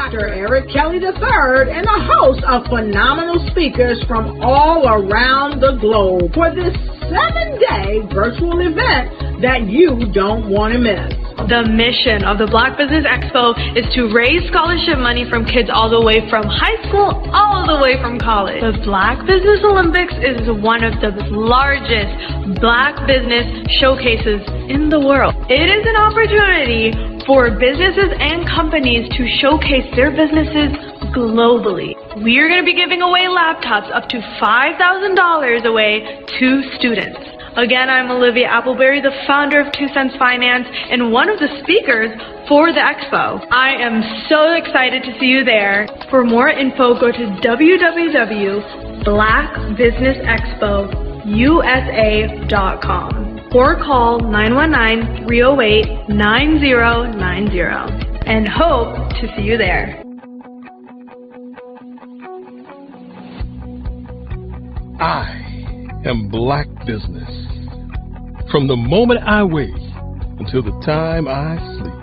Dr. Eric Kelly III and a host of phenomenal speakers from all around the globe for this 7-day virtual event that you don't want to miss. The mission of the Black Business Expo is to raise scholarship money from kids all the way from high school all the way from college. The Black Business Olympics is one of the largest Black business showcases in the world. It is an opportunity for businesses and companies to showcase their businesses globally. We are going to be giving away laptops up to $5,000 away to students. Again, I'm Olivia Appleberry, the founder of 2 Cents Finance and one of the speakers for the expo. I am so excited to see you there. For more info, go to www.blackbusinessexpousa.com or call 919-308-9090 and hope to see you there. I am Black Business. From the moment I wake until the time I sleep.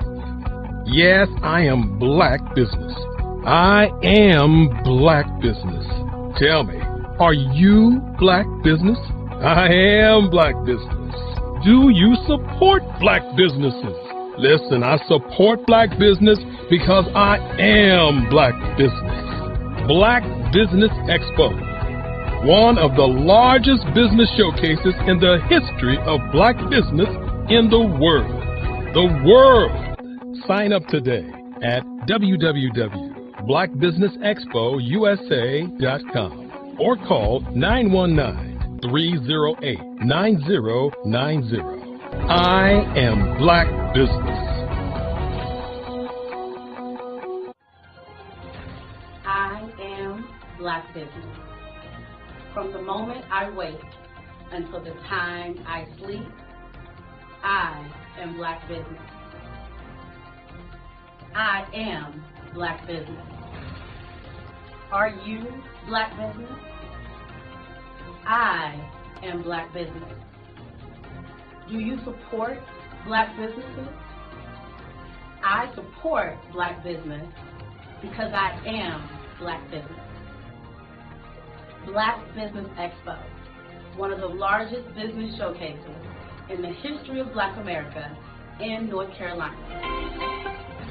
Yes, I am Black Business. I am Black Business. Tell me, are you Black Business? I am Black Business. Do you support Black businesses? Listen, I support Black business because I am Black Business. Black Business Expo, one of the largest business showcases in the history of Black business in the world. The world! Sign up today at www.blackbusinessexpousa.com or call 919-308-9090. I am Black Business. I am Black Business. From the moment I wake until the time I sleep, I am Black Business. I am Black Business. Are you Black Business? I am Black Business. Do you support Black businesses? I support Black business because I am Black Business. Black Business Expo, one of the largest business showcases in the history of Black America in North Carolina.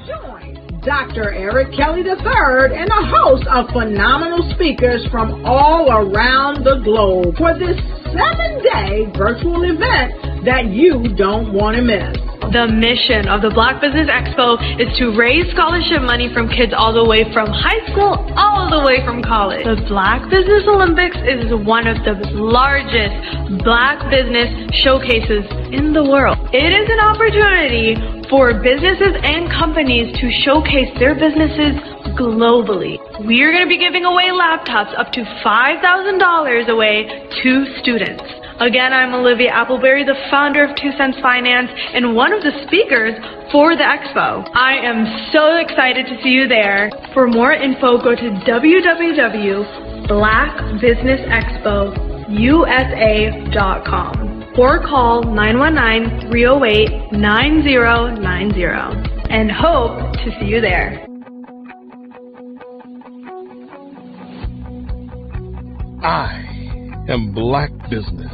Join Dr. Eric Kelly III and a host of phenomenal speakers from all around the globe for this 7-day virtual event that you don't want to miss. The mission of the Black Business Expo is to raise scholarship money from kids all the way from high school all the way from college. The Black Business Olympics is one of the largest Black business showcases in the world. It is an opportunity for businesses and companies to showcase their businesses globally. We are going to be giving away laptops up to $5,000 away to students. Again, I'm Olivia Appleberry, the founder of 2 Cents Finance and one of the speakers for the expo. I am so excited to see you there. For more info, go to www.blackbusinessexpousa.com or call 919-308-9090 and hope to see you there. I am Black Business.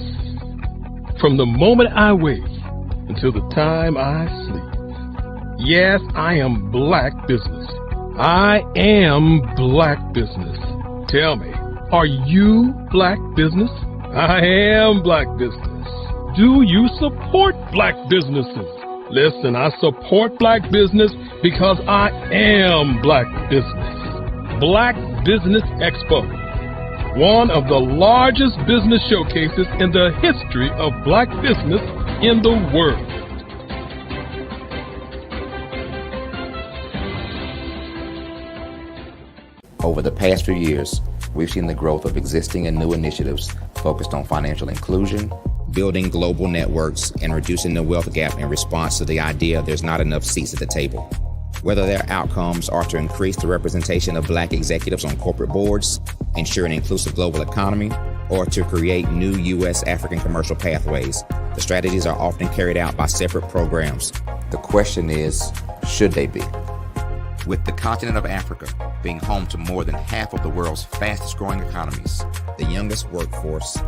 From the moment I wake until the time I sleep. Yes, I am Black Business. I am Black Business. Tell me, are you Black Business? I am Black Business. Do you support Black businesses? Listen, I support Black business because I am Black Business. Black Business Expo, one of the largest business showcases in the history of Black business in the world. Over the past few years, we've seen the growth of existing and new initiatives focused on financial inclusion, building global networks, and reducing the wealth gap in response to the idea there's not enough seats at the table. Whether their outcomes are to increase the representation of Black executives on corporate boards, ensure an inclusive global economy, or to create new U.S.-African commercial pathways, the strategies are often carried out by separate programs. The question is, should they be? With the continent of Africa being home to more than half of the world's fastest growing economies, the youngest workforce,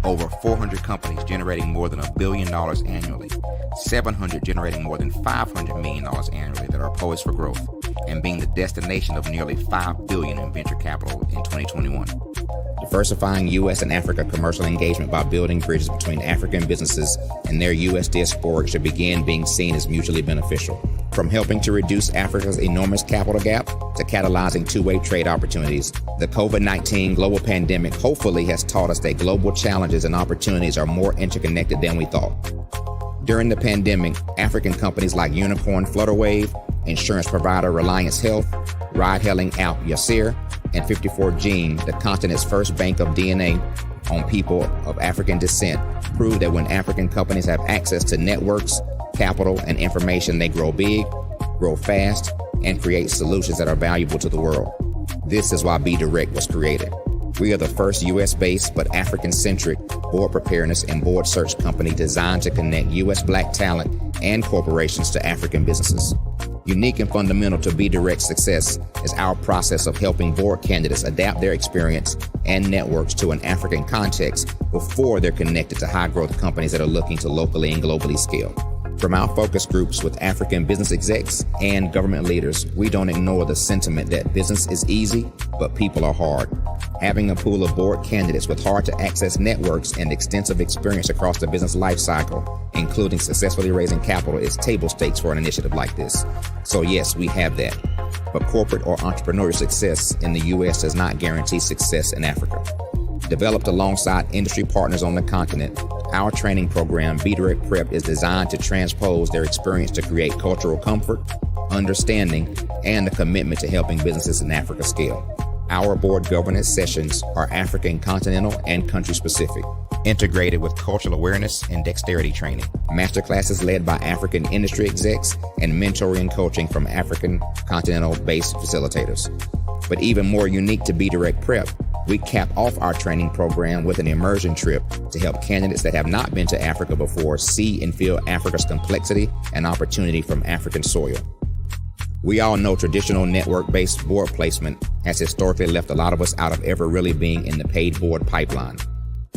over 400 companies generating more than $1 billion annually, 700 generating more than $500 million annually that are poised for growth, and being the destination of nearly $5 billion in venture capital in 2021. Diversifying U.S. and Africa commercial engagement by building bridges between African businesses and their U.S. diaspora should begin being seen as mutually beneficial. From helping to reduce Africa's enormous capital gap to catalyzing two-way trade opportunities, the COVID-19 global pandemic hopefully has taught us that global challenges and opportunities are more interconnected than we thought. During the pandemic, African companies like Unicorn Flutterwave, insurance provider Reliance Health, ride-hailing app Yasir, and 54Gene, the continent's first bank of DNA on people of African descent, proved that when African companies have access to networks, capital, and information, they grow big, grow fast, and create solutions that are valuable to the world. This is why Be Direct was created. We are the first U.S.-based but African-centric board preparedness and board search company designed to connect U.S. Black talent and corporations to African businesses. Unique and fundamental to Be Direct's success is our process of helping board candidates adapt their experience and networks to an African context before they're connected to high-growth companies that are looking to locally and globally scale. From our focus groups with African business execs and government leaders, we don't ignore the sentiment that business is easy, but people are hard. Having a pool of board candidates with hard-to-access networks and extensive experience across the business lifecycle, including successfully raising capital, is table stakes for an initiative like this. So yes, we have that. But corporate or entrepreneurial success in the U.S. does not guarantee success in Africa. Developed alongside industry partners on the continent, our training program, Be Direct Prep, is designed to transpose their experience to create cultural comfort, understanding, and a commitment to helping businesses in Africa scale. Our board governance sessions are African continental and country specific, integrated with cultural awareness and dexterity training, masterclasses led by African industry execs, and mentoring and coaching from African continental-based facilitators. But even more unique to Be Direct Prep, we cap off our training program with an immersion trip to help candidates that have not been to Africa before see and feel Africa's complexity and opportunity from African soil. We all know traditional network-based board placement has historically left a lot of us out of ever really being in the paid board pipeline.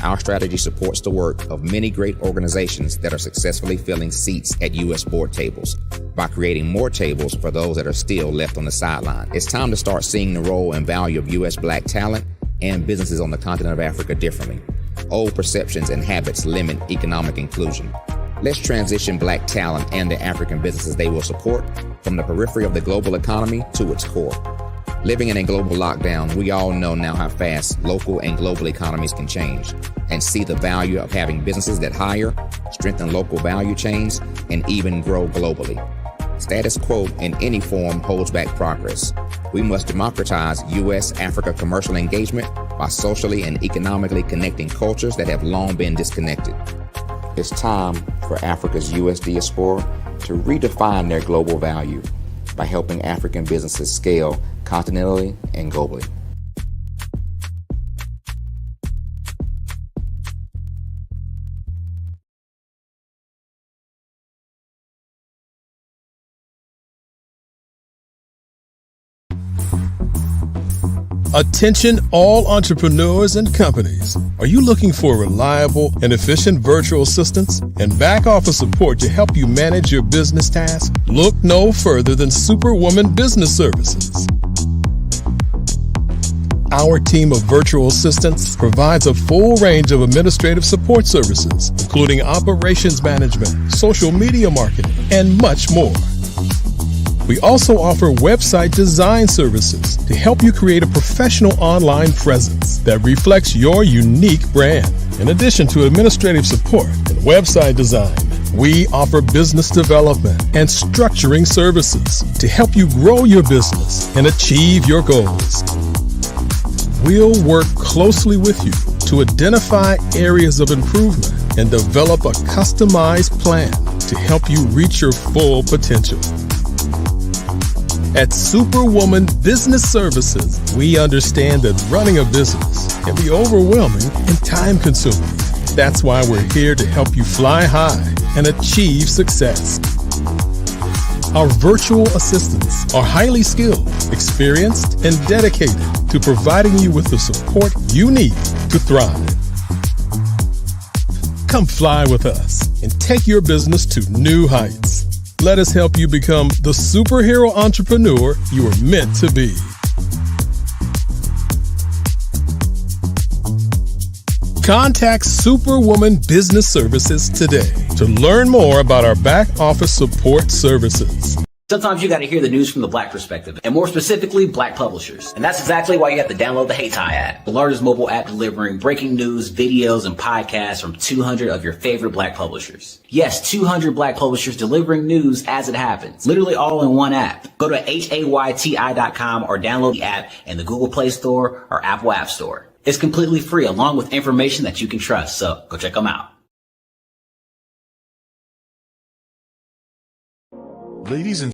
Our strategy supports the work of many great organizations that are successfully filling seats at U.S. board tables by creating more tables for those that are still left on the sideline. It's time to start seeing the role and value of U.S. Black talent and businesses on the continent of Africa differently. Old perceptions and habits limit economic inclusion. Let's transition Black talent and the African businesses they will support from the periphery of the global economy to its core. Living in a global lockdown, we all know now how fast local and global economies can change, and see the value of having businesses that hire, strengthen local value chains, and even grow globally. Status quo in any form holds back progress. We must democratize U.S.-Africa commercial engagement by socially and economically connecting cultures that have long been disconnected. It's time for Africa's U.S. diaspora to redefine their global value by helping African businesses scale continentally and globally. Attention all entrepreneurs and companies. Are you looking for reliable and efficient virtual assistants and back office support to help you manage your business tasks? Look no further than Superwoman Business Services. Our team of virtual assistants provides a full range of administrative support services, including operations management, social media marketing, and much more. We also offer website design services to help you create a professional online presence that reflects your unique brand. In addition to administrative support and website design, we offer business development and structuring services to help you grow your business and achieve your goals. We'll work closely with you to identify areas of improvement and develop a customized plan to help you reach your full potential. At Superwoman Business Services, we understand that running a business can be overwhelming and time-consuming. That's why we're here to help you fly high and achieve success. Our virtual assistants are highly skilled, experienced, and dedicated to providing you with the support you need to thrive. Come fly with us and take your business to new heights. Let us help you become the superhero entrepreneur you are meant to be. Contact Superwoman Business Services today to learn more about our back office support services. Sometimes you got to hear the news from the Black perspective, and more specifically, Black publishers. And that's exactly why you have to download the HeyTie app, the largest mobile app delivering breaking news, videos, and podcasts from 200 of your favorite Black publishers. Yes, 200 Black publishers delivering news as it happens, literally all in one app. Go to HAYTI.com or download the app in the Google Play Store or Apple App Store. It's completely free, along with information that you can trust, so go check them out. Ladies and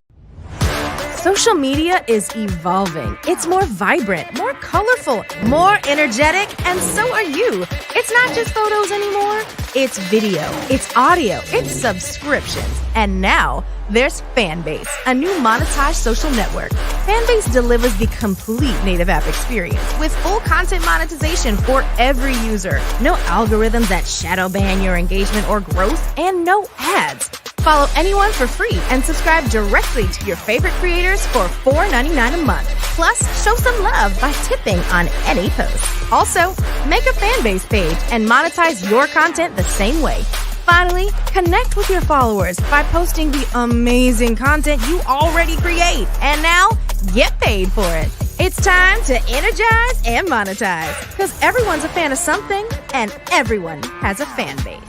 Social media is evolving. It's more vibrant, more colorful, more energetic, and so are you. It's not just photos anymore. It's video, it's audio, it's subscriptions. And now there's Fanbase, a new monetized social network. Fanbase delivers the complete native app experience with full content monetization for every user. No algorithms that shadow ban your engagement or growth, and no ads. Follow anyone for free and subscribe directly to your favorite creators for $4.99 a month. Plus, show some love by tipping on any post. Also, make a Fanbase page and monetize your content the same way. Finally, connect with your followers by posting the amazing content you already create. And now, get paid for it. It's time to energize and monetize, because everyone's a fan of something and everyone has a fan base.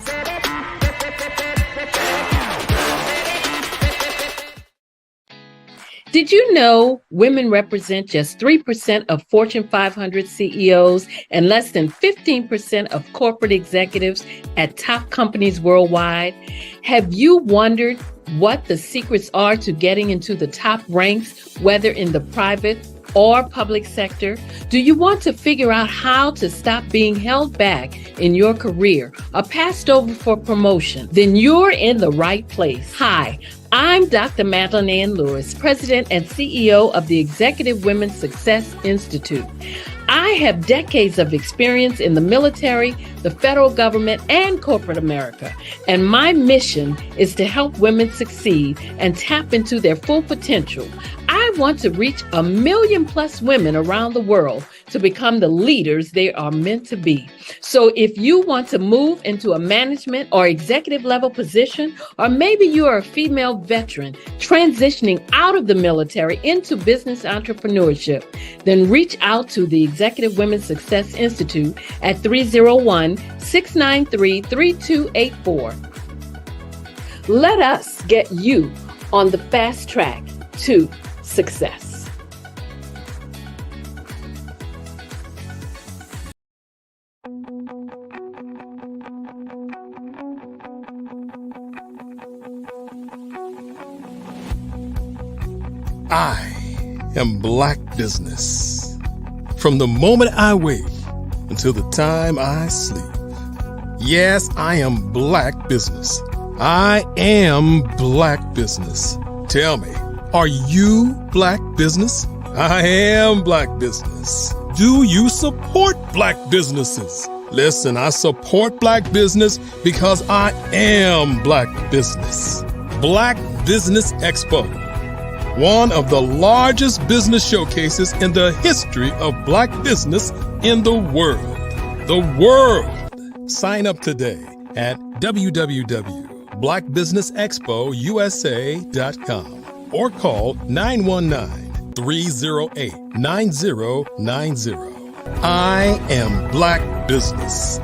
Did you know women represent just 3% of Fortune 500 CEOs and less than 15% of corporate executives at top companies worldwide? Have you wondered what the secrets are to getting into the top ranks, whether in the private or public sector? Do you want to figure out how to stop being held back in your career or passed over for promotion? Then you're in the right place. Hi, I'm Dr. Madeline Ann Lewis, President and CEO of the Executive Women's Success Institute. I have decades of experience in the military, the federal government, and corporate America, and my mission is to help women succeed and tap into their full potential. I want to reach 1 million plus women around the world to become the leaders they are meant to be. So if you want to move into a management or executive level position, or maybe you are a female veteran transitioning out of the military into business entrepreneurship, then reach out to the Executive Women's Success Institute at 301-693-3284. Let us get you on the fast track to success. I am Black Business. From the moment I wake until the time I sleep. Yes, I am Black Business. I am Black Business. Tell me, are you Black Business? I am Black Business. Do you support Black businesses? Listen, I support Black business because I am Black Business. Black Business Expo, one of the largest business showcases in the history of Black business in the world. The world! Sign up today at www.blackbusinessexpousa.com or call 919-308-9090. I am Black Business.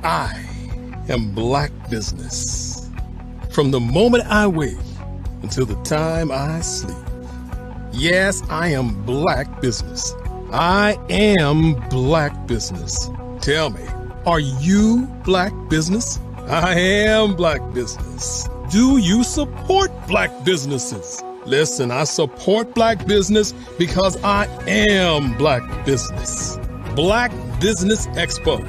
I am Black Business. From the moment I wake until the time I sleep. Yes, I am Black Business. I am Black Business. Tell me, are you Black Business? I am Black Business. Do you support Black businesses? Listen, I support Black business because I am Black business. Black Business Expo,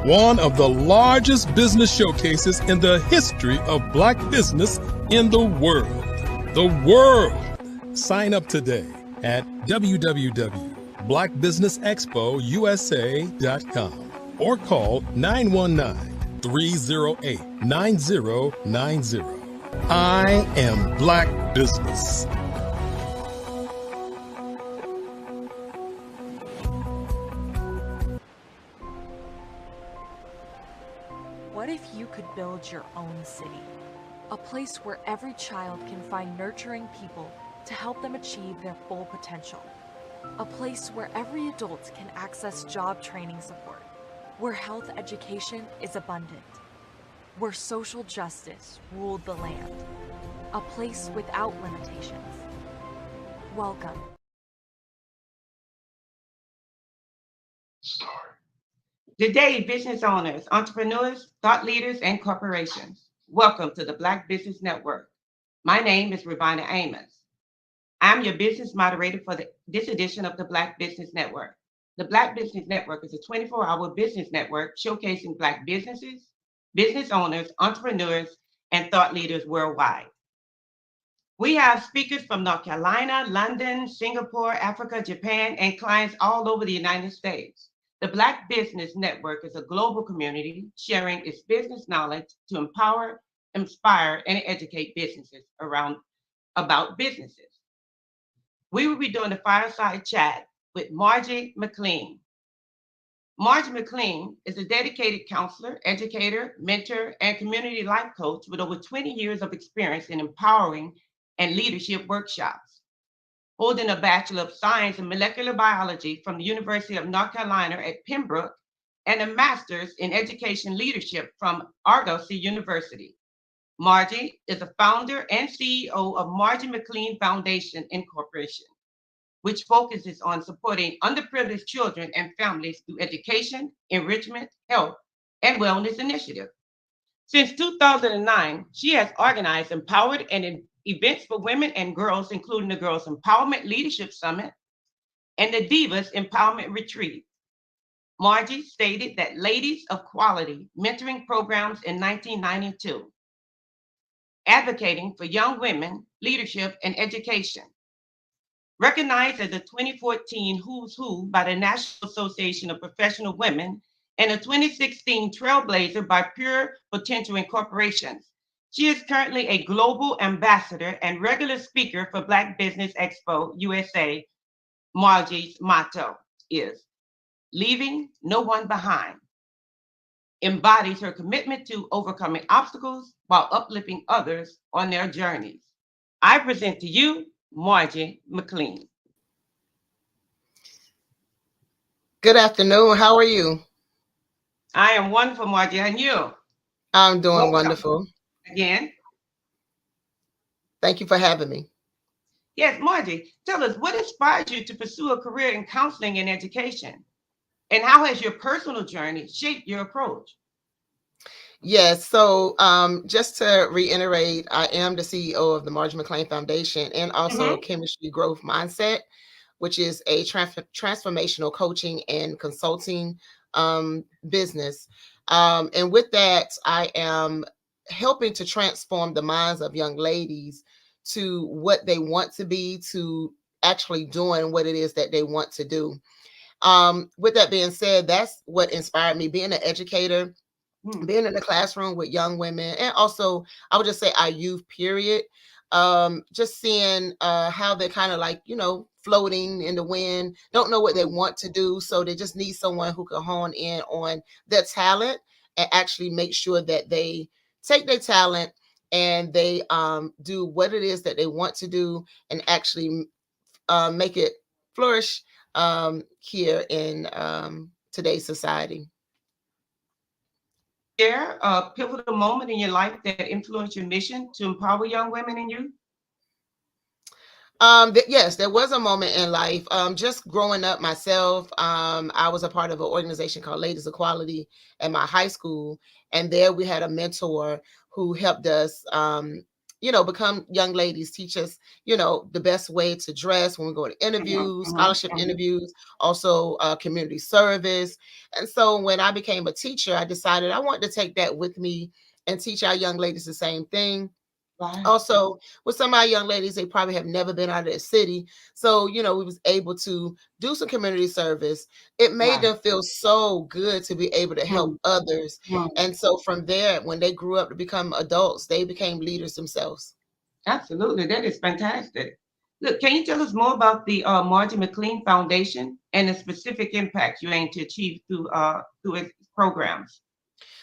one of the largest business showcases in the history of Black business in the world. The world! Sign up today at www.blackbusinessexpousa.com or call 919-308-9090. I am Black business. What if you could build your own city? A place where every child can find nurturing people to help them achieve their full potential. A place where every adult can access job training support, where health education is abundant, where social justice ruled the land. A place without limitations. Welcome. Good day, business owners, entrepreneurs, thought leaders, and corporations. Welcome to the Black Business Network. My name is Ravina Amos. I'm your business moderator for this edition of the Black Business Network. The Black Business Network is a 24-hour business network showcasing Black businesses, business owners, entrepreneurs, and thought leaders worldwide. We have speakers from North Carolina, London, Singapore, Africa, Japan, and clients all over the United States. The Black Business Network is a global community sharing its business knowledge to empower, inspire, and educate businesses about businesses. We will be doing a fireside chat with Margie McLean. Margie McLean is a dedicated counselor, educator, mentor, and community life coach with over 20 years of experience in empowering and leadership workshops. Holding a Bachelor of Science in Molecular Biology from the University of North Carolina at Pembroke and a Master's in Education Leadership from Argosy University. Margie is a founder and CEO of Margie McLean Foundation Incorporation, which focuses on supporting underprivileged children and families through education, enrichment, health, and wellness initiatives. Since 2009, she has organized, empowered, and events for women and girls, including the Girls Empowerment Leadership Summit and the Divas Empowerment Retreat. Margie stated that Ladies of Quality mentoring programs in 1992, advocating for young women, leadership, and education. Recognized as a 2014 Who's Who by the National Association of Professional Women and a 2016 Trailblazer by Pure Potential Incorporations. She is currently a global ambassador and regular speaker for Black Business Expo USA. Margie's motto is leaving no one behind. Embodies her commitment to overcoming obstacles while uplifting others on their journeys. I present to you Margie McLean. Good afternoon. How are you? I am wonderful, Margie. And you? I'm doing Welcome. wonderful. Again. Thank you for having me. Yes, Margie, tell us what inspired you to pursue a career in counseling and education? And how has your personal journey shaped your approach? Yes, so just to reiterate, I am the CEO of the Margie McLean Foundation and also Chemistry Growth Mindset, which is a transformational coaching and consulting business. And with that, I am helping to transform the minds of young ladies to what they want to be, to actually doing what it is that they want to do. With that being said, that's what inspired me, being an educator, being in the classroom with young women, and also I would just say our youth, period. Just seeing how they're kind of like, floating in the wind, don't know what they want to do. So they just need someone who can hone in on their talent and actually make sure that they take their talent and they do what it is that they want to do and actually make it flourish here in today's society. Share a pivotal moment in your life that influenced your mission to empower young women and youth? Yes, there was a moment in life. Just growing up myself, I was a part of an organization called Ladies of Quality at my high school. And there we had a mentor who helped us become young ladies, teach us, the best way to dress when we go to interviews, scholarship interviews, also community service. And so when I became a teacher, I decided I wanted to take that with me and teach our young ladies the same thing. Right. Also, with some of our young ladies, they probably have never been out of the city. So, we was able to do some community service. It made Right. them feel so good to be able to help others. And so from there, when they grew up to become adults, they became leaders themselves. Absolutely. That is fantastic. Look, can you tell us more about the Margie McLean Foundation and the specific impact you aim to achieve through its programs?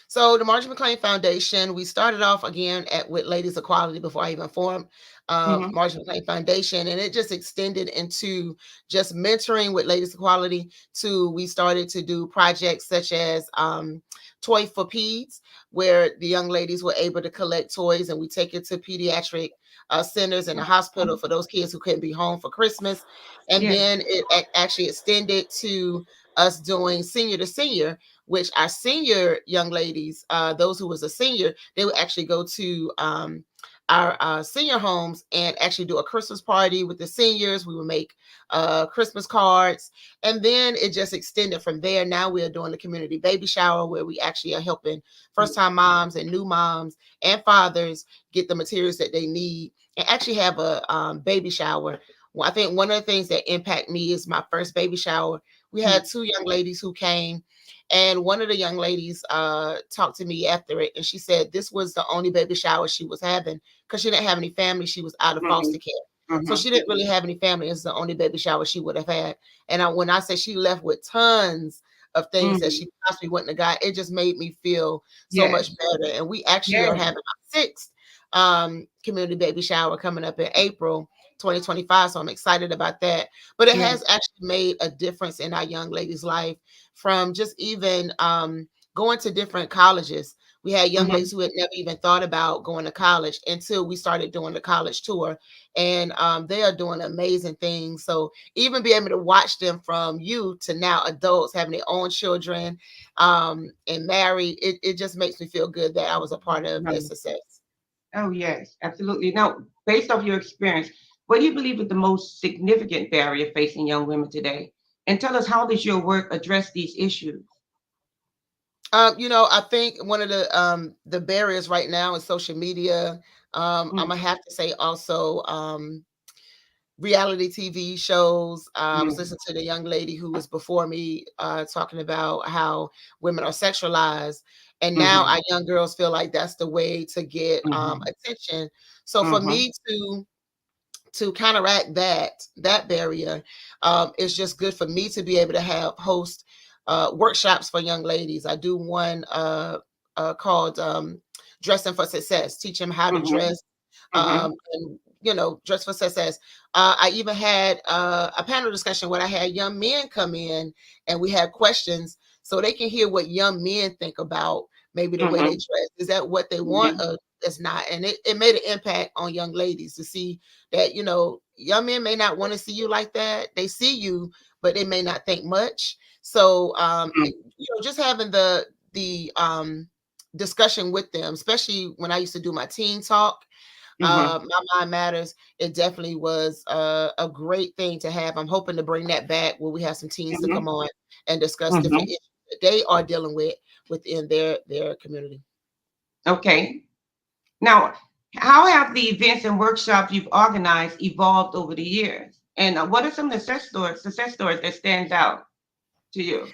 So the Margie McLean Foundation, we started off again with Ladies Equality before I even formed Margie McLean Foundation, and it just extended into just mentoring with Ladies Equality. We started to do projects such as Toy for Peds, where the young ladies were able to collect toys, and we take it to pediatric centers in the hospital for those kids who couldn't be home for Christmas. And then it actually extended to us doing senior to senior, which our senior young ladies, those who was a senior, they would actually go to our senior homes and actually do a Christmas party with the seniors. We would make Christmas cards, and then it just extended from there. Now we are doing the community baby shower, where we actually are helping first-time moms and new moms and fathers get the materials that they need and actually have a baby shower. Well, I think one of the things that impact me is my first baby shower. We had two young ladies who came, and one of the young ladies talked to me after it, and she said this was the only baby shower she was having because she didn't have any family. She was out of foster care. So she didn't really have any family. It's the only baby shower she would have had. And when I say she left with tons of things that she possibly wouldn't have got, it just made me feel so much better. And we actually are having our sixth community baby shower coming up in April 2025. So I'm excited about that. But it has actually made a difference in our young ladies' life, from just even going to different colleges. We had young ladies who had never even thought about going to college until we started doing the college tour. And they are doing amazing things. So even be able to watch them from youth to now adults having their own children and married, it just makes me feel good that I was a part of their success. Oh, yes, absolutely. Now, based off your experience, what do you believe is the most significant barrier facing young women today? And tell us, how does your work address these issues? I think one of the barriers right now is social media. I'm gonna have to say also reality TV shows. I was listening to the young lady who was before me talking about how women are sexualized, and now our young girls feel like that's the way to get attention. So for me to counteract that barrier, it's just good for me to be able to host workshops for young ladies. I do one called Dressing for Success, teach them how to dress, and dress for success. I even had a panel discussion where I had young men come in and we had questions so they can hear what young men think about maybe the way they dress. Is that what they want? It's not. And it made an impact on young ladies to see that, young men may not want to see you like that. They see you, but they may not think much. So, just having the discussion with them, especially when I used to do my teen talk, My Mind Matters, it definitely was a great thing to have. I'm hoping to bring that back where we have some teens to come on and discuss different issues that they are dealing with within their community. Okay. Now, how have the events and workshops you've organized evolved over the years? And what are some of the success stories that stands out to you?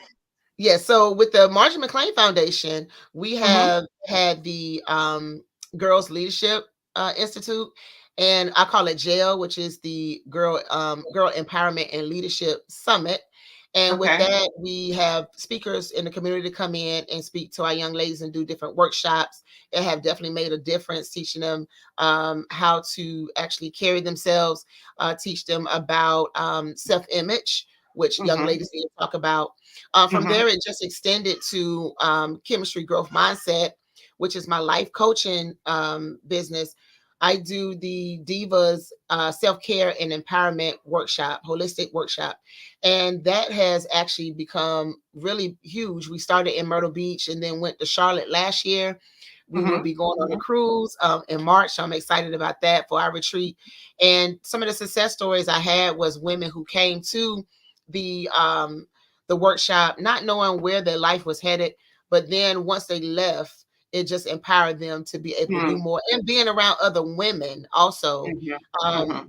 Yeah, so with the Margie McLean Foundation, we have had the Girls Leadership Institute, and I call it JAIL, which is the Girl Empowerment and Leadership Summit. And with that, we have speakers in the community to come in and speak to our young ladies and do different workshops. It have definitely made a difference, teaching them how to actually carry themselves, teach them about self-image, which young ladies need to talk about. From there, it just extended to Chemistry Growth Mindset, which is my life coaching business. I do the Divas Self-Care and Empowerment Workshop, holistic workshop. And that has actually become really huge. We started in Myrtle Beach and then went to Charlotte last year. We will be going on a cruise in March. So I'm excited about that for our retreat. And some of the success stories I had was women who came to the workshop, not knowing where their life was headed, but then once they left, it just empowered them to be able to do more, and being around other women also.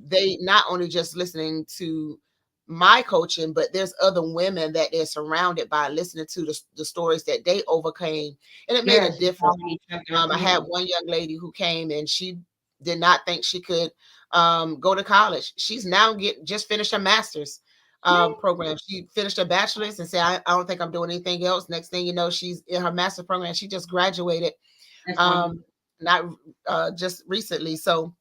They not only just listening to my coaching, but there's other women that they're surrounded by, listening to the stories that they overcame, and it made a difference. I had one young lady who came and she did not think she could go to college. She's now just finished her master's program. She finished her bachelor's and said, I don't think I'm doing anything else. Next thing you know, she's in her master's program. She just graduated not just recently. So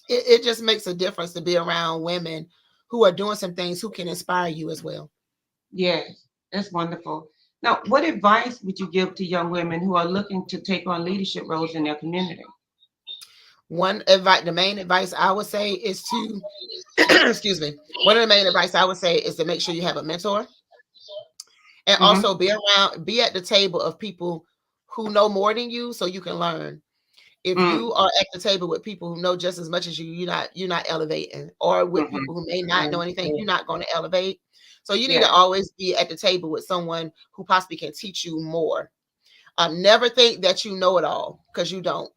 it just makes a difference to be around women who are doing some things who can inspire you as well. Yes, that's wonderful. Now, what advice would you give to young women who are looking to take on leadership roles in their community? The main advice I would say is to, excuse me, one of the main advice I would say is to make sure you have a mentor, and also be at the table of people who know more than you so you can learn. If you are at the table with people who know just as much as you, you're not elevating, or with people who may not know anything, you're not going to elevate. So you need to always be at the table with someone who possibly can teach you more. Never think that you know it all, because you don't.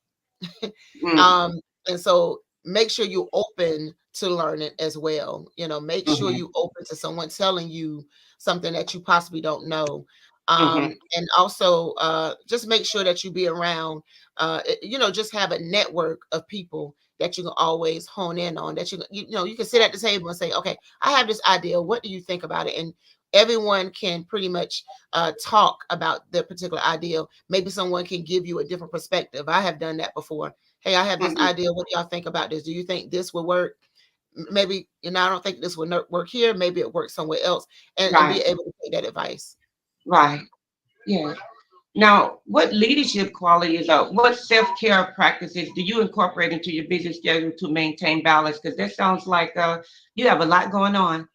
And so make sure you're open to learning as well. Make sure you're open to someone telling you something that you possibly don't know. And also just make sure that you be around, just have a network of people that you can always hone in on, that you can sit at the table and say, okay, I have this idea. What do you think about it? And everyone can pretty much talk about their particular idea. Maybe someone can give you a different perspective. I have done that before. Hey, I have this idea. What do y'all think about this? Do you think this will work? Maybe, I don't think this will work here. Maybe it works somewhere else, and be able to take that advice. Right. Yeah. Now, what leadership qualities or what self-care practices do you incorporate into your busy schedule to maintain balance? Because that sounds like you have a lot going on.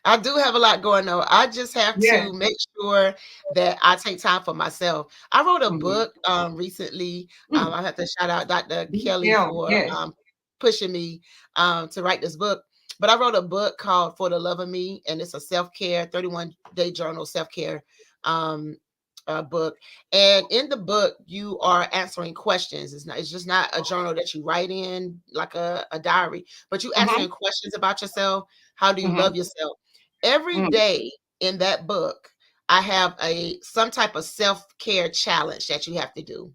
I do have a lot going on. I just have to make sure that I take time for myself. I wrote a book recently. I have to shout out Dr. Kelly for pushing me to write this book. But I wrote a book called For the Love of Me, and it's a self-care 31-day journal self-care book. And in the book, you are answering questions. It's just not a journal that you write in like a diary, but you answering questions about yourself. How do you love yourself? Every day in that book, I have some type of self-care challenge that you have to do.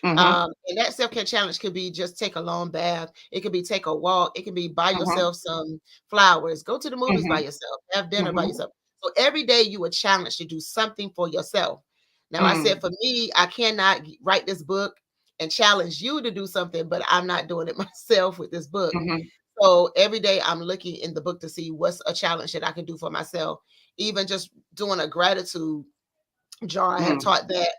And that self-care challenge could be just take a long bath. It could be take a walk. It could be buy yourself some flowers, go to the movies by yourself, have dinner by yourself. So every day you are challenged to do something for yourself. Now I said, for me, I cannot write this book and challenge you to do something, but I'm not doing it myself with this book. So every day I'm looking in the book to see what's a challenge that I can do for myself. Even just doing a gratitude jar, I have taught that.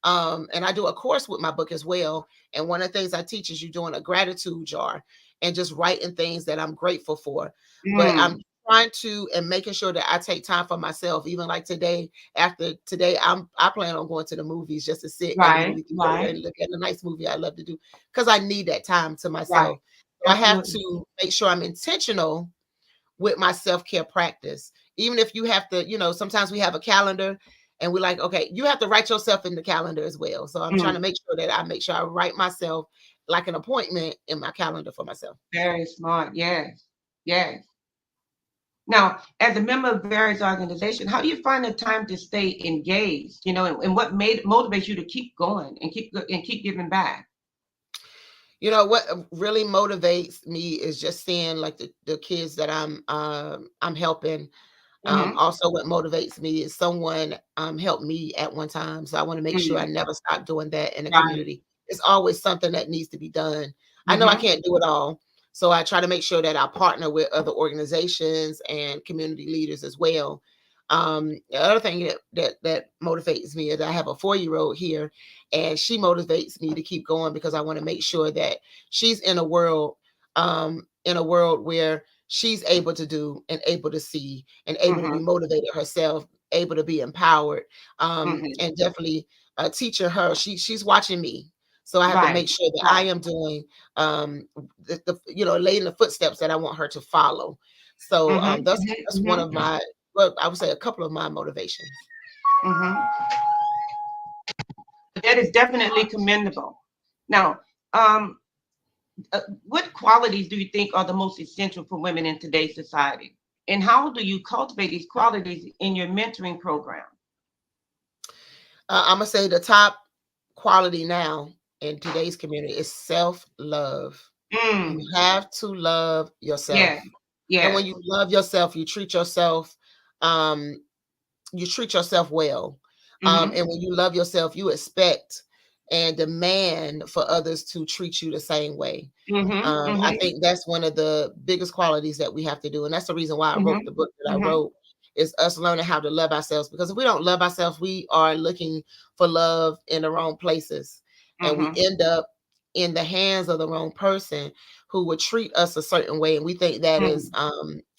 And I do a course with my book as well. And one of the things I teach is you doing a gratitude jar and just writing things that I'm grateful for. But I'm trying to and making sure that I take time for myself. Even like today, after today, I plan on going to the movies just to sit in the movie theater and look at a nice movie I love to do, because I need that time to myself. So I have to make sure I'm intentional with my self-care practice. Even if you have to, sometimes we have a calendar and we're like, okay, you have to write yourself in the calendar as well. So I'm trying to make sure that I write myself like an appointment in my calendar for myself. Very smart. Yes. Yes. Now, as a member of various organizations, how do you find the time to stay engaged, and what motivates you to keep going and keep giving back? What really motivates me is just seeing like the kids that I'm helping. Also, what motivates me is someone helped me at one time. So I want to make sure I never stop doing that in the community. It's always something that needs to be done. I know I can't do it all. So I try to make sure that I partner with other organizations and community leaders as well. The other thing that motivates me is I have a 4-year-old here, and she motivates me to keep going because I want to make sure that she's in a world where she's able to do and able to see and able to be motivated herself, able to be empowered, and definitely teaching her. She's watching me. So I have to Right. make sure that I am doing laying the footsteps that I want her to follow. So that's one of my, well, I would say a couple of my motivations. That is definitely commendable. Now, what qualities do you think are the most essential for women in today's society? And how do you cultivate these qualities in your mentoring program? I'm gonna say the top quality now in today's community is self-love. You have to love yourself. Yeah. Yeah. And when you love yourself, you treat yourself well. And when you love yourself, you expect and demand for others to treat you the same way. I think that's one of the biggest qualities that we have to do. And that's the reason why I wrote the book that I wrote, is us learning how to love ourselves. Because if we don't love ourselves, we are looking for love in the wrong places. And we end up in the hands of the wrong person who would treat us a certain way. And we think that is,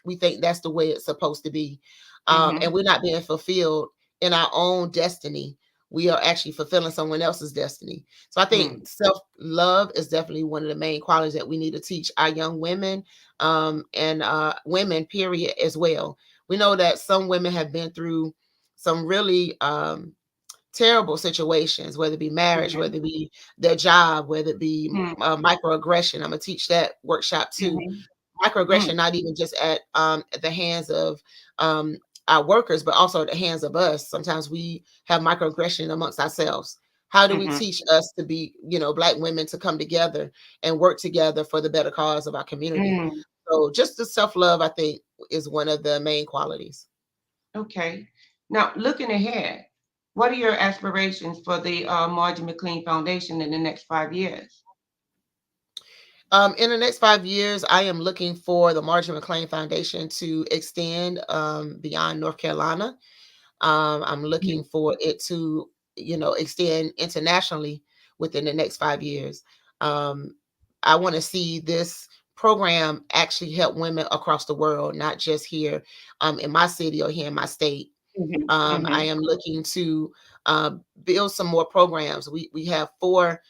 we think that's the way it's supposed to be. And we're not being fulfilled in our own destiny. We are actually fulfilling someone else's destiny. So I think self-love is definitely one of the main qualities that we need to teach our young women and women, period, as well. We know that some women have been through some really terrible situations, whether it be marriage, whether it be their job, whether it be microaggression. I'm going to teach that workshop too. Microaggression, not even just at the hands of our workers, but also at the hands of us. Sometimes we have microaggression amongst ourselves. How do we teach us to be, Black women to come together and work together for the better cause of our community? So just the self-love, I think, is one of the main qualities. Okay. Now, looking ahead, what are your aspirations for the Margie McLean Foundation in the next 5 years? In the next 5 years, I am looking for the Margie McLean Foundation to extend beyond North Carolina. I'm looking for it to, extend internationally within the next 5 years. I want to see this program actually help women across the world, not just here in my city or here in my state. I am looking to build some more programs. We have 4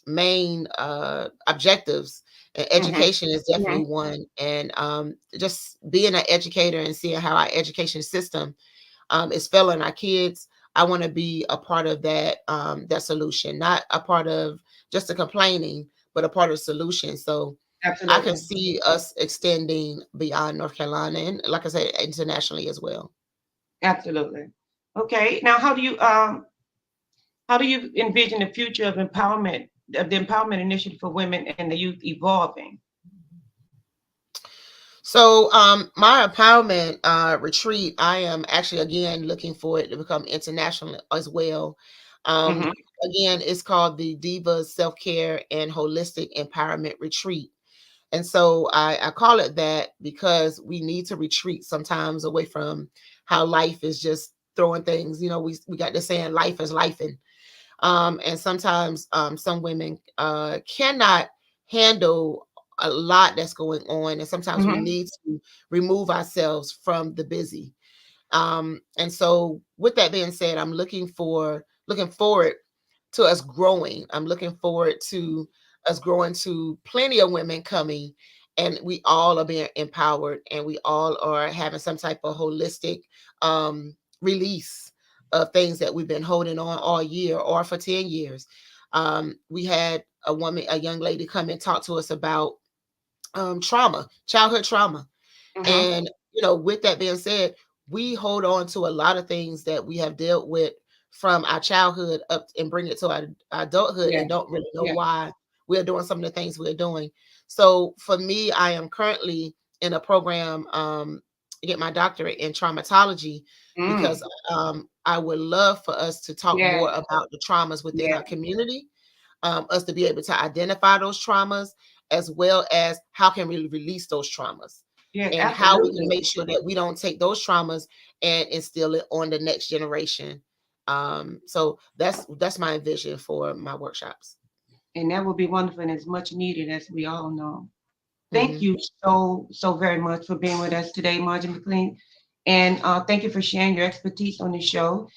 main objectives, and education is definitely one. And just being an educator and seeing how our education system is failing our kids, I want to be a part of that that solution, not a part of just the complaining, but a part of the solution. So I can see us extending beyond North Carolina and, like I said, internationally as well. Absolutely. Okay. Now, how do you envision the future of empowerment, of the empowerment initiative for women and the youth evolving? So my empowerment retreat, I am actually again looking for it to become international as well. Again, it's called the Divas Self-Care and Holistic Empowerment Retreat. And so I call it that because we need to retreat sometimes away from how life is just throwing things. We got this saying, life is lifing. And sometimes some women cannot handle a lot that's going on. And sometimes we need to remove ourselves from the busy. And so with that being said, I'm looking forward to us growing. I'm looking forward to us growing to plenty of women coming, and we all are being empowered, and we all are having some type of holistic release of things that we've been holding on all year or for 10 years. We had a young lady come and talk to us about trauma, childhood trauma. And, with that being said, we hold on to a lot of things that we have dealt with from our childhood up and bring it to our adulthood and don't really know why we're doing some of the things we're doing. So for me, I am currently in a program to get my doctorate in traumatology because I would love for us to talk more about the traumas within our community, us to be able to identify those traumas, as well as how can we release those traumas. And absolutely. How we can make sure that we don't take those traumas and instill it on the next generation. So that's my vision for my workshops. And that will be wonderful, and it's much needed, as we all know. Thank you so very much for being with us today, Margie McLean. And thank you for sharing your expertise on the show.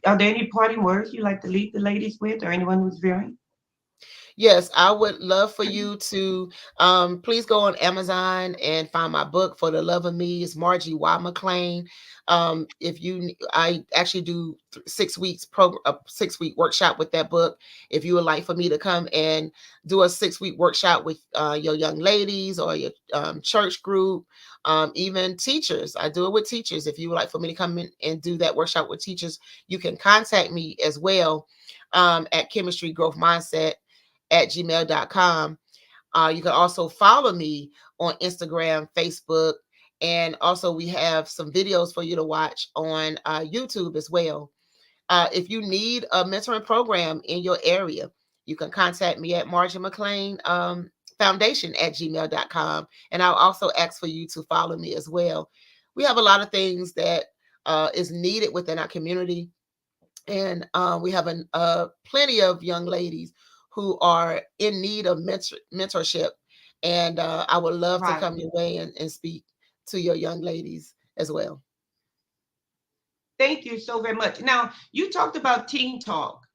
Are there any parting words you'd like to leave the ladies with, or anyone who's viewing? Yes, I would love for you to please go on Amazon and find my book, For the Love of Me. It's Margie Y. McLean. If you, I actually do 6 weeks a 6 week workshop with that book. If you would like for me to come and do a 6 week workshop with your young ladies or your church group, even teachers, I do it with teachers. If you would like for me to come in and do that workshop with teachers, you can contact me as well at Chemistry Growth Mindset at gmail.com. You can also follow me on Instagram, Facebook, and also we have some videos for you to watch on YouTube as well. If you need a mentoring program in your area, you can contact me at Margie McLean Foundation at gmail.com. And I'll also ask for you to follow me as well. We have a lot of things that is needed within our community. And we have plenty of young ladies who are in need of mentorship. And I would love to come your way and speak to your young ladies as well. Thank you so very much. Now, you talked about Teen Talk.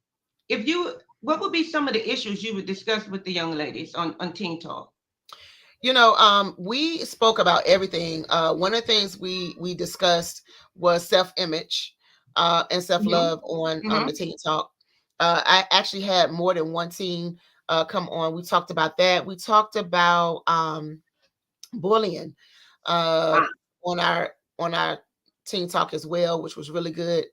What would be some of the issues you would discuss with the young ladies on Teen Talk? We spoke about everything. One of the things we discussed was self-image and self-love on the Teen Talk. I actually had more than one teen come on. We talked about that. We talked about bullying on our Teen Talk as well, which was really good.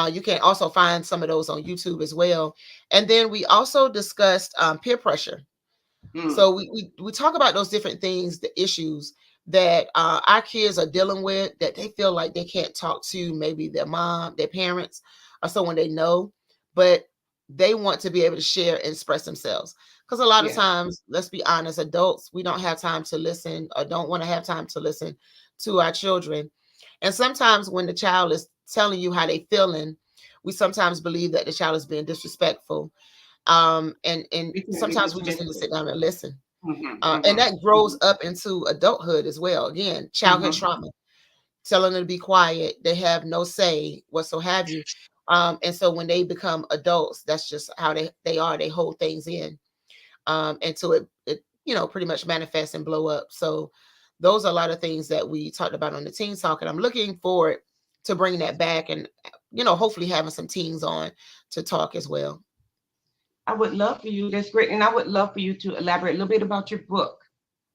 You can also find some of those on YouTube as well. And then we also discussed peer pressure. So we talk about those different things, the issues that our kids are dealing with, that they feel like they can't talk to maybe their mom, their parents, or someone they know, but they want to be able to share and express themselves. Because a lot of times, let's be honest, adults, we don't have time to listen or don't want to have time to listen to our children. And sometimes when the child is telling you how they feeling, we sometimes believe that the child is being disrespectful. And sometimes we just need to sit down and listen. And that grows up into adulthood as well. Again, childhood trauma, telling them to be quiet, they have no say, what so have you. And so when they become adults, that's just how they are. They hold things in until it pretty much manifests and blow up. So those are a lot of things that we talked about on the Teen Talk, and I'm looking forward to bringing that back and hopefully having some teens on to talk as well. I would love for you. That's great. And I would love for you to elaborate a little bit about your book.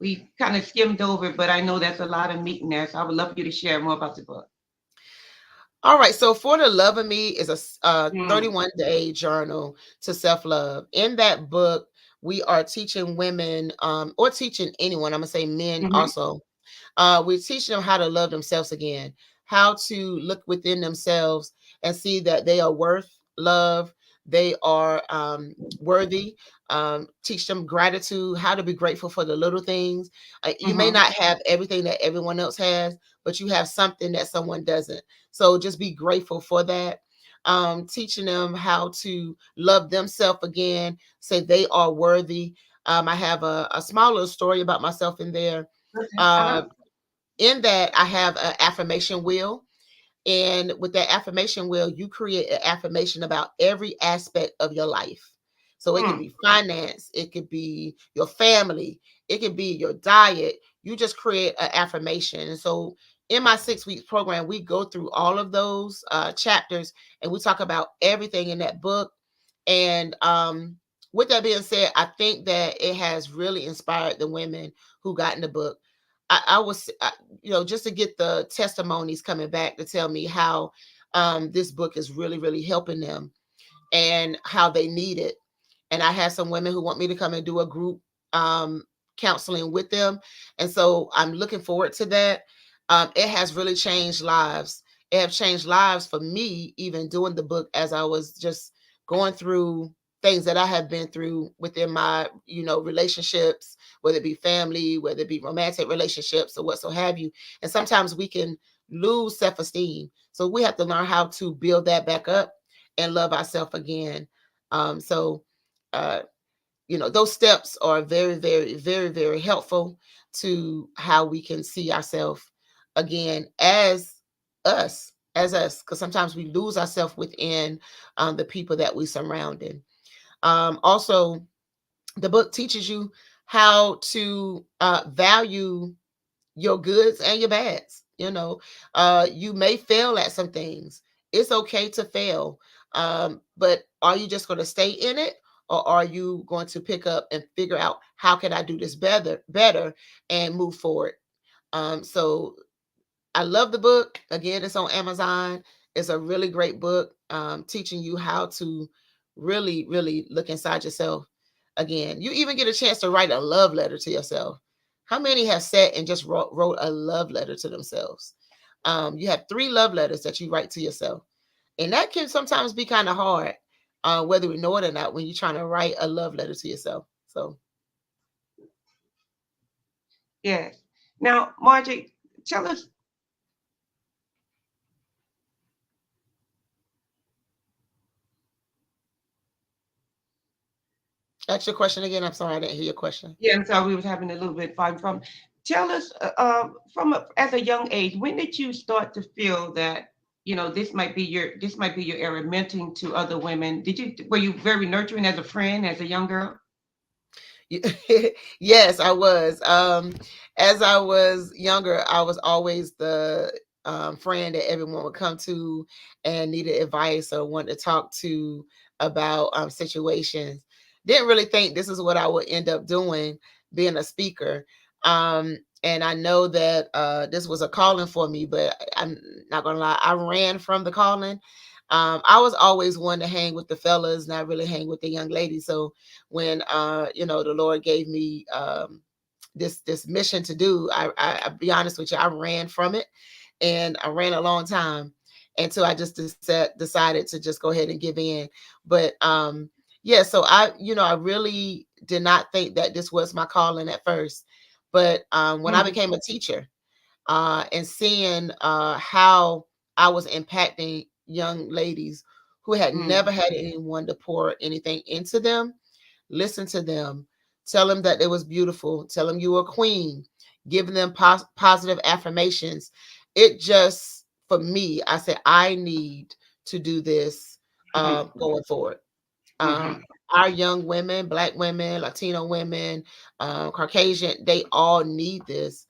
We kind of skimmed over, but I know there's a lot of meat in there. So I would love for you to share more about the book. All right. So For the Love of Me is a 31-day journal to self-love. In that book, we are teaching women or teaching anyone, I'm going to say men also. We're teaching them how to love themselves again, how to look within themselves and see that they are worth love. They are worthy. Teach them gratitude, how to be grateful for the little things. You may not have everything that everyone else has, but you have something that someone doesn't. So just be grateful for that. Teaching them how to love themselves again, say they are worthy. I have a small little story about myself in there. In that, I have an affirmation wheel. And with that affirmation wheel, you create an affirmation about every aspect of your life. So it could be finance, it could be your family, it could be your diet. You just create an affirmation. And so in my 6 week program, we go through all of those chapters and we talk about everything in that book. And with that being said, I think that it has really inspired the women who got in the book. I was, just to get the testimonies coming back to tell me how this book is really, really helping them and how they need it. And I had some women who want me to come and do a group counseling with them. And so I'm looking forward to that. It has really changed lives. It have changed lives for me, even doing the book, as I was just going through things that I have been through within my, relationships, whether it be family, whether it be romantic relationships or what so have you. And sometimes we can lose self-esteem. So we have to learn how to build that back up and love ourselves again. Those steps are very, very, very, very helpful to how we can see ourselves again as us, because sometimes we lose ourselves within the people that we surround in. Also, The book teaches you how to value your goods and your bads. You may fail at some things. It's okay to fail. But are you just going to stay in it, or are you going to pick up and figure out how can I do this better and move forward? So I love the book. Again, it's on Amazon. It's a really great book, teaching you how to really, really look inside yourself. Again, you even get a chance to write a love letter to yourself. How many have sat and just wrote a love letter to themselves? You have 3 love letters that you write to yourself. And that can sometimes be kind of hard, whether we know it or not, when you're trying to write a love letter to yourself. So, Yes. Now, Margie, tell us. ask your question again. I'm sorry, I didn't hear your question. Yeah, I'm sorry, we was having a little bit of fun from. Tell us, as a young age, when did you start to feel that this might be your area, mentoring to other women? Were you very nurturing as a friend, as a young girl? Yes, I was. As I was younger, I was always the friend that everyone would come to and needed advice or wanted to talk to about situations. Didn't really think this is what I would end up doing, being a speaker. And I know that this was a calling for me, but I'm not gonna lie, I ran from the calling. I was always one to hang with the fellas, not really hang with the young ladies. So when the Lord gave me this mission to do, I be honest with you, I ran from it, and I ran a long time until I just decided to just go ahead and give in. But yeah, so I really did not think that this was my calling at first. But when I became a teacher, and seeing how I was impacting young ladies who had never had anyone to pour anything into them, listen to them, tell them that it was beautiful, tell them you were a queen, giving them positive affirmations. It just, for me, I said, I need to do this going forward. Our young women, Black women, Latino women, Caucasian, they all need this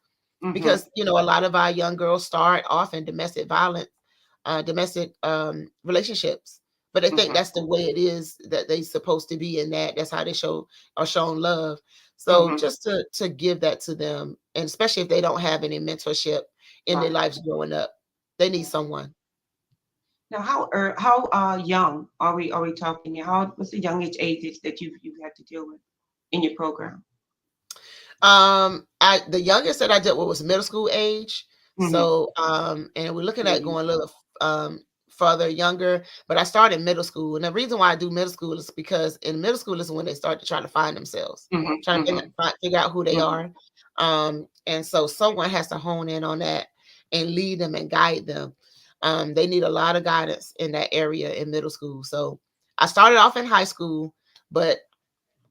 because a lot of our young girls start off in domestic violence, domestic relationships, but they think that's the way it is, that they supposed to be, and that's how they are shown love. So just to give that to them, and especially if they don't have any mentorship in their lives growing up, they need someone. Now, how young are we talking here? What's the youngest ages that you've had to deal with in your program? The youngest that I did with was middle school age. So and we're looking at going a little further younger, but I started middle school. And the reason why I do middle school is because in middle school is when they start to try to find themselves, trying to figure out who they are. And so someone has to hone in on that and lead them and guide them. They need a lot of guidance in that area in middle school. So I started off in high school, but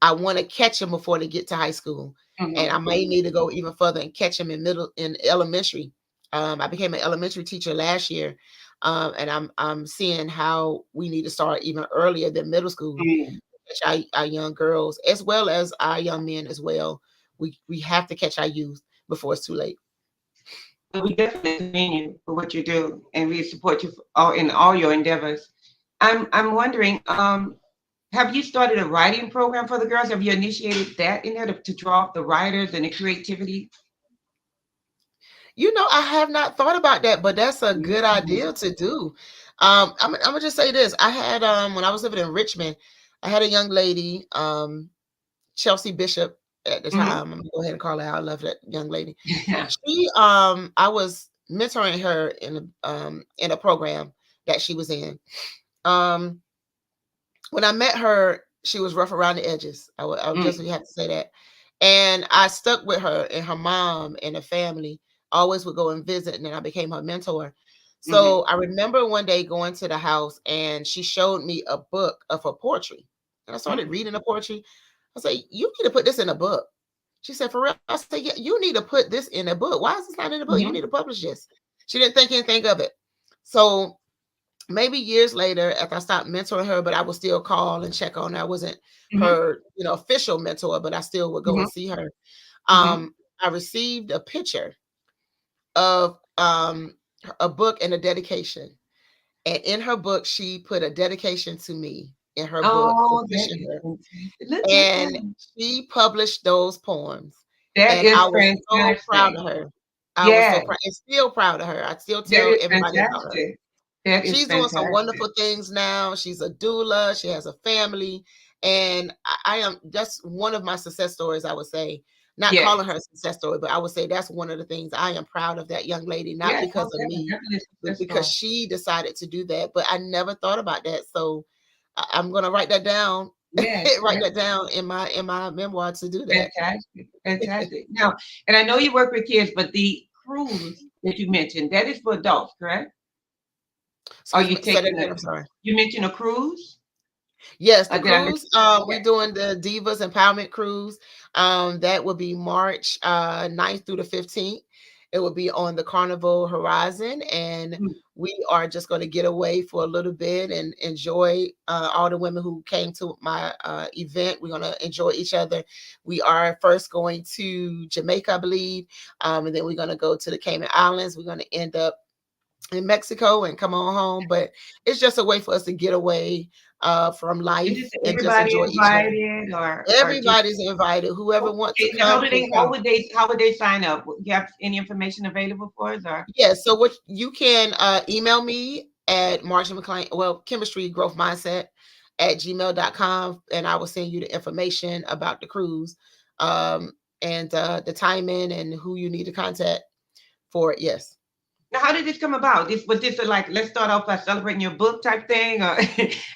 I want to catch them before they get to high school. And I may need to go even further and catch them in elementary. I became an elementary teacher last year. And I'm seeing how we need to start even earlier than middle school. Catch our young girls as well as our young men as well. We have to catch our youth before it's too late. But we definitely commend you for what you do, and we support you in all your endeavors. I'm wondering, have you started a writing program for the girls? Have you initiated that in there to draw up the writers and the creativity? I have not thought about that, but that's a good idea to do. I'm gonna just say this. I had when I was living in Richmond, I had a young lady, Chelsea Bishop at the time. I'm gonna go ahead and call her out. I love that young lady. She I was mentoring her in a program that she was in. When I met her, she was rough around the edges. I would just have to say that. And I stuck with her, and her mom and the family always would go and visit, and then I became her mentor. So I remember one day going to the house, and she showed me a book of her poetry. And I started reading the poetry. I said, you need to put this in a book. She said, for real? I said, yeah, you need to put this in a book. Why is this not in a book? You need to publish this. She didn't think anything of it. So maybe years later, after I stopped mentoring her, but I would still call and check on her. I wasn't her, official mentor, but I still would go and see her. I received a picture of a book and a dedication. And in her book, she put a dedication to me in her book to Oh, that petition is her. fantastic. Look at And that. she published those poems. That And I is was so proud fantastic. of her. I was so Yes, proud and still proud of her. I still that tell is everybody about her. fantastic. That is She's doing some fantastic. wonderful things now. She's a doula. She has a family. And I am, that's one of my success stories, I would say. Not Yes. calling her a success story, but I would say that's one of the things I am proud of that young lady, not Yes, because of me, definitely a but success because story. she decided to do that. But I never thought about that. So I'm gonna write that down, Yes, write yes. that down in my memoir to do that. Fantastic. Fantastic. Now, and I know you work with kids, but the cruise that you mentioned, that is for adults, correct? Are Excuse you me, say that taking again. a, I'm sorry. you mentioned a cruise? Yes, the Did I miss? cruise. We're Okay. doing the Divas Empowerment Cruise. That will be March 9th through the 15th. It will be on the Carnival Horizon, and Mm. we are just going to get away for a little bit and enjoy all the women who came to my event. We're going to enjoy each other. We are first going to Jamaica, I believe, and then we're going to go to the Cayman Islands. We're going to end up in Mexico and come on home. But it's just a way for us to get away from And life is and just everybody enjoy each other. invited or just Everybody's invited. Whoever wants to okay, now come can come. how would they sign up? You have any information available for us or Yeah, so what you can email me at Marcia McLean, well, chemistry growth mindset at gmail.com, and I will send you the information about the cruise, um, and the timing and who you need to contact for it. Yes. now how did this come about? This was this a, like let's start off by celebrating your book type thing or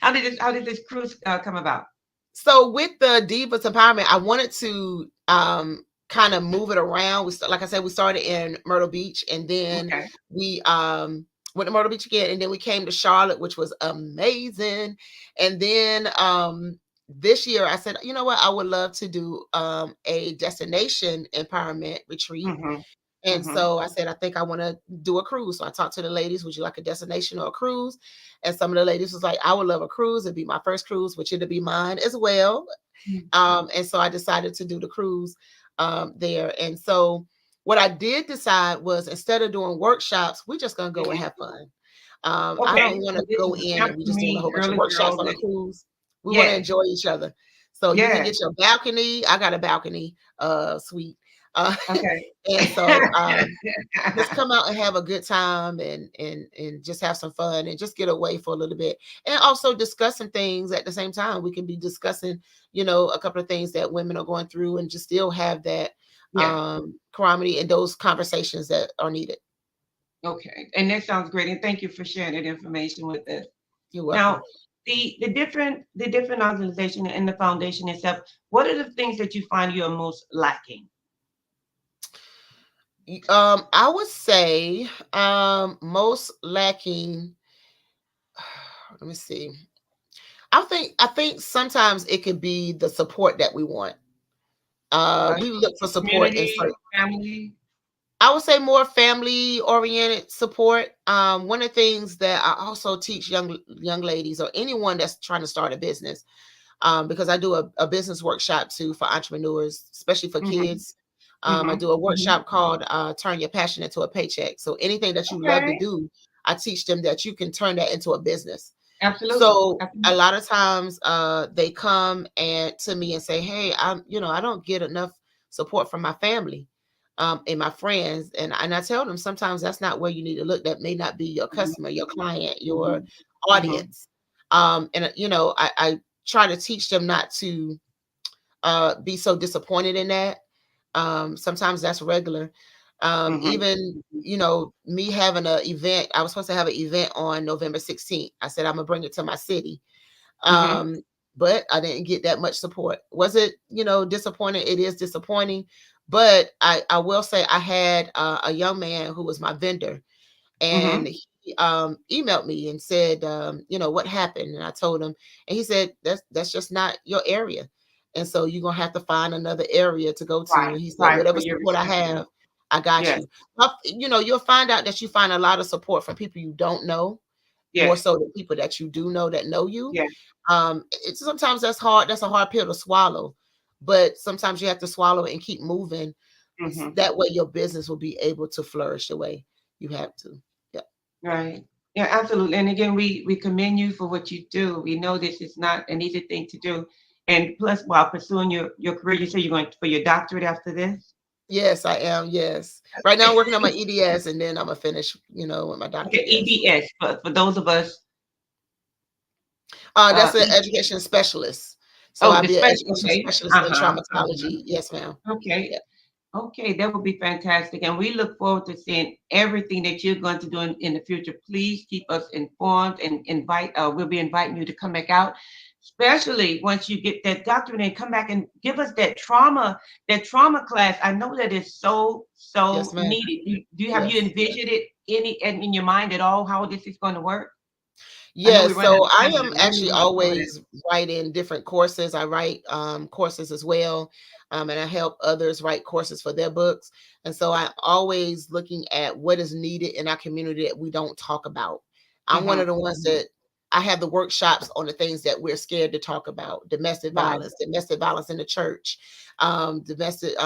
how did this cruise come about? So with the Divas Empowerment, I wanted to kind of move it around. Like I said, we started in Myrtle Beach, and then Okay. we went to Myrtle Beach again, and then we came to Charlotte, which was amazing. And then this year I said, you know what, I would love to do a destination empowerment retreat. Mm-hmm. And Mm-hmm. so I said, I think I want to do a cruise. So I talked to the ladies, would you like a destination or a cruise? And some of the ladies was like, I would love a cruise. It'd be my first cruise, which it'd be mine as well. And so I decided to do the cruise there. And so what I did decide was instead of doing workshops, we're just going to go and have fun. I don't Okay. want So to this go is a in camp and we for just doing a me, whole bunch of girly workshops girls on a that cruise. We want to yes, enjoy each other. So you can yes. get your balcony. I got a balcony suite. Okay. And so just come out and have a good time and just have some fun and just get away for a little bit, and also discussing things at the same time. We can be discussing, a couple of things that women are going through and just still have that Yeah. camaraderie and those conversations that are needed. Okay. And that sounds great. And thank you for sharing that information with us. You're welcome. Now, the different organization and the foundation itself, what are the things that you find you are most lacking? I would say most lacking, let me see. I think sometimes it could be the support that we want. We look for support in Community, certain, family. I would say more family oriented support. One of the things that I also teach young ladies or anyone that's trying to start a business, because I do a business workshop too for entrepreneurs, especially for Mm-hmm. kids. I Mm-hmm. do a Mm-hmm. workshop called Turn Your Passion into a Paycheck. So anything that you love to Okay. do, I teach them that you can turn that into a business. Absolutely. So a Absolutely. lot of times they come and to me and say, hey, I don't get enough support from my family and my friends. And I tell them sometimes that's not where you need to look. That may not be your customer, your client, your Mm-hmm. Mm-hmm. audience. I try to teach them not to be so disappointed in that. Sometimes that's regular. Mm-hmm. Even, me having an event, I was supposed to have an event on November 16th. I said, I'm going to bring it to my city. Mm-hmm. Um, but I didn't get that much support. Was it, disappointing? It is disappointing. But I will say I had a young man who was my vendor, and Mm-hmm. he emailed me and said, what happened? And I told him, and he said, that's just not your area. And so you're going to have to find another area to go to. Right. And he said, Right. For whatever your support I reception. have, I got Yes. you. You'll find out that you find a lot of support from people you don't know. more so than people that you do know that know you. Yeah. It's sometimes that's hard. That's a hard pill to swallow, but sometimes you have to swallow it and keep moving. That way your business will be able to flourish the way you have to. Yeah. Right. Yeah, absolutely. And again, we commend you for what you do. We know this is not an easy thing to do. And plus, while pursuing your career, you say you're going for your doctorate after this? Yes, I am. Yes. Right now I'm working on my EDS, and then I'm going to finish, with my doctorate. Okay, EDS, for those of us. That's an education specialist. So I'll be an education specialist in traumatology. Yes, ma'am. Okay. Yeah. Okay, that would be fantastic. And we look forward to seeing everything that you're going to do in the future. Please keep us informed and we'll be inviting you to come back out, especially once you get that doctorate and come back and give us that trauma class. I know that is so yes, needed. You envisioned it in your mind at all, how this is going to work? Yes, so I am actually always writing different courses. I write courses as well, and I help others write courses for their books. And so I'm always looking at what is needed in our community that we don't talk about. I'm one of the ones that I have the workshops on the things that we're scared to talk about: domestic violence in the church, domestic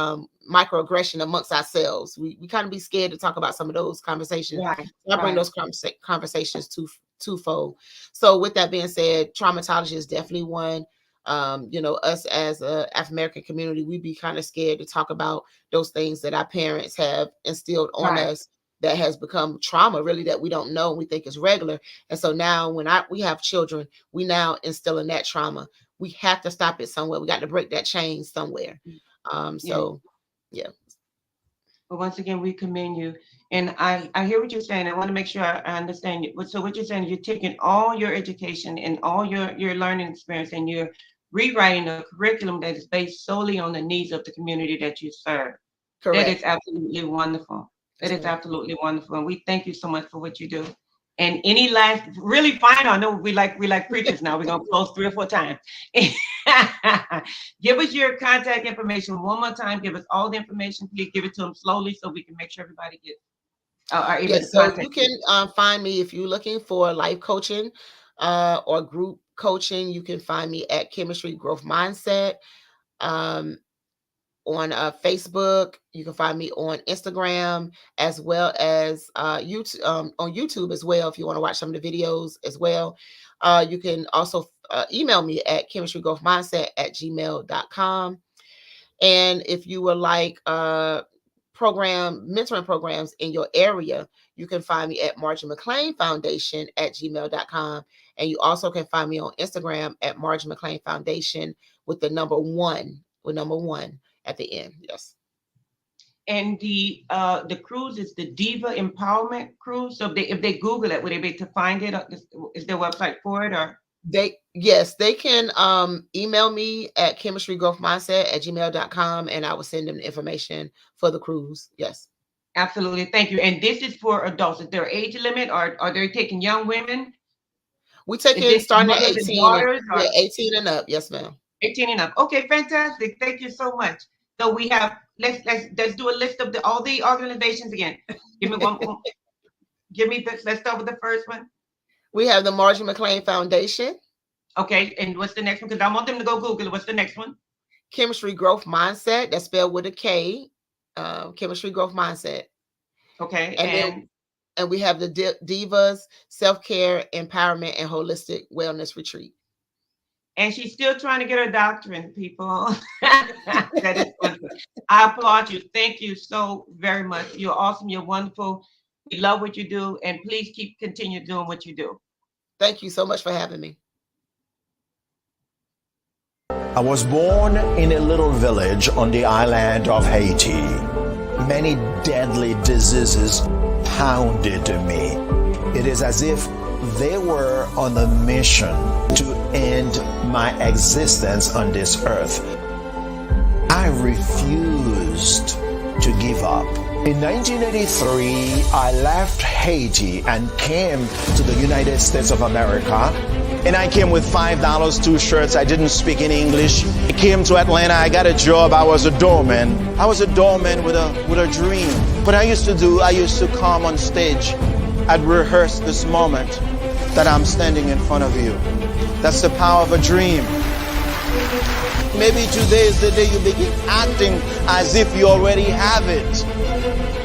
microaggression amongst ourselves. We kind of be scared to talk about some of those conversations. So I bring those conversations twofold. So with that being said, traumatology is definitely one. Us as a African American community, we'd be kind of scared to talk about those things that our parents have instilled on us that has become trauma, really, that we don't know and we think is regular. And so now when we have children, we now instill in that trauma. We have to stop it somewhere. We got to break that chain somewhere. Yeah. But once again, we commend you. And I hear what you're saying. I want to make sure I understand you. So what you're saying, you're taking all your education and all your learning experience and you're rewriting a curriculum that is based solely on the needs of the community that you serve. Correct. That is absolutely wonderful. That is absolutely wonderful. And we thank you so much for what you do. And any last, really final, I know we like preachers now. We're going to close 3 or 4 times. Give us your contact information one more time. Give us all the information. Please give it to them slowly so we can make sure everybody gets. So you can find me if you're looking for life coaching or group coaching. You can find me at Chemistry Growth Mindset. On Facebook, you can find me on Instagram as well as YouTube, on YouTube as well. If you want to watch some of the videos as well, you can also email me at chemistrygrowthmindset@gmail.com. And if you would like mentoring programs in your area, you can find me at Margie McLean Foundation @gmail.com. And you also can find me on Instagram at Margie McLean Foundation with the number 1 at the end. Yes. And the cruise is the Diva Empowerment Cruise. So if they Google it, would they be able to find it? Is there a website for it? Or they can email me at chemistrygrowthmindset@gmail.com, and I will send them the information for the cruise. Yes. Absolutely. Thank you. And this is for adults. Is there an age limit, or are they taking young women? We take it starting at 18. 18 and up. Yes, ma'am. 18 and up. Okay, fantastic. Thank you so much. So we have let's do a list of all the organizations again. Give me one. Let's start with the first one. We have the Margie McLean Foundation. Okay, and what's the next one? Because I want them to go Google it. What's the next one? Chemistry Growth Mindset. That's spelled with a K. Chemistry Growth Mindset. Okay, and we have the Divas Self-Care Empowerment and Holistic Wellness Retreat. And she's still trying to get her doctorate, people. That is wonderful. I applaud you. Thank you so very much. You're awesome. You're wonderful. We love what you do. And please continue doing what you do. Thank you so much for having me. I was born in a little village on the island of Haiti. Many deadly diseases pounded me. It is as if they were on a mission to end my existence on this earth. I refused to give up. In 1983, I left Haiti and came to the United States of America. And I came with $5, 2 shirts. I didn't speak in English. I came to Atlanta. I got a job. I was a doorman. I was a doorman with a dream. What I used to come on stage. I'd rehearse this moment. that I'm standing in front of you. That's the power of a dream. Maybe today is the day you begin acting as if you already have it.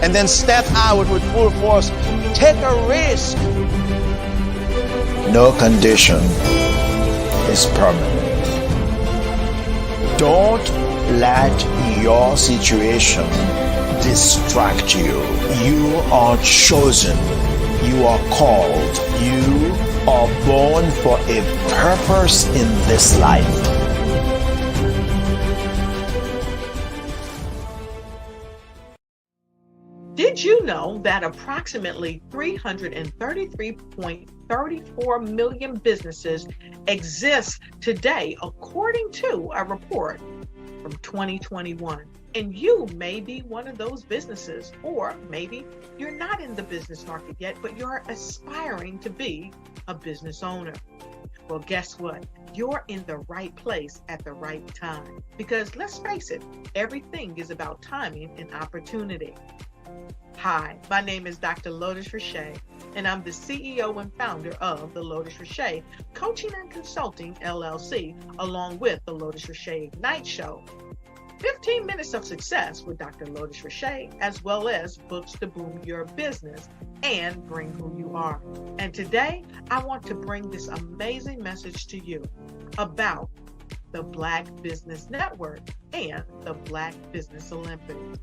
And then step out with full force. Take a risk. No condition is permanent. Don't let your situation distract you. You are chosen. You are called. You are born for a purpose in this life. Did you know that approximately 333.34 million businesses exist today, according to a report from 2021? And you may be one of those businesses, or maybe you're not in the business market yet, but you're aspiring to be a business owner. Well, guess what? You're in the right place at the right time. Because let's face it, everything is about timing and opportunity. Hi, my name is Dr. Lotus Richey, and I'm the CEO and founder of the Lotus Richey Coaching and Consulting LLC, along with the Lotus Richey Ignite Show. 15 minutes of success with Dr. Lotus Richey, as well as books to boom your business and bring who you are. And today, I want to bring this amazing message to you about the Black Business Network and the Black Business Olympics.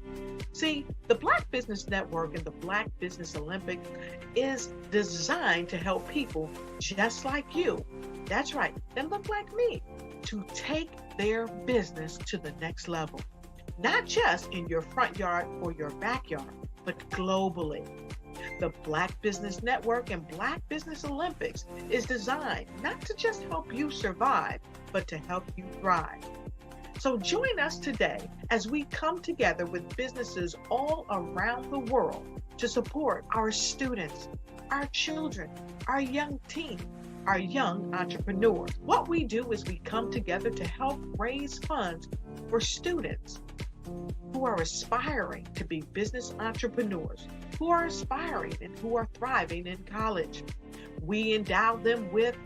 See, the Black Business Network and the Black Business Olympics is designed to help people just like you, that's right, that look like me, to take their business to the next level. Not just in your front yard or your backyard, but globally. The Black Business Network and Black Business Olympics is designed not to just help you survive, but to help you thrive. So join us today as we come together with businesses all around the world to support our students, our children, our young teens, our young entrepreneurs. What we do is we come together to help raise funds for students who are aspiring to be business entrepreneurs, who are aspiring and who are thriving in college. We endow them with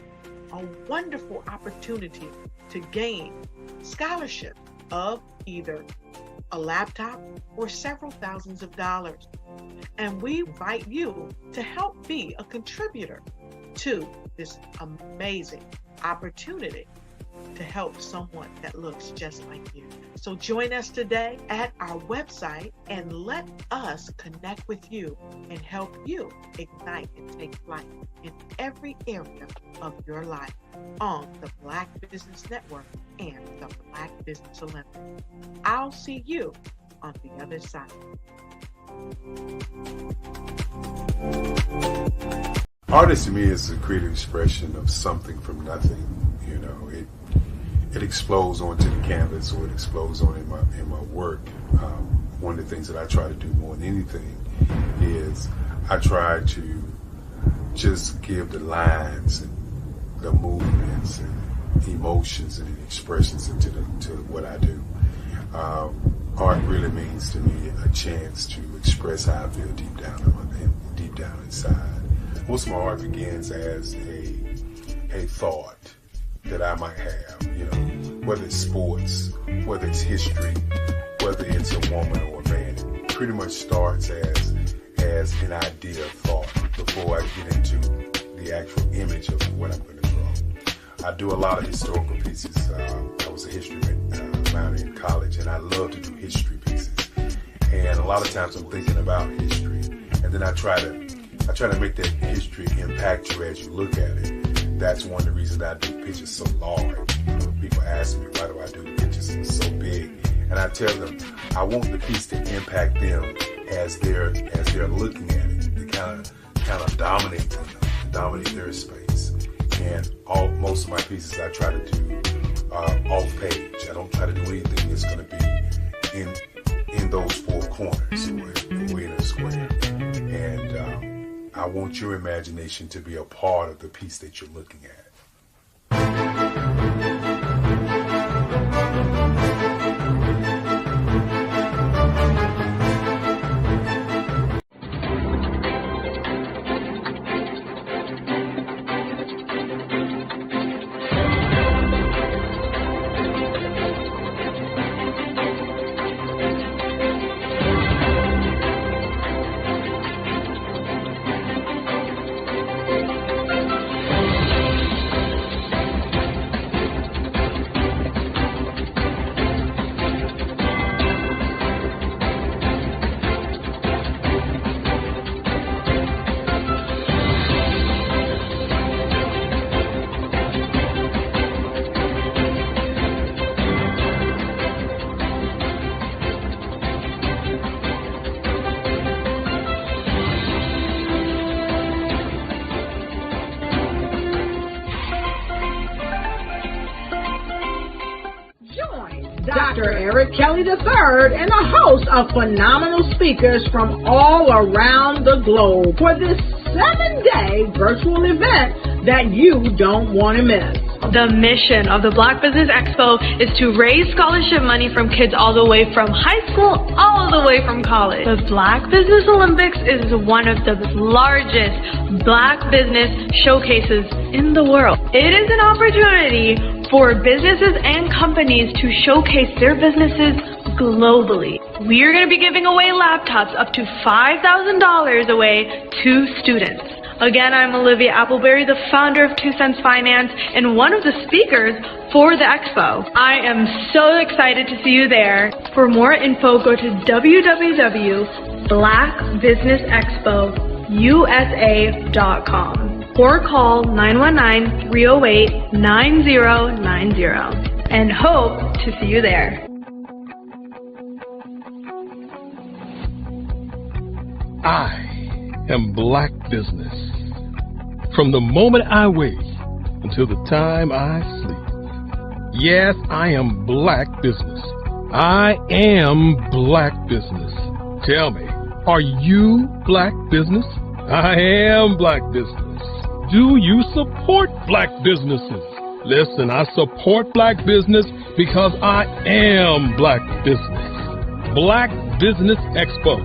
a wonderful opportunity to gain scholarship of either a laptop or several thousands of dollars. And we invite you to help be a contributor to this amazing opportunity to help someone that looks just like you. So join us today at our website and let us connect with you and help you ignite and take flight in every area of your life on the Black Business Network and the Black Business Olympics. I'll see you on the other side. Artist to me is a creative expression of something from nothing. You know, it explodes onto the canvas, or it explodes on in my work. One of the things that I try to do more than anything is I try to just give the lines and the movements and emotions and expressions into to what I do. Art really means to me a chance to express how I feel deep down inside. Most of my art begins as a thought that I might have, you know, whether it's sports, whether it's history, whether it's a woman or a man. It pretty much starts as an idea of thought before I get into the actual image of what I'm going to draw. I do a lot of historical pieces. I was a history minor in college, and I love to do history pieces. And a lot of times I'm thinking about history, and then I try to make that history impact you as you look at it. That's one of the reasons I do pictures so large. People ask me, why do I do the pictures so big? And I tell them, I want the piece to impact them as they're looking at it, to kind of dominate them, dominate their space. And most of my pieces I try to do off page. I don't try to do anything that's going to be in those four corners or in a square. And I want your imagination to be a part of the piece that you're looking at. Dr. Eric Kelly III and a host of phenomenal speakers from all around the globe for this 7-day virtual event that you don't want to miss. The mission of the Black Business Expo is to raise scholarship money from kids all the way from high school, all the way from college. The Black Business Olympics is one of the largest Black business showcases in the world. It is an opportunity for businesses and companies to showcase their businesses globally. We are going to be giving away laptops up to $5,000 away to students. Again, I'm Olivia Appleberry, the founder of 2 Cents Finance and one of the speakers for the expo. I am so excited to see you there. For more info, go to www.blackbusinessexpousa.com or call 919-308-9090 and hope to see you there. I am Black Business. From the moment I wake until the time I sleep. Yes, I am Black Business. I am Black Business. Tell me, are you Black Business? I am Black Business. Do you support Black businesses? Listen, I support Black business because I am Black Business. Black Business Expo,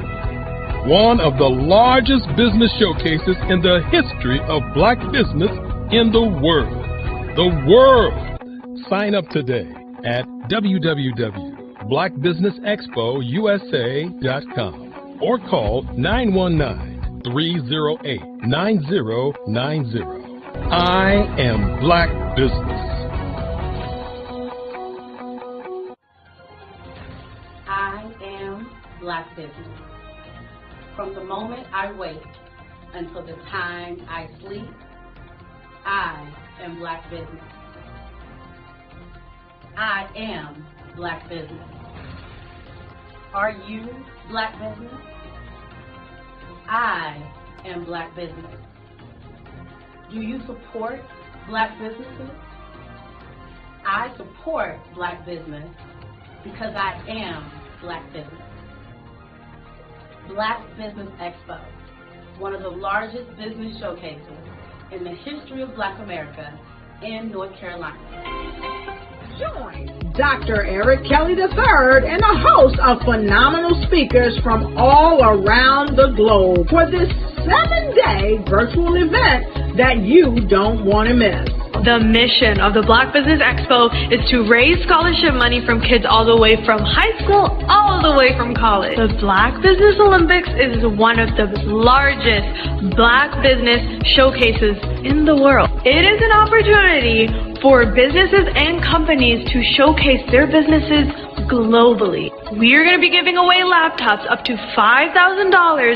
one of the largest business showcases in the history of Black business in the world. The world! Sign up today at www.blackbusinessexpousa.com or call 919-308-9090. I am Black Business. I am Black Business. From the moment I wake until the time I sleep, I am Black Business. I am Black Business. Are you Black Business? I am Black Business. Do you support Black businesses? I support Black business because I am Black Business. Black Business Expo, one of the largest business showcases in the history of Black America in North Carolina. Join Dr. Eric Kelly III and a host of phenomenal speakers from all around the globe for this 7-day virtual event that you don't want to miss. The mission of the Black Business Expo is to raise scholarship money from kids all the way from high school, all the way from college. The Black Business Olympics is one of the largest Black business showcases in the world. It is an opportunity for businesses and companies to showcase their businesses globally. We are going to be giving away laptops up to $5,000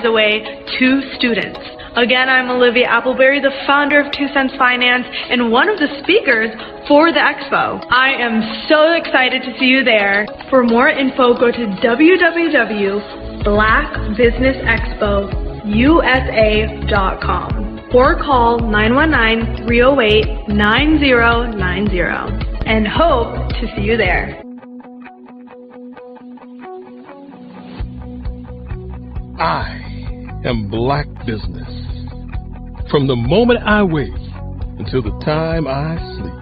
away to students. Again, I'm Olivia Appleberry, the founder of 2 Cents Finance and one of the speakers for the expo. I am so excited to see you there. For more info, go to www.blackbusinessexpousa.com or call 919-308-9090 and hope to see you there. I am Black Business. From the moment I wake until the time I sleep.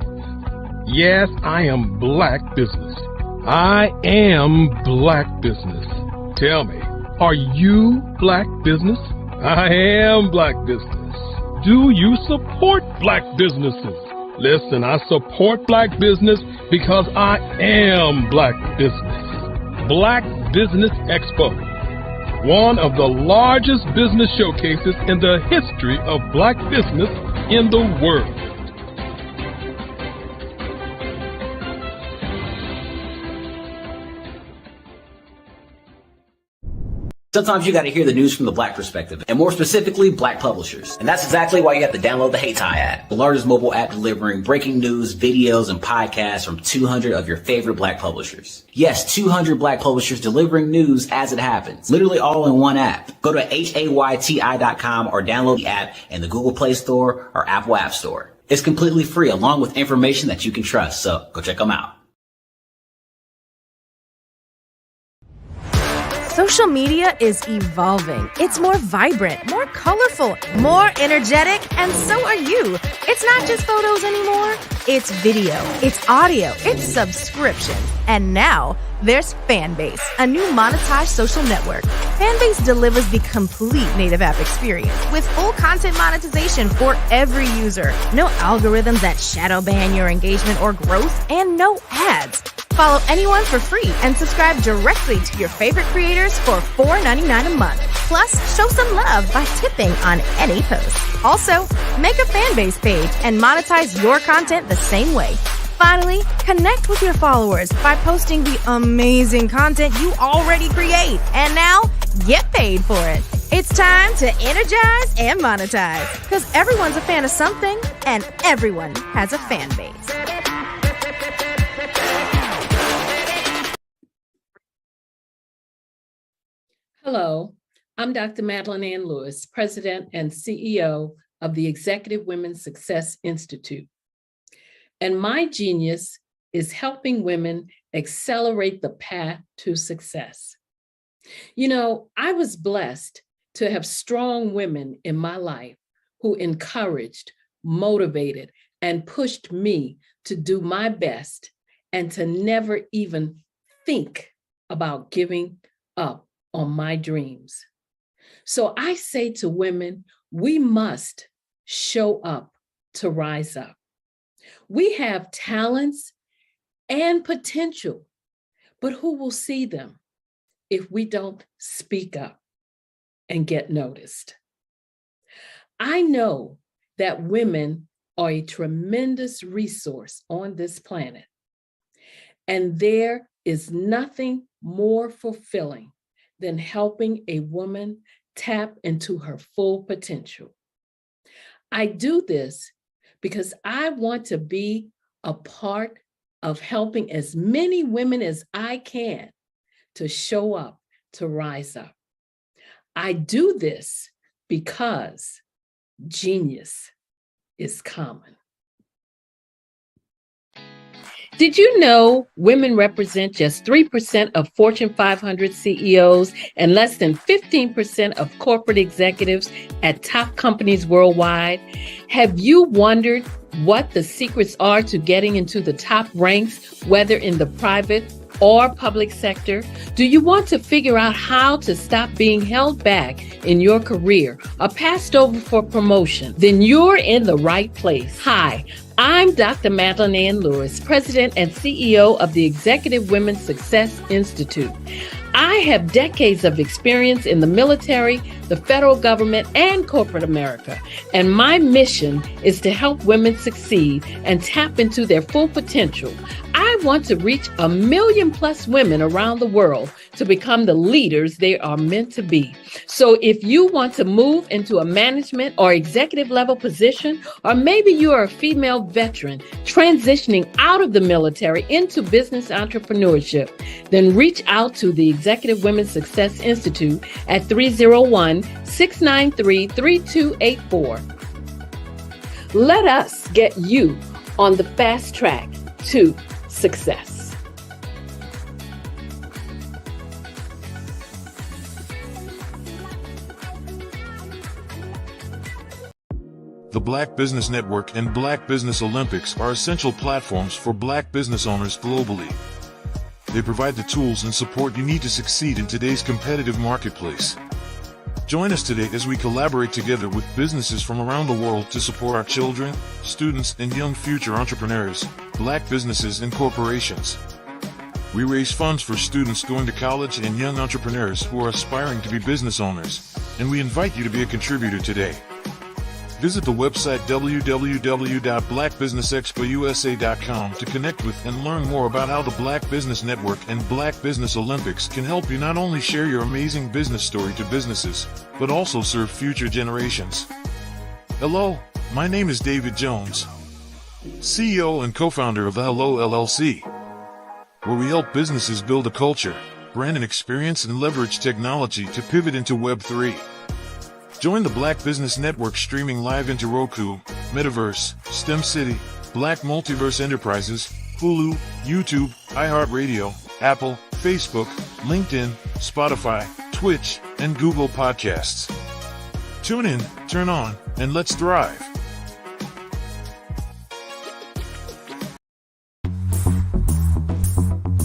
Yes, I am Black Business. I am Black Business. Tell me, are you Black Business? I am Black Business. Do you support Black businesses? Listen, I support Black business because I am Black Business. Black Business Expo, one of the largest business showcases in the history of Black business in the world. Sometimes you got to hear the news from the Black perspective, and more specifically, Black publishers. And that's exactly why you have to download the HeyTie app, the largest mobile app delivering breaking news, videos, and podcasts from 200 of your favorite Black publishers. Yes, 200 Black publishers delivering news as it happens, literally all in one app. Go to HAYTI.com or download the app in the Google Play Store or Apple App Store. It's completely free, along with information that you can trust, so go check them out. Social media is evolving. It's more vibrant, more colorful, more energetic, and so are you. It's not just photos anymore. It's video, it's audio, it's subscription. And now there's Fanbase, a new monetized social network. Fanbase delivers the complete native app experience with full content monetization for every user. No algorithms that shadow ban your engagement or growth, and no ads. Follow anyone for free and subscribe directly to your favorite creators for $4.99 a month. Plus, show some love by tipping on any post. Also, make a Fanbase page and monetize your content the same way. Finally, connect with your followers by posting the amazing content you already create. And now, get paid for it. It's time to energize and monetize, because everyone's a fan of something and everyone has a fan base. Hello, I'm Dr. Madeline Ann Lewis, President and CEO of the Executive Women's Success Institute. And my genius is helping women accelerate the path to success. You know, I was blessed to have strong women in my life who encouraged, motivated, and pushed me to do my best and to never even think about giving up on my dreams. So I say to women, we must show up to rise up. We have talents and potential, but who will see them if we don't speak up and get noticed? I know that women are a tremendous resource on this planet, and there is nothing more fulfilling than helping a woman tap into her full potential. I do this because I want to be a part of helping as many women as I can to show up, to rise up. I do this because genius is common. Did you know women represent just 3% of Fortune 500 CEOs and less than 15% of corporate executives at top companies worldwide? Have you wondered what the secrets are to getting into the top ranks, whether in the private or public sector? Do you want to figure out how to stop being held back in your career or passed over for promotion? Then you're in the right place. Hi, I'm Dr. Madeline Ann Lewis, President and CEO of the Executive Women's Success Institute. I have decades of experience in the military, the federal government, and corporate America, and my mission is to help women succeed and tap into their full potential. I want to reach 1 million plus women around the world to become the leaders they are meant to be. So if you want to move into a management or executive level position, or maybe you are a female veteran transitioning out of the military into business entrepreneurship, then reach out to the Executive Women's Success Institute at 301-693-3284. Let us get you on the fast track to success. The Black Business Network and Black Business Olympics are essential platforms for Black business owners globally. They provide the tools and support you need to succeed in today's competitive marketplace. Join us today as we collaborate together with businesses from around the world to support our children, students, and young future entrepreneurs, Black businesses, and corporations. We raise funds for students going to college and young entrepreneurs who are aspiring to be business owners, and we invite you to be a contributor today. Visit the website www.blackbusinessexpousa.com to connect with and learn more about how the Black Business Network and Black Business Olympics can help you not only share your amazing business story to businesses, but also serve future generations. Hello, my name is David Jones, CEO and co-founder of the Hello LLC, where we help businesses build a culture, brand and experience, and leverage technology to pivot into Web3. Join the Black Business Network streaming live into Roku, Metaverse, STEM City, Black Multiverse Enterprises, Hulu, YouTube, iHeartRadio, Apple, Facebook, LinkedIn, Spotify, Twitch, and Google Podcasts. Tune in, turn on, and let's thrive.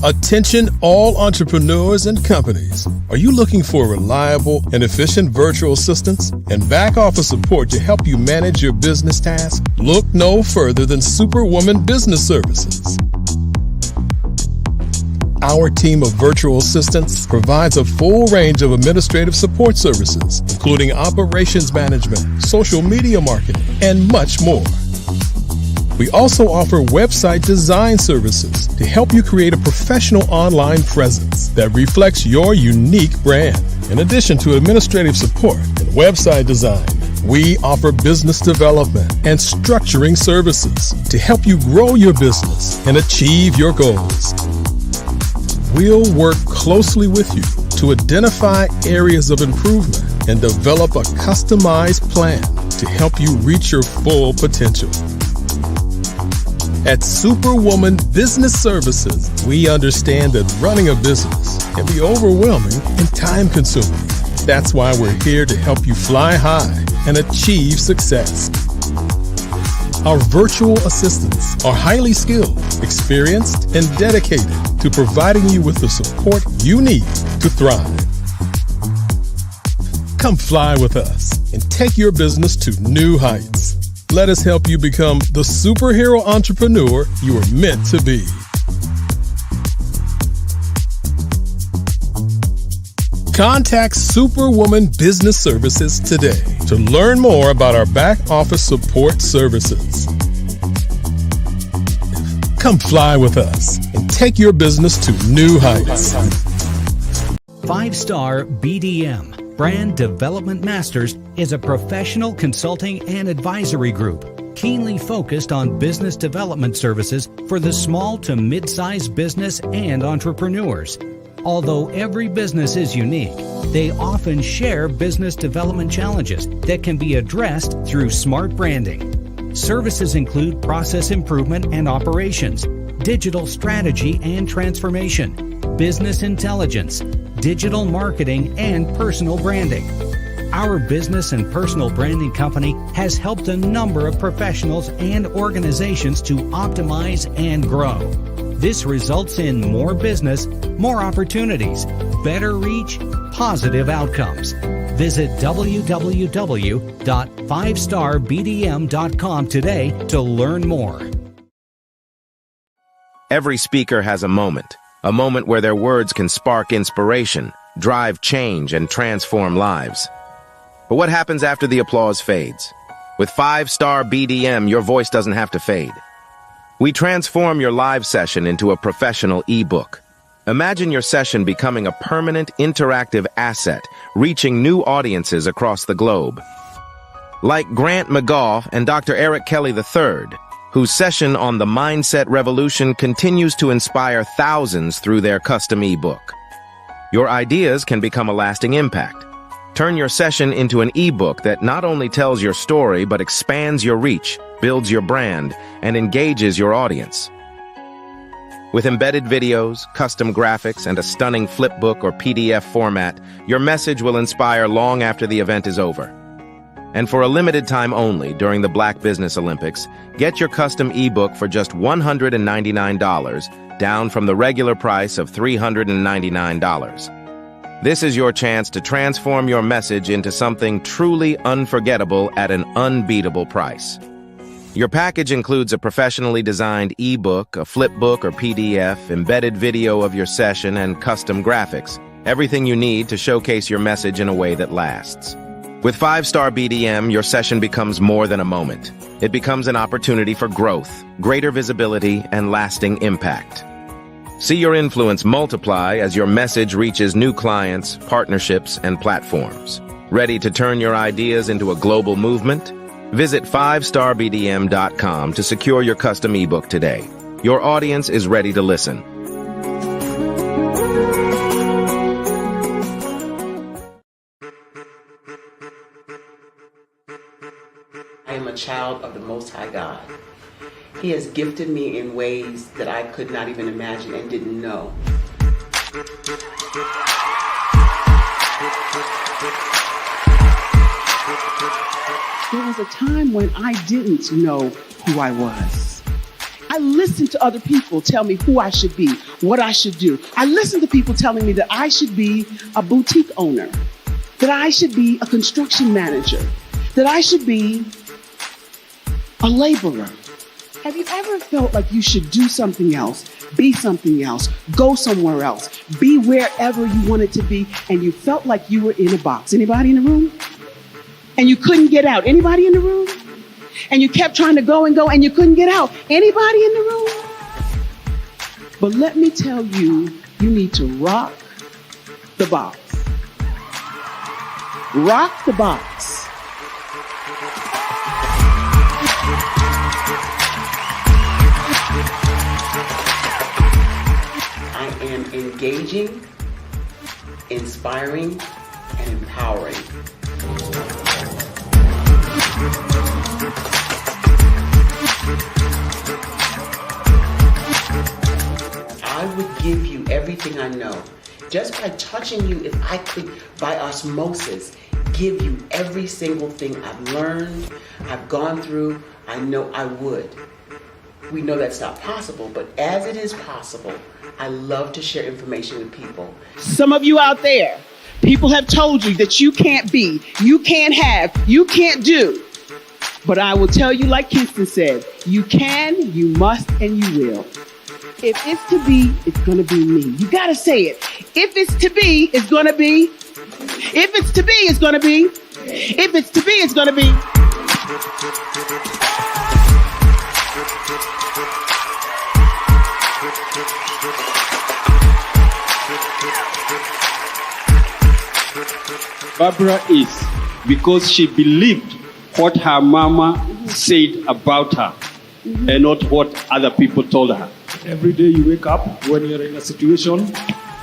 Attention all entrepreneurs and companies. Are you looking for reliable and efficient virtual assistants and back office support to help you manage your business tasks? Look no further than Superwoman Business Services. Our team of virtual assistants provides a full range of administrative support services, including operations management, social media marketing, and much more. We also offer website design services to help you create a professional online presence that reflects your unique brand. In addition to administrative support and website design, we offer business development and structuring services to help you grow your business and achieve your goals. We'll work closely with you to identify areas of improvement and develop a customized plan to help you reach your full potential. At Superwoman Business Services, we understand that running a business can be overwhelming and time-consuming. That's why we're here to help you fly high and achieve success. Our virtual assistants are highly skilled, experienced, and dedicated to providing you with the support you need to thrive. Come fly with us and take your business to new heights. Let us help you become the superhero entrepreneur you are meant to be. Contact Superwoman Business Services today to learn more about our back office support services. Come fly with us and take your business to new heights. 5-Star BDM, Brand Development Masters, is a professional consulting and advisory group keenly focused on business development services for the small to mid-sized business and entrepreneurs. Although every business is unique, they often share business development challenges that can be addressed through smart branding. Services include process improvement and operations, digital strategy and transformation, business intelligence, digital marketing, and personal branding. Our business and personal branding company has helped a number of professionals and organizations to optimize and grow. This results in more business, more opportunities, better reach, positive outcomes. Visit www.5starbdm.com today to learn more. Every speaker has a moment where their words can spark inspiration, drive change, and transform lives. But what happens after the applause fades? With 5-Star BDM, your voice doesn't have to fade. We transform your live session into a professional ebook. Imagine your session becoming a permanent, interactive asset, reaching new audiences across the globe. Like Grant McGaugh and Dr. Eric Kelly III, whose session on the Mindset Revolution continues to inspire thousands through their custom ebook. Your ideas can become a lasting impact. Turn your session into an ebook that not only tells your story, but expands your reach, builds your brand, and engages your audience. With embedded videos, custom graphics, and a stunning flipbook or PDF format, your message will inspire long after the event is over. And for a limited time only during the Black Business Olympics, get your custom ebook for just $199, down from the regular price of $399. This is your chance to transform your message into something truly unforgettable at an unbeatable price. Your package includes a professionally designed ebook, a flipbook or PDF, embedded video of your session, and custom graphics. Everything you need to showcase your message in a way that lasts. With 5-Star BDM, your session becomes more than a moment. It becomes an opportunity for growth, greater visibility, and lasting impact. See your influence multiply as your message reaches new clients, partnerships, and platforms. Ready to turn your ideas into a global movement? Visit 5starbdm.com to secure your custom ebook today. Your audience is ready to listen. I am a child of the Most High God. He has gifted me in ways that I could not even imagine and didn't know. There was a time when I didn't know who I was. I listened to other people tell me who I should be, what I should do. I listened to people telling me that I should be a boutique owner, that I should be a construction manager, that I should be a laborer. Have you ever felt like you should do something else, be something else, go somewhere else, be wherever you wanted to be, and you felt like you were in a box? Anybody in the room? And you couldn't get out? Anybody in the room? And you kept trying to go and you couldn't get out? Anybody in the room? But let me tell you, you need to rock the box. Rock the box. I am engaging, inspiring, and empowering. I would give you everything I know. Just by touching you, if I could, by osmosis, give you every single thing I've learned, I've gone through, I know I would. We know that's not possible, but as it is possible, I love to share information with people. Some of you out there, people have told you that you can't be, you can't have, you can't do. But I will tell you, like Kingston said, you can, you must, and you will. If it's to be, it's going to be me. You got to say it. If it's to be, it's going to be. If it's to be, it's going to be. If it's to be, it's going to be. Barbara is because she believed what her mama said about her and not what other people told her. Every day you wake up, when you're in a situation,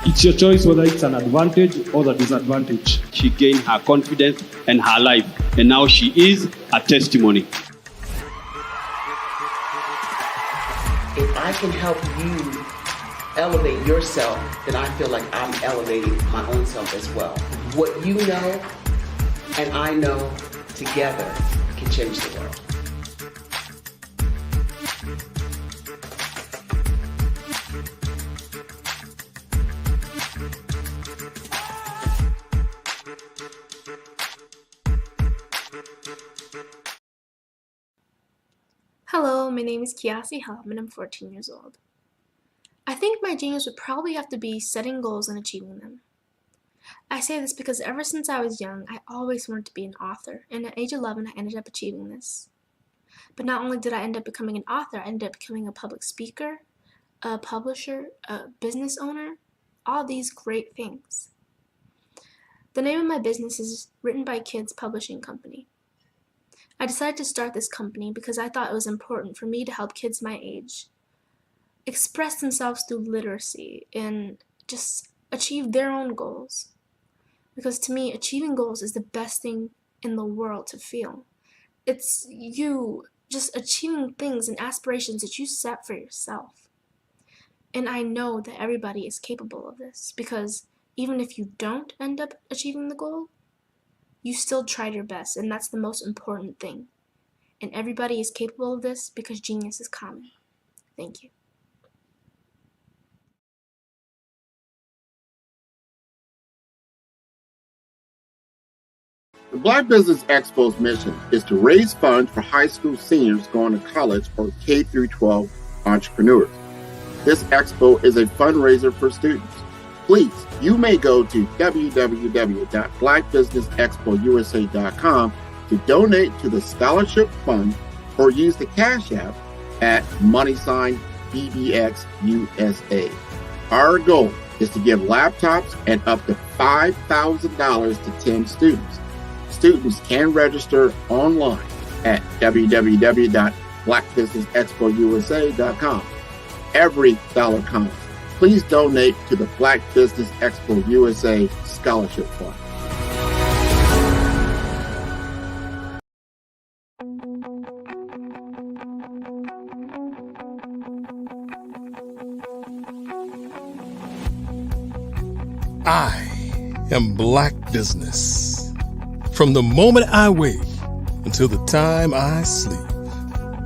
it's your choice whether it's an advantage or the disadvantage. She gained her confidence and her life, and now she is a testimony. If I can help you elevate yourself, then I feel like I'm elevating my own self as well. What you know and I know together can change the world. Hello, my name is Kiasi Helm and I'm 14 years old. I think my genius would probably have to be setting goals and achieving them. I say this because ever since I was young, I always wanted to be an author, and at age 11 I ended up achieving this. But not only did I end up becoming an author, I ended up becoming a public speaker, a publisher, a business owner, all these great things. The name of my business is Written by Kids Publishing Company. I decided to start this company because I thought it was important for me to help kids my age express themselves through literacy and just achieve their own goals. Because to me, achieving goals is the best thing in the world to feel. It's you just achieving things and aspirations that you set for yourself. And I know that everybody is capable of this because even if you don't end up achieving the goal, you still tried your best, and that's the most important thing. And everybody is capable of this because genius is common. Thank you. The Black Business Expo's mission is to raise funds for high school seniors going to college or K-12 entrepreneurs. This expo is a fundraiser for students. Please, you may go to www.blackbusinessexpousa.com to donate to the scholarship fund or use the Cash App at $BBXUSA. Our goal is to give laptops and up to $5,000 to 10 students. Students can register online at www.blackbusinessexpousa.com. Every dollar counts. Please donate to the Black Business Expo USA Scholarship Fund. I am Black business. From the moment I wake until the time I sleep.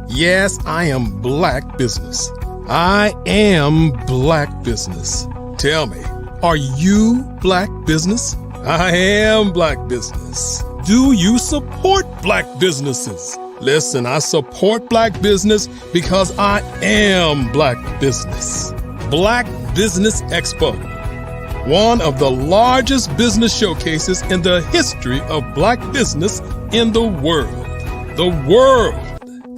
Yes, I am Black business. I am Black business. Tell me, are you Black business? I am Black business. Do you support Black businesses? Listen, I support Black business because I am Black business. Black Business Expo, one of the largest business showcases in the history of Black business in the world. The world.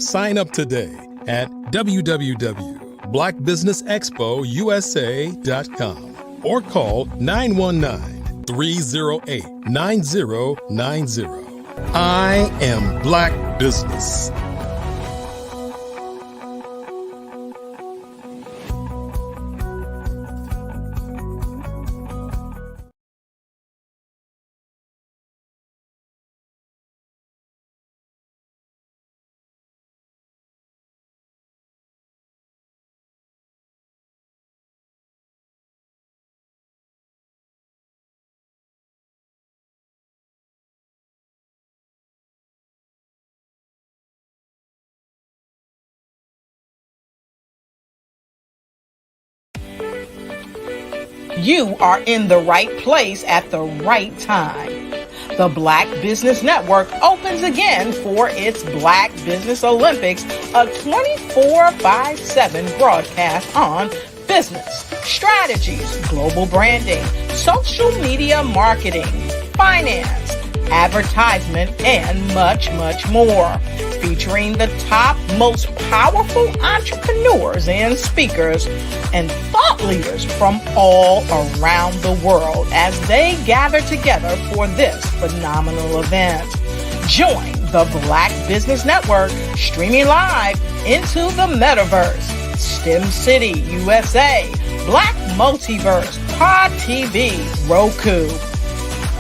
Sign up today at www.blackbusinessexpousa.com or call 919-308-9090. I am Black business. You are in the right place at the right time. The Black Business Network opens again for its Black Business Olympics, a 24/7 broadcast on business, strategies, global branding, social media marketing, finance, advertisement, and much, much more. Featuring the top, most powerful entrepreneurs and speakers and thought leaders from all around the world as they gather together for this phenomenal event. Join the Black Business Network streaming live into the metaverse, STEM City, USA, Black Multiverse, Pod TV, Roku,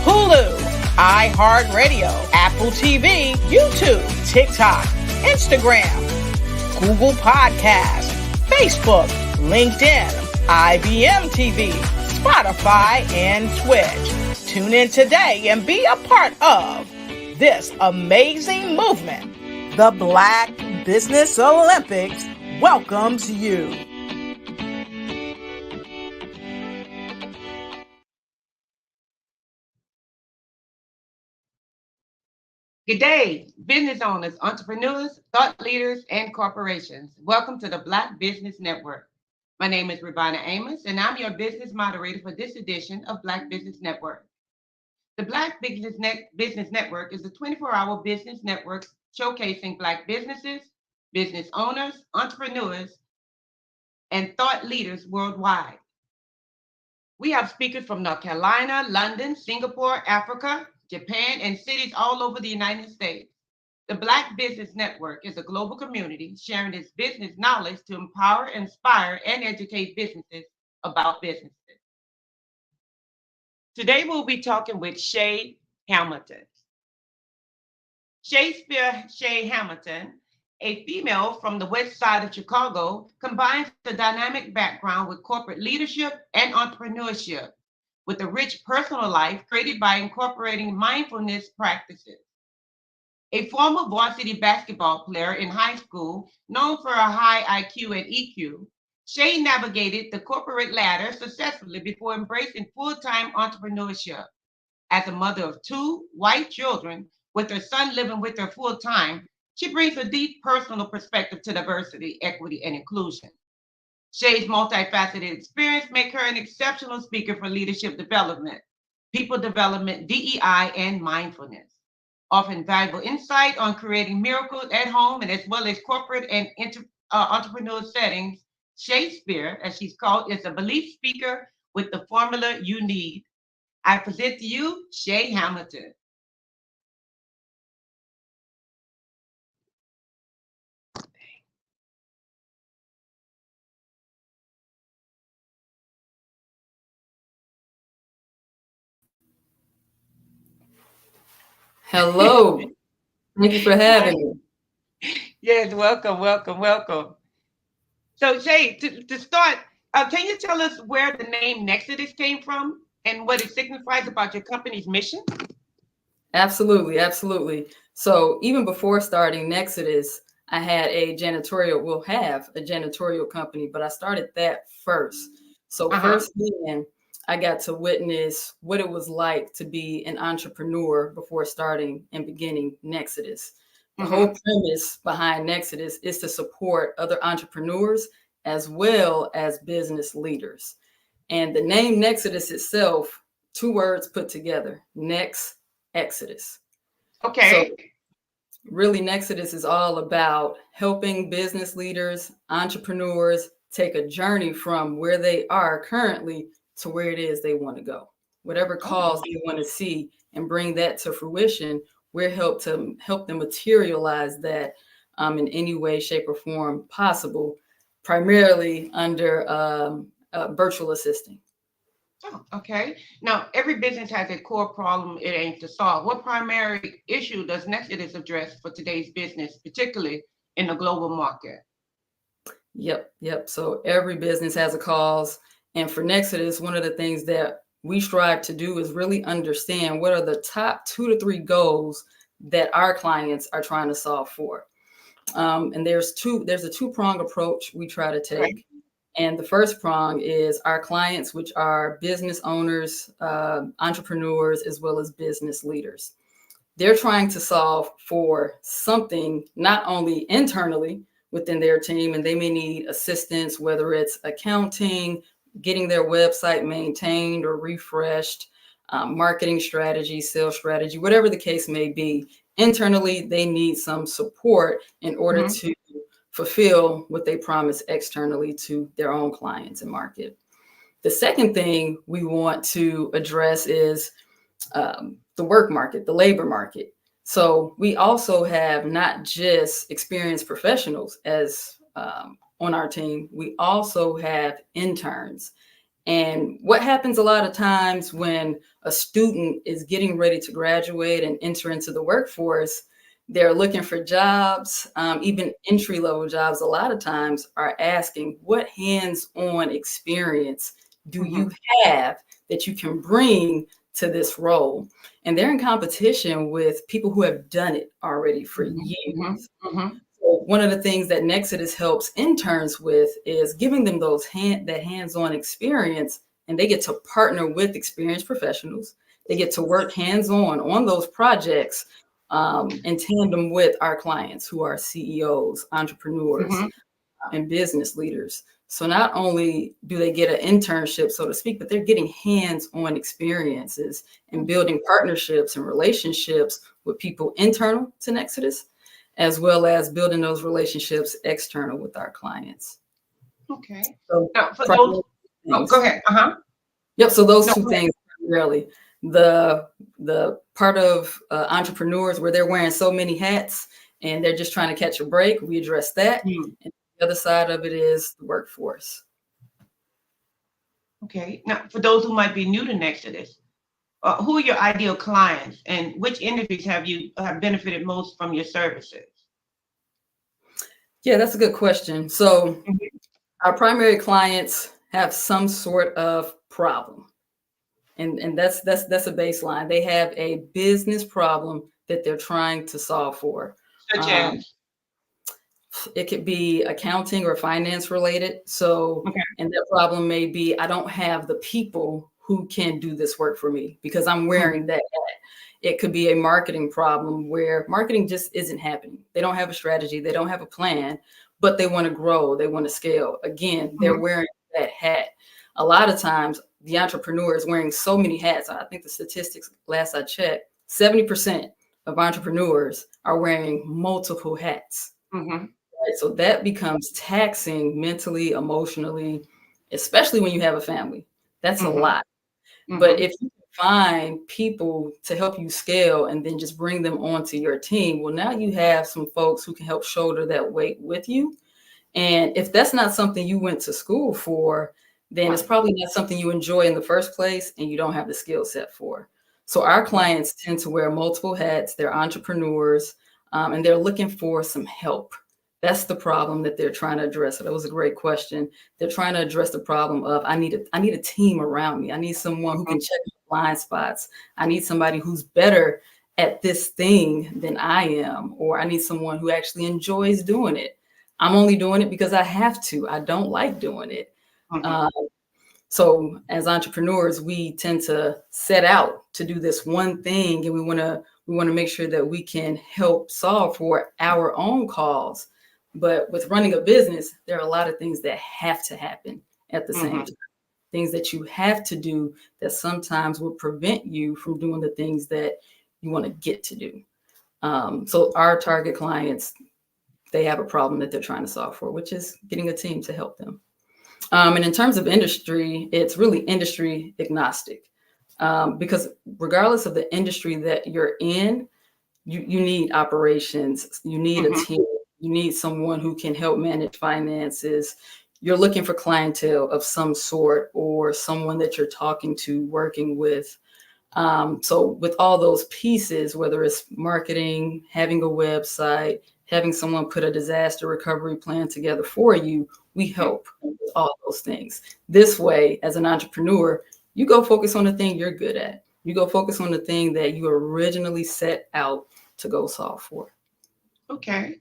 Hulu, iHeartRadio, Apple TV, YouTube, TikTok, Instagram, Google Podcasts, Facebook, LinkedIn, IBM TV, Spotify, and Twitch. Tune in today and be a part of this amazing movement. The Black Business Olympics welcomes you. Good day, business owners, entrepreneurs, thought leaders, and corporations. Welcome to the Black Business Network. My name is Ravina Amos, and I'm your business moderator for this edition of Black Business Network. The Black Business Network is a 24-hour business network showcasing Black businesses, business owners, entrepreneurs, and thought leaders worldwide. We have speakers from North Carolina, London, Singapore, Africa, Japan, and cities all over the United States. The Black Business Network is a global community sharing its business knowledge to empower, inspire, and educate businesses about businesses. Today, we'll be talking with Shay Hamilton. Shay Hamilton, a female from the west side of Chicago, combines the dynamic background with corporate leadership and entrepreneurship with a rich personal life created by incorporating mindfulness practices. A former varsity basketball player in high school, known for her high IQ and EQ, Shay navigated the corporate ladder successfully before embracing full-time entrepreneurship. As a mother of two white children, with her son living with her full-time, she brings a deep personal perspective to diversity, equity, and inclusion. Shay's multifaceted experience make her an exceptional speaker for leadership development, people development, DEI, and mindfulness. Offering valuable insight on creating miracles at home and as well as corporate and entrepreneurial settings, Shay Spear, as she's called, is a belief speaker with the formula you need. I present to you Shay Hamilton. Hello. Thank you for having me. Yes, welcome. So Shay, to start, can you tell us where the name Nexodus came from and what it signifies about your company's mission? Absolutely, absolutely. So even before starting Nexodus, I had a janitorial company, but I started that first. So firsthand, I got to witness what it was like to be an entrepreneur before starting and beginning Nexodus. The whole premise behind Nexodus is to support other entrepreneurs as well as business leaders. And the name Nexodus itself, two words put together, Next Exodus. Okay. So really, Nexodus is all about helping business leaders, entrepreneurs take a journey from where they are currently to where it is they want to go. Whatever cause they want to see and bring that to fruition, we're help them materialize that in any way, shape, or form possible, primarily under virtual assisting. Oh, okay. Now, every business has a core problem it aims to solve. What primary issue does Nexodus address for today's business, particularly in the global market? Yep. So every business has a cause. And for Nexodus, one of the things that we strive to do is really understand what are the top 2 to 3 goals that our clients are trying to solve for. And there's a two-prong approach we try to take. Right. And the first prong is our clients, which are business owners, entrepreneurs, as well as business leaders. They're trying to solve for something not only internally within their team, and they may need assistance, whether it's accounting, getting their website maintained or refreshed, marketing strategy, sales strategy, whatever the case may be. Internally, they need some support in order to fulfill what they promise externally to their own clients and market. The second thing we want to address is the work market, the labor market. So we also have not just experienced professionals as on our team, we also have interns. And what happens a lot of times when a student is getting ready to graduate and enter into the workforce, they're looking for jobs, even entry-level jobs a lot of times are asking, what hands-on experience do you have that you can bring to this role? And they're in competition with people who have done it already for years. So one of the things that Nexodus helps interns with is giving them that hands-on experience, and they get to partner with experienced professionals. They get to work hands-on those projects in tandem with our clients who are CEOs, entrepreneurs, and business leaders. So not only do they get an internship, so to speak, but they're getting hands-on experiences and building partnerships and relationships with people internal to Nexodus, as well as building those relationships external with our clients. Okay. So now, for those, go ahead. Yep. So those two things really. The part of entrepreneurs where they're wearing so many hats and they're just trying to catch a break, we address that. And the other side of it is the workforce. Okay. Now, for those who might be new to Nexodus, who are your ideal clients and which industries have benefited most from your services? Yeah, that's a good question. So our primary clients have some sort of problem. And that's a baseline. They have a business problem that they're trying to solve for. Such as? It could be accounting or finance related. So, and that problem may be, I don't have the people who can do this work for me because I'm wearing that hat. It could be a marketing problem where marketing just isn't happening. They don't have a strategy. They don't have a plan, but they want to grow. They want to scale. Again, they're wearing that hat. A lot of times the entrepreneur is wearing so many hats. I think the statistics last I checked, 70% of entrepreneurs are wearing multiple hats. Right? So that becomes taxing mentally, emotionally, especially when you have a family. That's a lot. But if you find people to help you scale and then just bring them onto your team, well, now you have some folks who can help shoulder that weight with you. And if that's not something you went to school for, then it's probably not something you enjoy in the first place and you don't have the skill set for. So our clients tend to wear multiple hats. They're entrepreneurs and they're looking for some help. That's the problem that they're trying to address. So that was a great question. They're trying to address the problem of I need a team around me. I need someone who can check my blind spots. I need somebody who's better at this thing than I am, or I need someone who actually enjoys doing it. I'm only doing it because I have to. I don't like doing it. So as entrepreneurs, we tend to set out to do this one thing, and we want to make sure that we can help solve for our own cause. But with running a business, there are a lot of things that have to happen at the same time. Things that you have to do that sometimes will prevent you from doing the things that you want to get to do. So our target clients, they have a problem that they're trying to solve for, which is getting a team to help them. And in terms of industry, it's really industry agnostic, because regardless of the industry that you're in, you need operations, you need a team, you need someone who can help manage finances. You're looking for clientele of some sort or someone that you're talking to, working with. So with all those pieces, whether it's marketing, having a website, having someone put a disaster recovery plan together for you, we help with all those things. This way, as an entrepreneur, you go focus on the thing you're good at. You go focus on the thing that you originally set out to go solve for. Okay.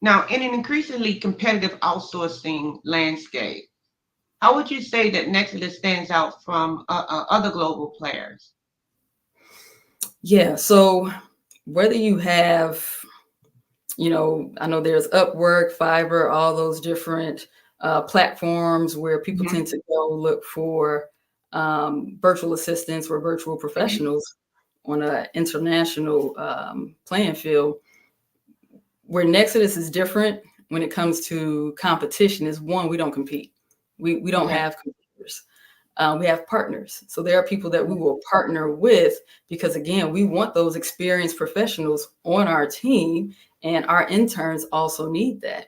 Now, in an increasingly competitive outsourcing landscape, how would you say that Nexus stands out from other global players? Yeah, so whether you have, I know there's Upwork, Fiverr, all those different platforms where people tend to go look for virtual assistants or virtual professionals on an international playing field. Where Nexus is different when it comes to competition is, one, we don't compete. We don't have competitors. We have partners. So there are people that we will partner with because, again, we want those experienced professionals on our team, and our interns also need that.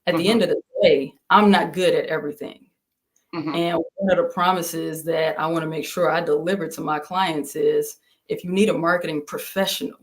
At the end of the day, I'm not good at everything. And one of the promises that I want to make sure I deliver to my clients is, if you need a marketing professional,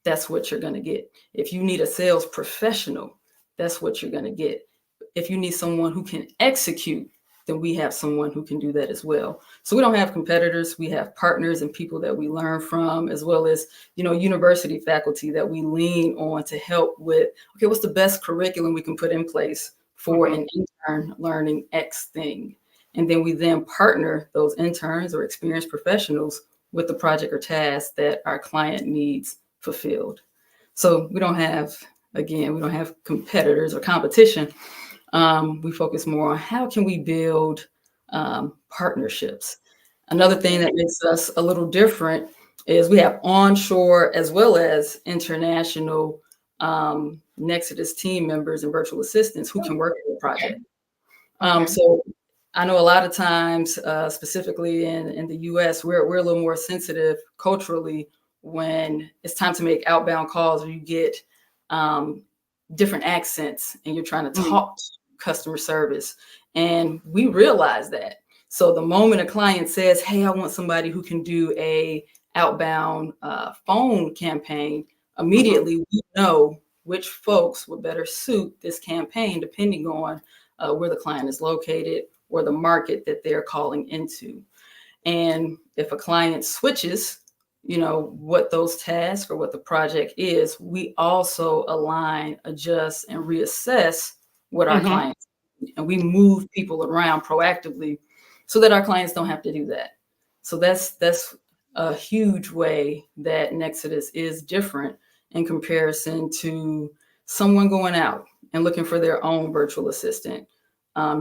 that's what you're going to get. If you need a sales professional, that's what you're going to get. If you need someone who can execute, then we have someone who can do that as well. So we don't have competitors. We have partners and people that we learn from, as well as, university faculty that we lean on to help with, okay, what's the best curriculum we can put in place for an intern learning X thing? And then we then partner those interns or experienced professionals with the project or task that our client needs fulfilled. So we don't have competitors or competition. We focus more on how can we build partnerships. Another thing that makes us a little different is we have onshore as well as international Nexus team members and virtual assistants who can work in the project. So I know a lot of times, specifically in the US, we're a little more sensitive culturally when it's time to make outbound calls, or you get different accents and you're trying to talk to customer service. And we realize that. So the moment a client says, hey, I want somebody who can do a outbound phone campaign, immediately we know which folks would better suit this campaign depending on where the client is located or the market that they're calling into. And if a client switches, what those tasks or what the project is, we also align, adjust, and reassess what our clients need. And we move people around proactively so that our clients don't have to do that. So that's a huge way that Nexus is different in comparison to someone going out and looking for their own virtual assistant,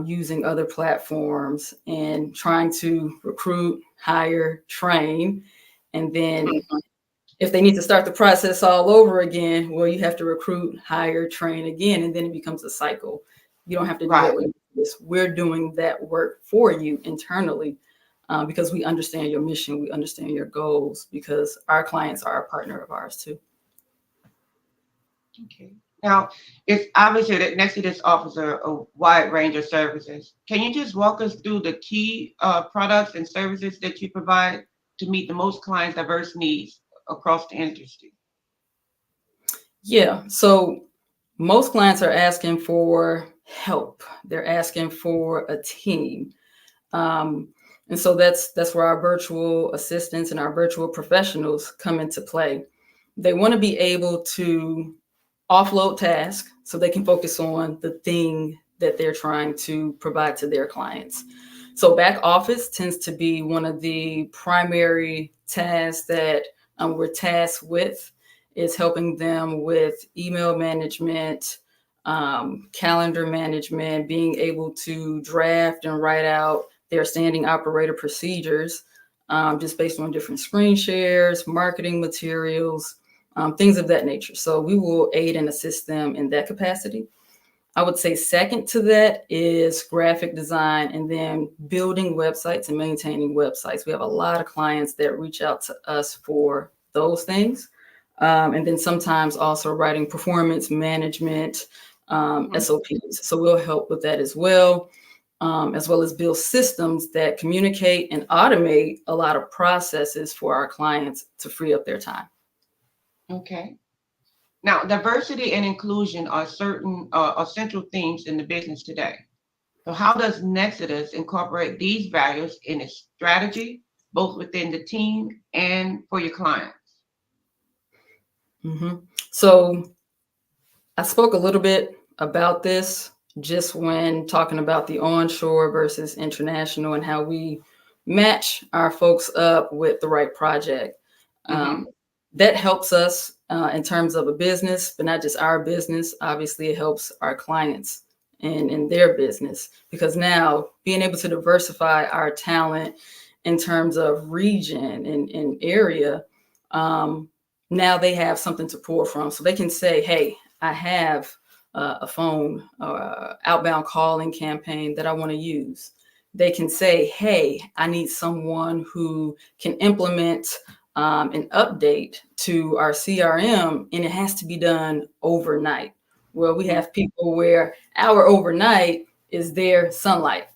using other platforms and trying to recruit, hire, train. And then if they need to start the process all over again, well, you have to recruit, hire, train again, and then it becomes a cycle. You don't have to do that with this. We're doing that work for you internally because we understand your mission, we understand your goals, because our clients are a partner of ours too. Okay. Now, it's obviously that Nexus offers a wide range of services. Can you just walk us through the key products and services that you provide to meet the most clients' diverse needs across the industry? Yeah. So most clients are asking for help. They're asking for a team. And so that's where our virtual assistants and our virtual professionals come into play. They want to be able to offload tasks so they can focus on the thing that they're trying to provide to their clients. So back office tends to be one of the primary tasks that we're tasked with, is helping them with email management, calendar management, being able to draft and write out their standing operator procedures, just based on different screen shares, marketing materials, things of that nature. So we will aid and assist them in that capacity. I would say second to that is graphic design, and then building websites and maintaining websites. We have a lot of clients that reach out to us for those things. And then sometimes also writing performance management SOPs. So we'll help with that as well as build systems that communicate and automate a lot of processes for our clients to free up their time. Okay. Now, diversity and inclusion are central themes in the business today. So how does Nexodus incorporate these values in its strategy, both within the team and for your clients? So I spoke a little bit about this just when talking about the onshore versus international and how we match our folks up with the right project. That helps us in terms of a business, but not just our business. Obviously, it helps our clients in their business, because now being able to diversify our talent in terms of region and area, now they have something to pull from. So they can say, hey, I have a phone outbound calling campaign that I want to use. They can say, hey, I need someone who can implement an update to our CRM, and it has to be done overnight. Well, we have people where our overnight is their sunlight,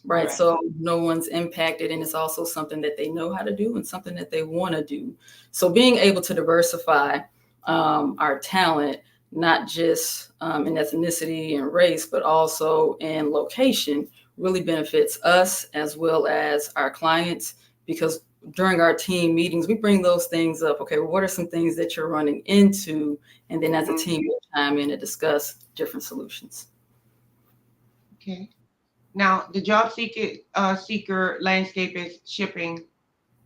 right? So no one's impacted, and it's also something that they know how to do and something that they want to do. So being able to diversify our talent, not just in ethnicity and race, but also in location, really benefits us as well as our clients, because during our team meetings, we bring those things up. Okay, well, what are some things that you're running into? And then as a team, we'll chime in and discuss different solutions. Okay. Now, the job seeker landscape is shifting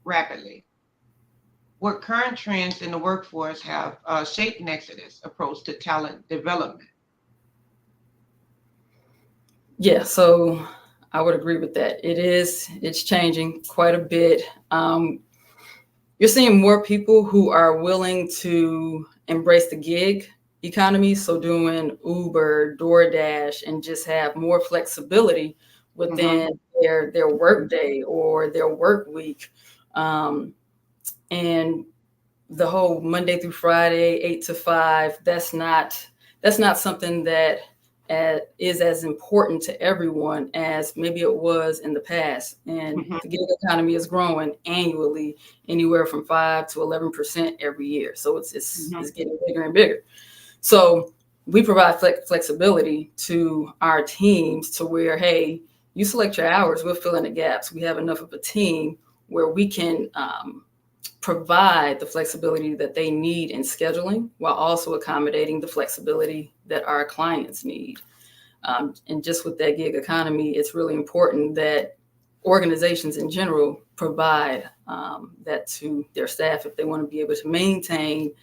rapidly. What current trends in the workforce have shaped Nexodus' approach to talent development? Yeah, so I would agree with that. It's changing quite a bit. You're seeing more people who are willing to embrace the gig economy. So doing Uber, DoorDash, and just have more flexibility within their work day or their work week. And the whole Monday through Friday, 8 to 5, that's not something that is as important to everyone as maybe it was in the past. And the gig economy is growing annually, anywhere from 5 to 11% every year. So it's getting bigger and bigger. So we provide flexibility to our teams to where, hey, you select your hours, we'll fill in the gaps. We have enough of a team where we can provide the flexibility that they need in scheduling, while also accommodating the flexibility that our clients need. And just with that gig economy, it's really important that organizations in general provide that to their staff if they want to be able to maintain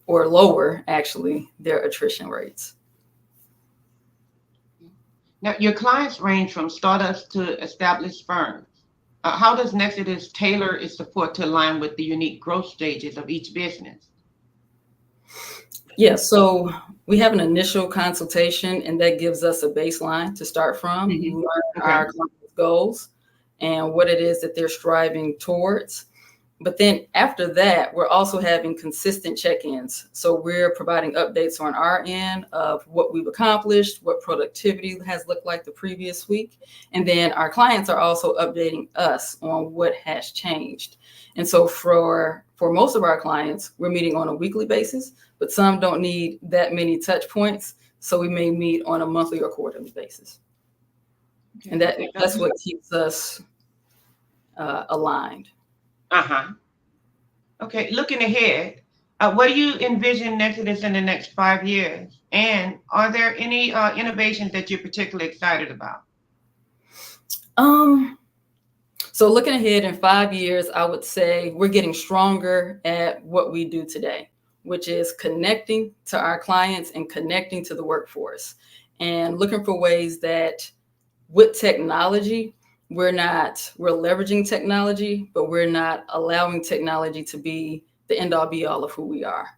or lower, actually, their attrition rates. Now, your clients range from startups to established firms. How does Nexodus tailor its support to align with the unique growth stages of each business? Yeah, so we have an initial consultation, and that gives us a baseline to start from. We learn our clients' goals and what it is that they're striving towards. But then after that, we're also having consistent check-ins. So we're providing updates on our end of what we've accomplished, what productivity has looked like the previous week. And then our clients are also updating us on what has changed. And so for most of our clients, we're meeting on a weekly basis, but some don't need that many touch points. So we may meet on a monthly or quarterly basis. And that's what keeps us aligned. Okay, looking ahead, what do you envision Nexus in the next 5 years? And are there any innovations that you're particularly excited about? So looking ahead in 5 years, I would say we're getting stronger at what we do today, which is connecting to our clients and connecting to the workforce, and looking for ways that with technology, we're leveraging technology, but we're not allowing technology to be the end all be all of who we are.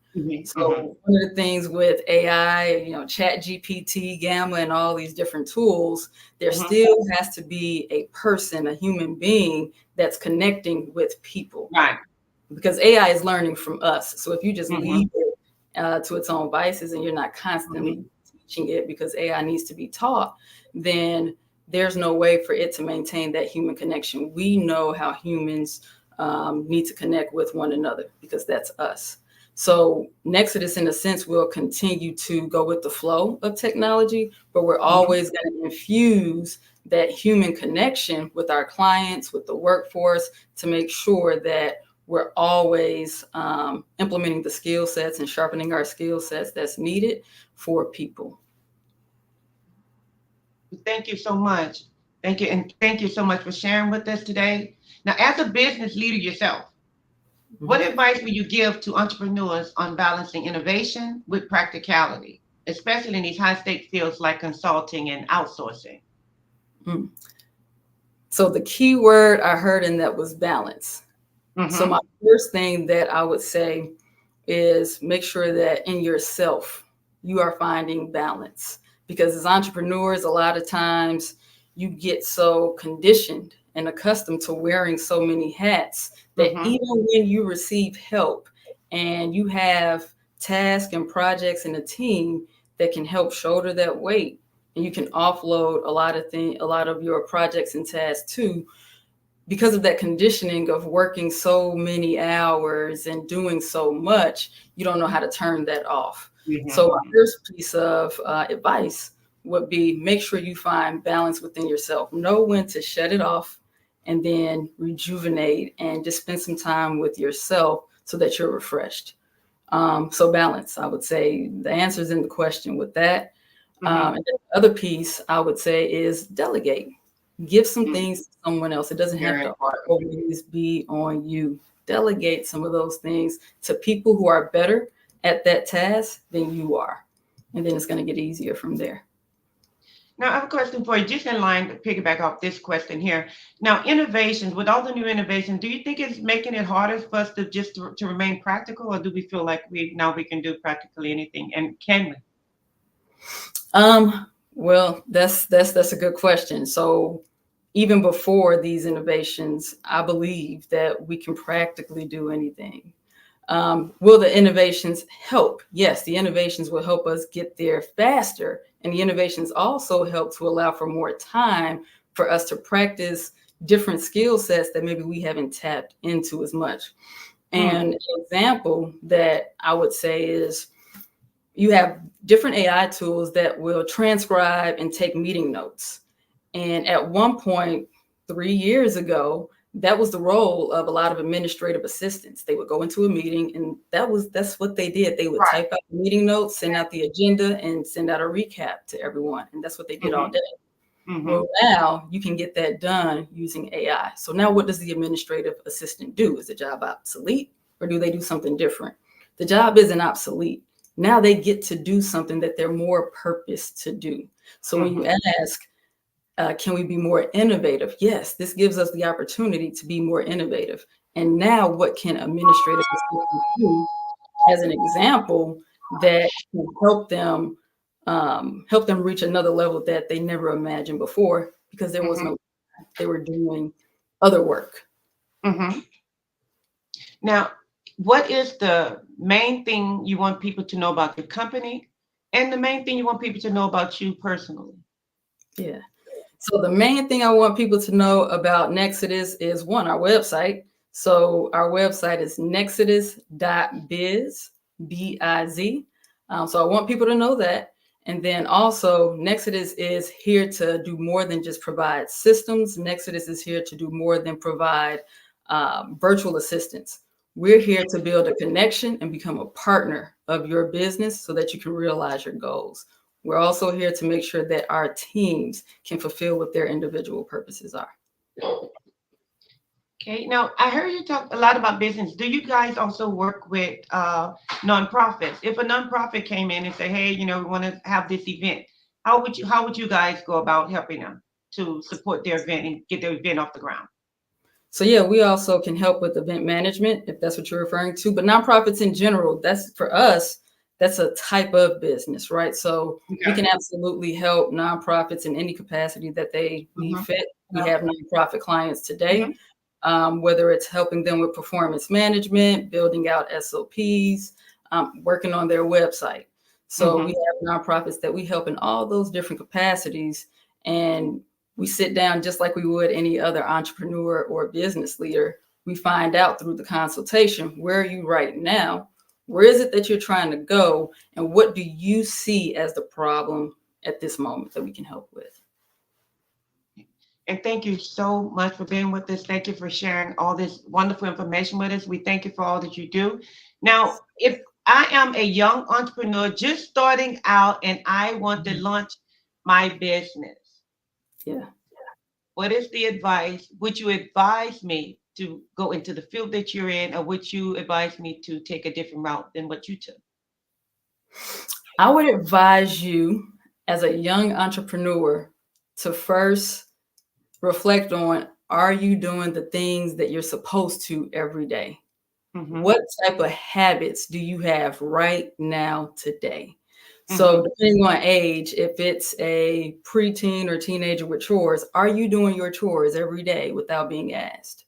So one of the things with AI, Chat GPT, Gamma, and all these different tools, there still has to be a person, a human being that's connecting with people. Right. Because AI is learning from us. So if you just leave it to its own vices and you're not constantly teaching it, because AI needs to be taught, then there's no way for it to maintain that human connection. We know how humans need to connect with one another, because that's us. So Nexus, in a sense, will continue to go with the flow of technology, but we're always going to infuse that human connection with our clients, with the workforce, to make sure that we're always implementing the skill sets and sharpening our skill sets that's needed for people. Thank you so much. Thank you. And thank you so much for sharing with us today. Now, as a business leader yourself, what advice would you give to entrepreneurs on balancing innovation with practicality, especially in these high-stakes fields like consulting and outsourcing? So the key word I heard in that was balance. So my first thing that I would say is make sure that in yourself, you are finding balance. Because as entrepreneurs, a lot of times you get so conditioned and accustomed to wearing so many hats that even when you receive help and you have tasks and projects and a team that can help shoulder that weight, and you can offload a lot of your projects and tasks too, because of that conditioning of working so many hours and doing so much, you don't know how to turn that off. So my first piece of advice would be make sure you find balance within yourself. Know when to shut it off and then rejuvenate and just spend some time with yourself so that you're refreshed. So balance, I would say the answer is in the question with that. And the other piece I would say is delegate. Give some things to someone else. It doesn't have to always be on you. Delegate some of those things to people who are better at that task than you are. And then it's going to get easier from there. Now, I have a question for you, just in line to piggyback off this question here. Now, innovations, with all the new innovations, do you think it's making it harder for us to remain practical, or do we feel like we can do practically anything? And can we? Well, that's a good question. So even before these innovations, I believe that we can practically do anything. Will the innovations help? Yes, the innovations will help us get there faster. And the innovations also help to allow for more time for us to practice different skill sets that maybe we haven't tapped into as much. And an example that I would say is you have different AI tools that will transcribe and take meeting notes. And at one point, 3 years ago, that was the role of a lot of administrative assistants. They would go into a meeting and that's what they did. They would type out the meeting notes, send out the agenda, and send out a recap to everyone. And that's what they did all day. Well, now you can get that done using AI. So now what does the administrative assistant do? Is the job obsolete, or do they do something different? The job isn't obsolete. Now they get to do something that they're more purposed to do. So when you ask, can we be more innovative? Yes, this gives us the opportunity to be more innovative. And now what can administrative assistants do as an example that can help them reach another level that they never imagined before, because there was no, they were doing other work. Now, what is the main thing you want people to know about your company, and the main thing you want people to know about you personally? Yeah. So the main thing I want people to know about Nexodus is one, our website. So our website is nexodus.biz, B-I-Z. So I want people to know that. And then also Nexodus is here to do more than just provide systems. Nexodus is here to do more than provide virtual assistants. We're here to build a connection and become a partner of your business so that you can realize your goals. We're also here to make sure that our teams can fulfill what their individual purposes are. Okay, now I heard you talk a lot about business. Do you guys also work with nonprofits? If a nonprofit came in and say, hey, we want to have this event, how would you guys go about helping them to support their event and get their event off the ground? So yeah, we also can help with event management, if that's what you're referring to. But nonprofits in general, that's for us, that's a type of business, right? So we can absolutely help nonprofits in any capacity that they need fit. We have nonprofit clients today, whether it's helping them with performance management, building out SOPs, working on their website. So we have nonprofits that we help in all those different capacities. And we sit down just like we would any other entrepreneur or business leader. We find out through the consultation, where are you right now? Where is it that you're trying to go? And what do you see as the problem at this moment that we can help with? And thank you so much for being with us. Thank you for sharing all this wonderful information with us. We thank you for all that you do. Now, if I am a young entrepreneur just starting out and I want to launch my business, what is the advice? Would you advise me to go into the field that you're in, or would you advise me to take a different route than what you took? I would advise you as a young entrepreneur to first reflect on, are you doing the things that you're supposed to every day? What type of habits do you have right now today? So depending on age, if it's a preteen or teenager with chores, are you doing your chores every day without being asked?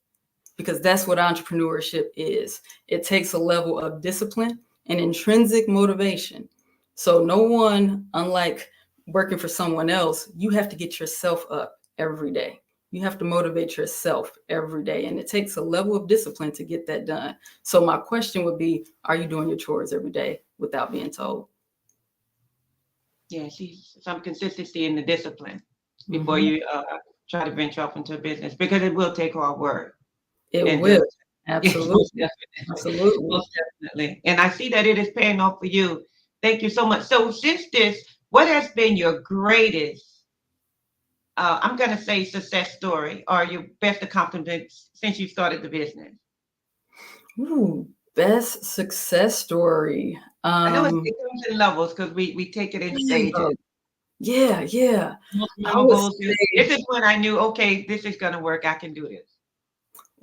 Because that's what entrepreneurship is. It takes a level of discipline and intrinsic motivation. So no one, unlike working for someone else, you have to get yourself up every day. You have to motivate yourself every day. And it takes a level of discipline to get that done. So my question would be, are you doing your chores every day without being told? Yeah, see some consistency in the discipline before you try to venture off into a business, because it will take hard work. It will. Absolutely. Absolutely. Most definitely. And I see that it is paying off for you. Thank you so much. So since this, what has been your greatest, I'm going to say success story, or your best accomplishment since you started the business? Ooh, best success story. I know it comes in levels because we take it in stages. Yeah. Most memorable, this is when I knew, okay, this is going to work. I can do this.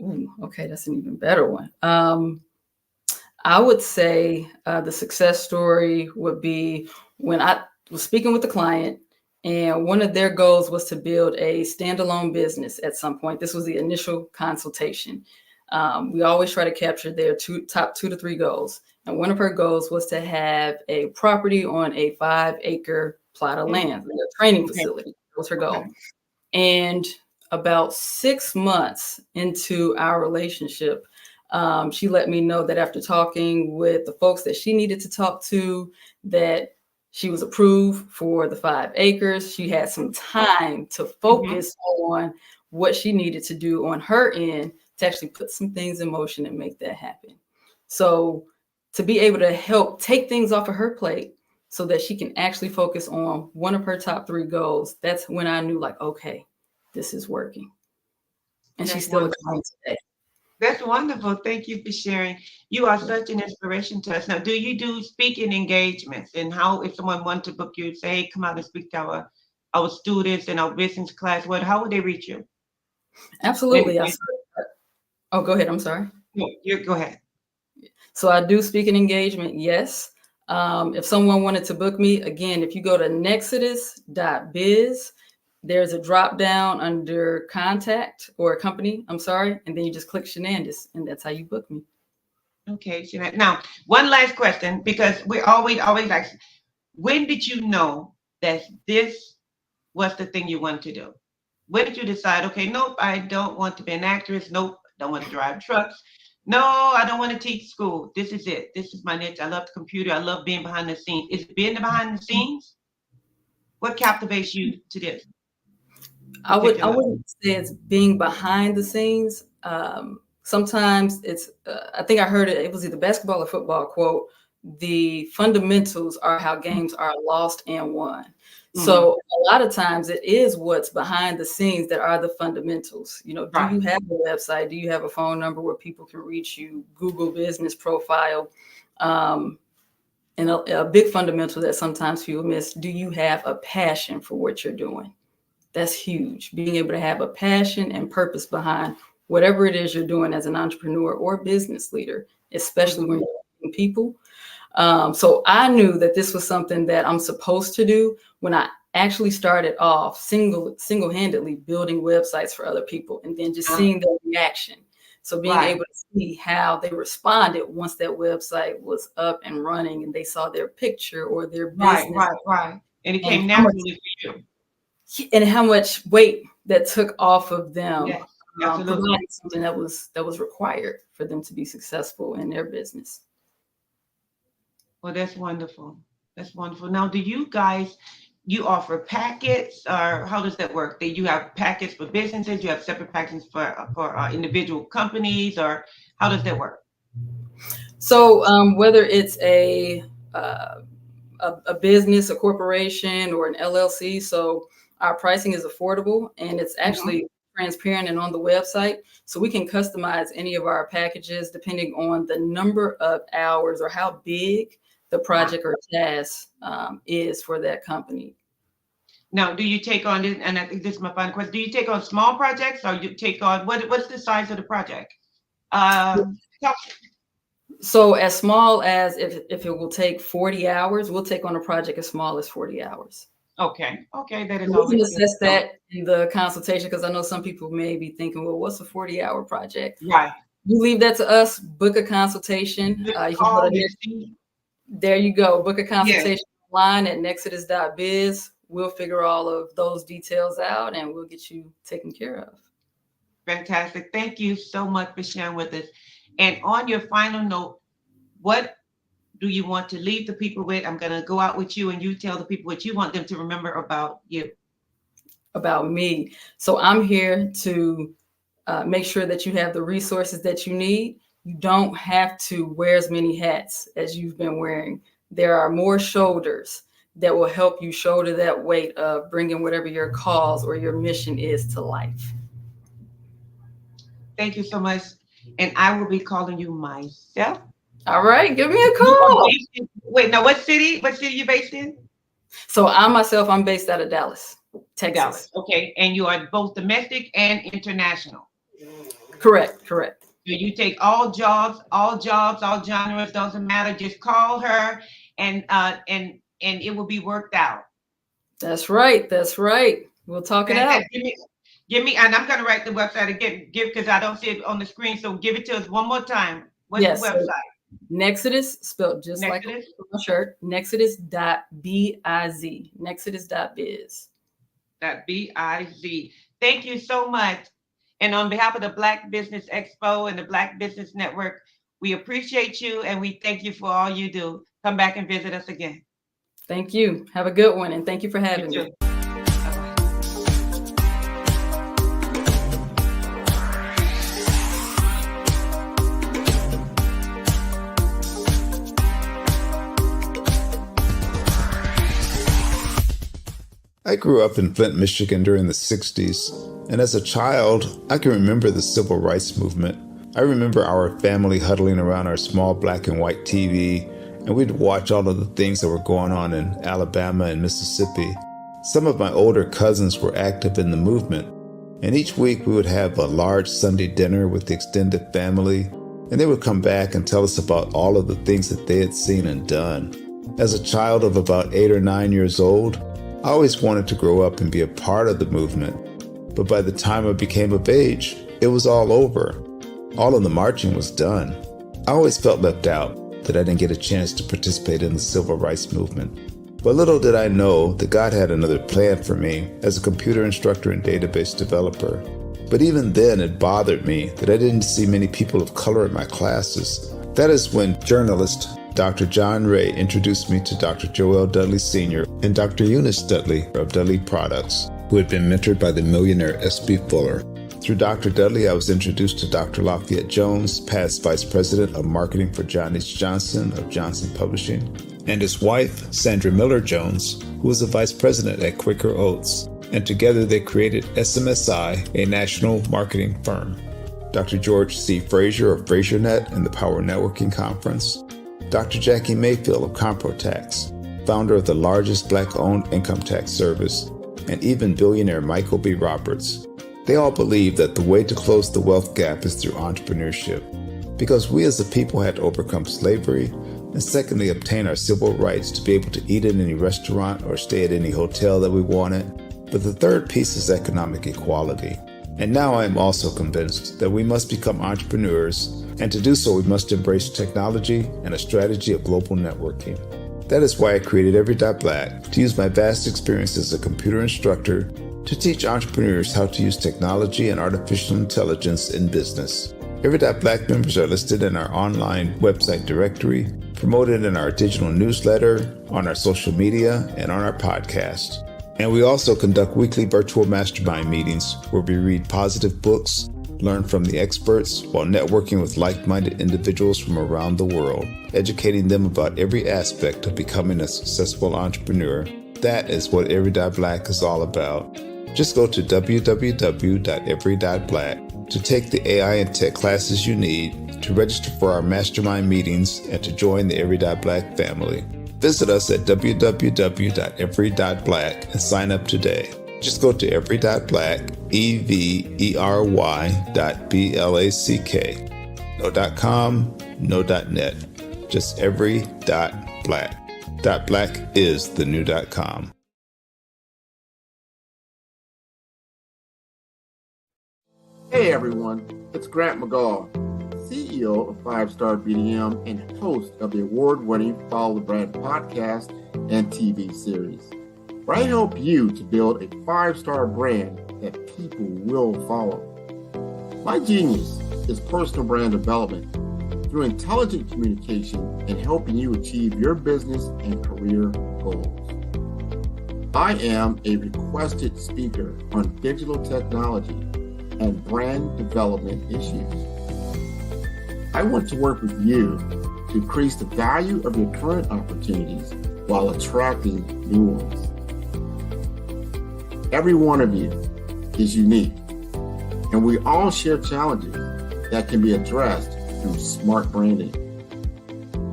Ooh, okay, that's an even better one. I would say the success story would be when I was speaking with the client, and one of their goals was to build a standalone business at some point. This was the initial consultation. We always try to capture their top 2 to 3 goals. And one of her goals was to have a property on a 5-acre plot of land, a training facility. That was her goal. And about 6 months into our relationship, she let me know that after talking with the folks that she needed to talk to, that she was approved for the 5 acres. She had some time to focus on what she needed to do on her end to actually put some things in motion and make that happen. So to be able to help take things off of her plate so that she can actually focus on one of her top 3 goals, that's when I knew, like, okay, this is working. And she's still a client today. That's wonderful. Thank you for sharing. You are such an inspiration to us. Now, do you do speaking engagements? And how, if someone wanted to book you, say, hey, come out and speak to our students in our business class, how would they reach you? Absolutely. Oh, go ahead. I'm sorry. No, go ahead. So I do speaking engagement, yes. If someone wanted to book me, again, if you go to nexodus.biz, there's a drop down under contact or company, and then you just click Shenandoah, and that's how you book me. Okay, so now one last question, because we always ask, when did you know that this was the thing you wanted to do? When did you decide, okay, nope, I don't want to be an actress. Nope, I don't want to drive trucks. No, I don't want to teach school. This is it. This is my niche. I love the computer. I love being behind the scenes. Is it being behind the scenes? What captivates you to this? I wouldn't say it's being behind the scenes. Sometimes it's, I think I heard it was either basketball or football quote, the fundamentals are how games are lost and won. Mm-hmm. So a lot of times it is what's behind the scenes that are the fundamentals. You know, do you have a website? Do you have a phone number where people can reach you? Google business profile. And a big fundamental that sometimes people miss, do you have a passion for what you're doing? That's huge. Being able to have a passion and purpose behind whatever it is you're doing as an entrepreneur or business leader, especially when you're helping people. So I knew that this was something that I'm supposed to do when I actually started off single-handedly building websites for other people, and then just seeing their reaction. So being able to see how they responded once that website was up and running and they saw their picture or their business. Right. And it came naturally for you. And how much weight that took off of them, providing something that was required for them to be successful in their business. Well, that's wonderful. That's wonderful. Now, do you guys, you offer packets, or how does that work? Do you have packets for businesses? You have separate packets for individual companies, or how does that work? So whether it's a business, a corporation, or an LLC, so our pricing is affordable and it's actually transparent and on the website. So we can customize any of our packages depending on the number of hours or how big the project or task is for that company. Now, do you take on this, and I think this is my final question, do you take on small projects, or you take on, what's the size of the project? So as small as if it will take 40 hours, we'll take on a project as small as 40 hours. Okay, that is we can assess that in the consultation, because I know some people may be thinking, well, what's a 40-hour project? Right. You leave that to us, book a consultation. You can go to there you go, book a consultation online at nexodus.biz. We'll figure all of those details out and we'll get you taken care of. Fantastic. Thank you so much for sharing with us. And on your final note, what do you want to leave the people with? I'm going to go out with you and you tell the people what you want them to remember about you. About me. So I'm here to make sure that you have the resources that you need. You don't have to wear as many hats as you've been wearing. There are more shoulders that will help you shoulder that weight of bringing whatever your cause or your mission is to life. Thank you so much. And I will be calling you myself. All right, give me a call. Wait, now what city you based in? So I'm based out of Dallas, Texas. Dallas, okay. And you are both domestic and international. Correct. So you take all jobs, all genres, doesn't matter. Just call her and it will be worked out. That's right. We'll talk it out. Give me, and I'm going to write the website again, because I don't see it on the screen. So give it to us one more time. What's the website? Nexodus, spelled just Nexodus? like my shirt, nexodus.biz, nexodus.biz. .biz. Thank you so much. And on behalf of the Black Business Expo and the Black Business Network, we appreciate you and we thank you for all you do. Come back and visit us again. Thank you. Have a good one. And thank you for having me. I grew up in Flint, Michigan during the 60s, and as a child, I can remember the civil rights movement. I remember our family huddling around our small black and white TV, and we'd watch all of the things that were going on in Alabama and Mississippi. Some of my older cousins were active in the movement, and each week we would have a large Sunday dinner with the extended family, and they would come back and tell us about all of the things that they had seen and done. As a child of about 8 or 9 years old, I always wanted to grow up and be a part of the movement, but by the time I became of age, it was all over. All of the marching was done. I always felt left out, that I didn't get a chance to participate in the civil rights movement. But little did I know that God had another plan for me as a computer instructor and database developer. But even then, it bothered me that I didn't see many people of color in my classes. That is when journalist Dr. John Ray introduced me to Dr. Joel Dudley Sr. and Dr. Eunice Dudley of Dudley Products, who had been mentored by the millionaire S.B. Fuller. Through Dr. Dudley, I was introduced to Dr. Lafayette Jones, past Vice President of Marketing for John H. Johnson of Johnson Publishing, and his wife, Sandra Miller Jones, who was a Vice President at Quaker Oats. And together they created SMSI, a national marketing firm. Dr. George C. Frazier of FrazierNet and the Power Networking Conference. Dr. Jackie Mayfield of ComproTax, founder of the largest Black-owned income tax service, and even billionaire Michael B. Roberts. They all believe that the way to close the wealth gap is through entrepreneurship, because we as a people had to overcome slavery, and secondly, obtain our civil rights to be able to eat in any restaurant or stay at any hotel that we wanted. But the third piece is economic equality. And now I am also convinced that we must become entrepreneurs, and to do so we must embrace technology and a strategy of global networking. That is why I created Every.Black, to use my vast experience as a computer instructor to teach entrepreneurs how to use technology and artificial intelligence in business. Every.Black members are listed in our online website directory, promoted in our digital newsletter, on our social media, and on our podcast. And we also conduct weekly virtual mastermind meetings where we read positive books, learn from the experts, while networking with like-minded individuals from around the world, educating them about every aspect of becoming a successful entrepreneur. That is what Every.Black is all about. Just go to www.every.black to take the AI and tech classes you need, to register for our mastermind meetings, and to join the Every.Black family. Visit us at www.every.black and sign up today. Just go to every.black, every.black. No .com, no .net, just every.black. .black is the new .com. Hey everyone, it's Grant McGaw, CEO of 5-Star BDM and host of the award-winning Follow the Brand podcast and TV series, where I help you to build a 5-star brand that people will follow. My genius is personal brand development through intelligent communication and helping you achieve your business and career goals. I am a requested speaker on digital technology and brand development issues. I want to work with you to increase the value of your current opportunities while attracting new ones. Every one of you is unique, and we all share challenges that can be addressed through smart branding.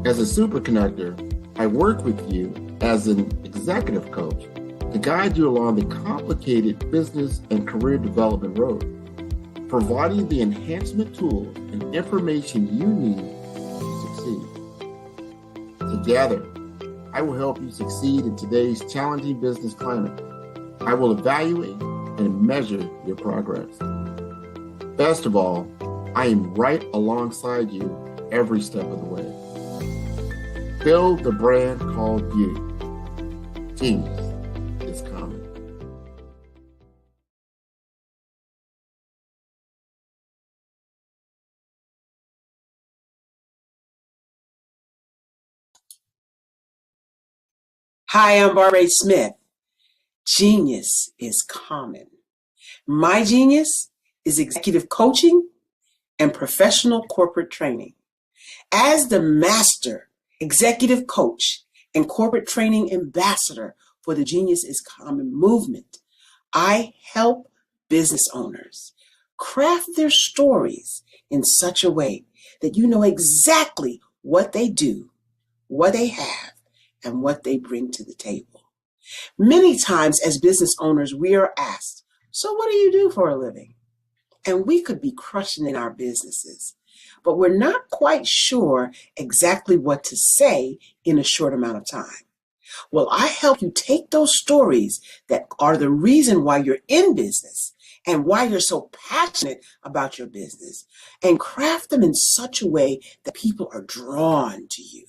As a super connector, I work with you as an executive coach to guide you along the complicated business and career development road, providing the enhancement tools and information you need to succeed. Together, I will help you succeed in today's challenging business climate. I will evaluate and measure your progress. Best of all, I am right alongside you every step of the way. Build the brand called you. Genius is coming. Hi, I'm Barbara Smith. Genius is common. My genius is executive coaching and professional corporate training. As the master executive coach and corporate training ambassador for the Genius is Common movement, I help business owners craft their stories in such a way that you know exactly what they do, what they have, and what they bring to the table. Many times as business owners, we are asked, so what do you do for a living? And we could be crushing in our businesses, but we're not quite sure exactly what to say in a short amount of time. Well, I help you take those stories that are the reason why you're in business and why you're so passionate about your business, and craft them in such a way that people are drawn to you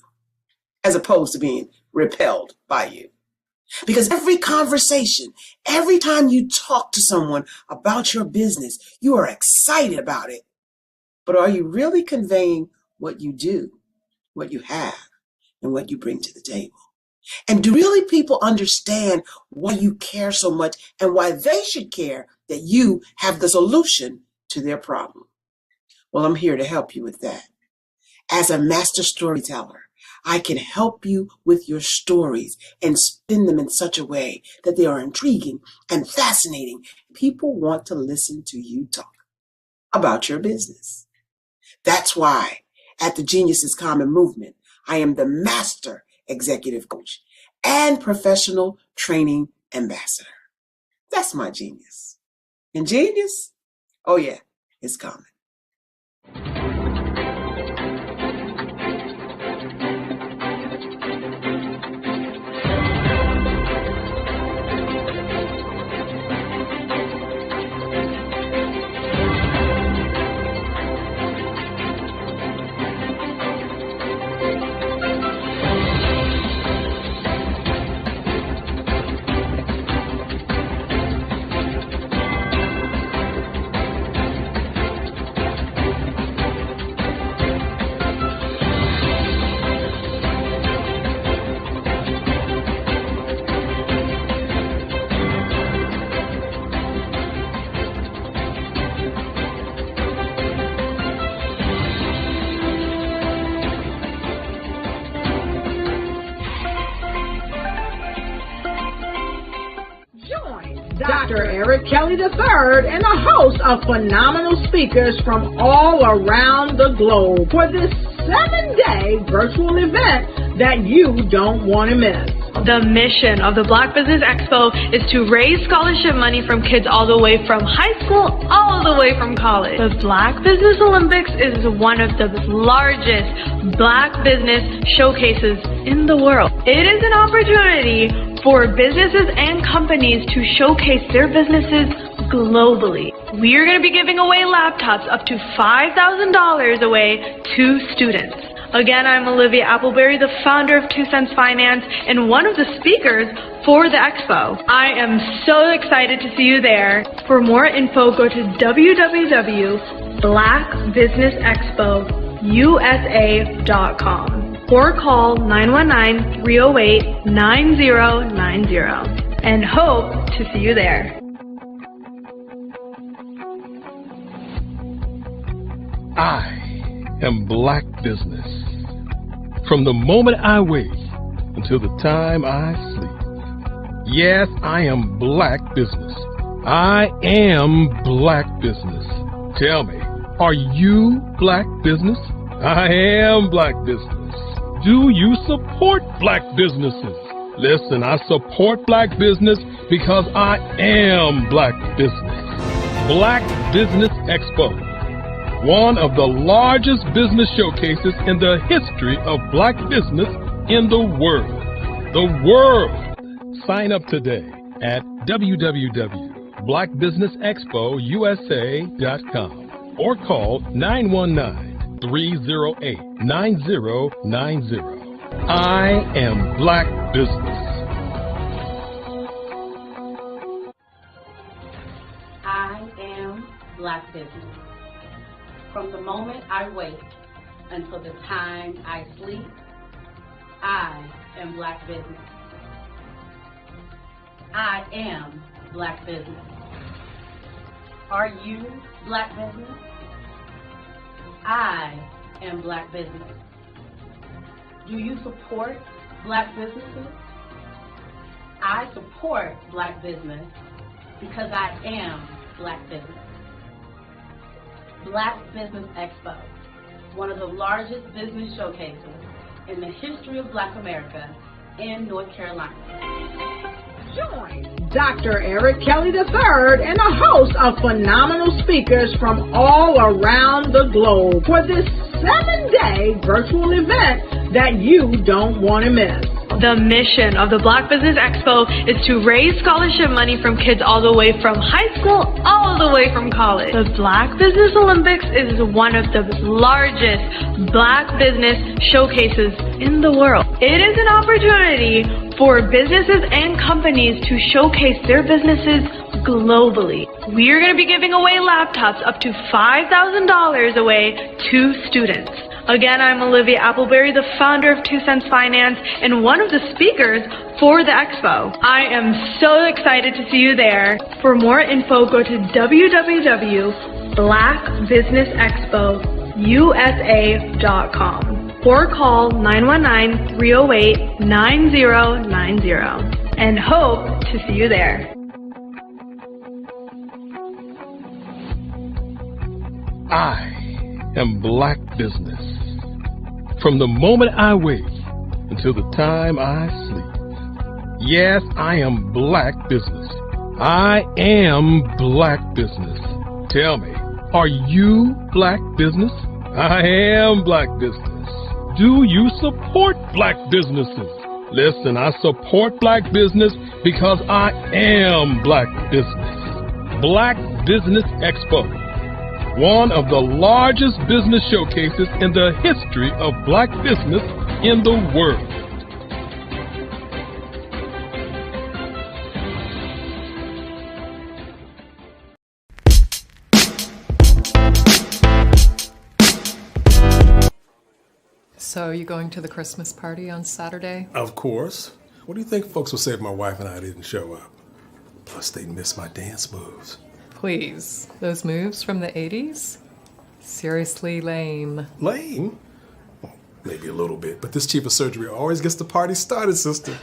as opposed to being repelled by you. Because every conversation, every time you talk to someone about your business, you are excited about it. But are you really conveying what you do, what you have, and what you bring to the table? And do really people understand why you care so much and why they should care that you have the solution to their problem? Well, I'm here to help you with that. As a master storyteller, I can help you with your stories and spin them in such a way that they are intriguing and fascinating. People want to listen to you talk about your business. That's why at the Genius Common Movement, I am the master executive coach and professional training ambassador. That's my genius. And genius? Oh yeah, it's common. Dr. Eric Kelly III and a host of phenomenal speakers from all around the globe for this 7-day virtual event that you don't want to miss. The mission of the Black Business Expo is to raise scholarship money from kids all the way from high school, all the way from college. The Black Business Olympics is one of the largest Black business showcases in the world. It is an opportunity for businesses and companies to showcase their businesses globally. We are going to be giving away laptops up to $5,000 away to students. Again, I'm Olivia Appleberry, the founder of 2 Cents Finance and one of the speakers for the expo. I am so excited to see you there. For more info, go to www.blackbusinessexpousa.com or call 919-308-9090 and hope to see you there. I am Black Business. From the moment I wake until the time I sleep. Yes, I am Black Business. I am Black Business. Tell me, are you Black Business? I am Black Business. Do you support Black businesses? Listen, I support Black business because I am Black Business. Black Business Expo, one of the largest business showcases in the history of Black business in the world. The world! Sign up today at www.blackbusinessexpousa.com or call 919-308-9090. I am Black Business. I am Black Business. From the moment I wake until the time I sleep, I am Black Business. I am Black Business. Are you Black Business? I am Black Business. Do you support Black businesses? I support Black business because I am Black Business. Black Business Expo, one of the largest business showcases in the history of Black America in North Carolina. Join Dr. Eric Kelly III and a host of phenomenal speakers from all around the globe for this 7-day virtual event that you don't want to miss. The mission of the Black Business Expo is to raise scholarship money from kids all the way from high school, all the way from college. The Black Business Olympics is one of the largest Black business showcases in the world. It is an opportunity for businesses and companies to showcase their businesses globally. We are going to be giving away laptops up to $5,000 away to students. Again, I'm Olivia Appleberry, the founder of 2 Cents Finance and one of the speakers for the expo. I am so excited to see you there. For more info, go to www.blackbusinessexpousa.com or call 919-308-9090 and hope to see you there. I am Black Business. From the moment I wake until the time I sleep. Yes, I am Black Business. I am Black Business. Tell me, are you Black Business? I am Black Business. Do you support Black businesses? Listen, I support Black business because I am Black Business. Black Business Expo. One of the largest business showcases in the history of Black business in the world. So, you going to the Christmas party on Saturday? Of course. What do you think folks will say if my wife and I didn't show up? Plus, they'd miss my dance moves. Please, those moves from the 80s? Seriously lame. Lame? Well, maybe a little bit, but this chief of surgery always gets the party started, sister.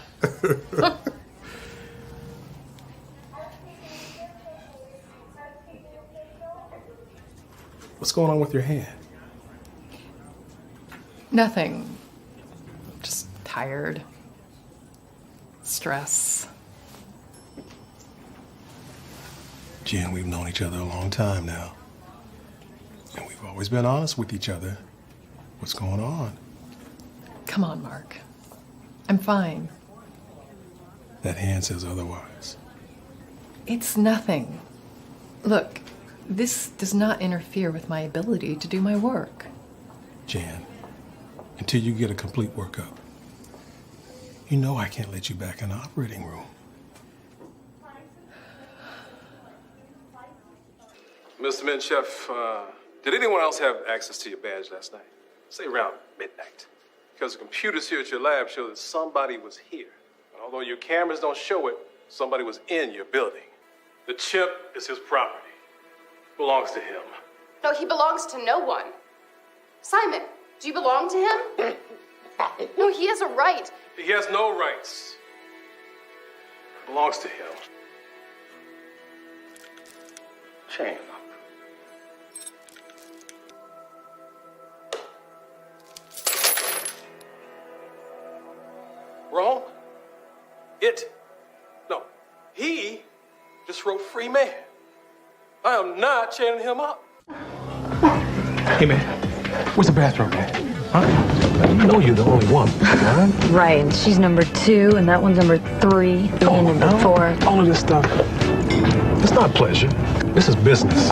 What's going on with your hand? Nothing. Just tired. Stress. Jen, we've known each other a long time now. And we've always been honest with each other. What's going on? Come on, Mark. I'm fine. That hand says otherwise. It's nothing. Look, this does not interfere with my ability to do my work. Jan, until you get a complete workup, you know I can't let you back in the operating room. Mr. Menchef, did anyone else have access to your badge last night? Say around midnight. Because the computers here at your lab show that somebody was here. And although your cameras don't show it, somebody was in your building. The chip is his property. Belongs to him. No, he belongs to no one. Simon, do you belong to him? No, he has a right. He has no rights. It belongs to him. Chain. Wrong? He just wrote free man. I am not chaining him up. Hey, man, where's the bathroom, man? Huh? You know you're the only one, right? Right, and she's number 2, and that one's number 3, and number 4. All of this stuff, it's not pleasure. This is business.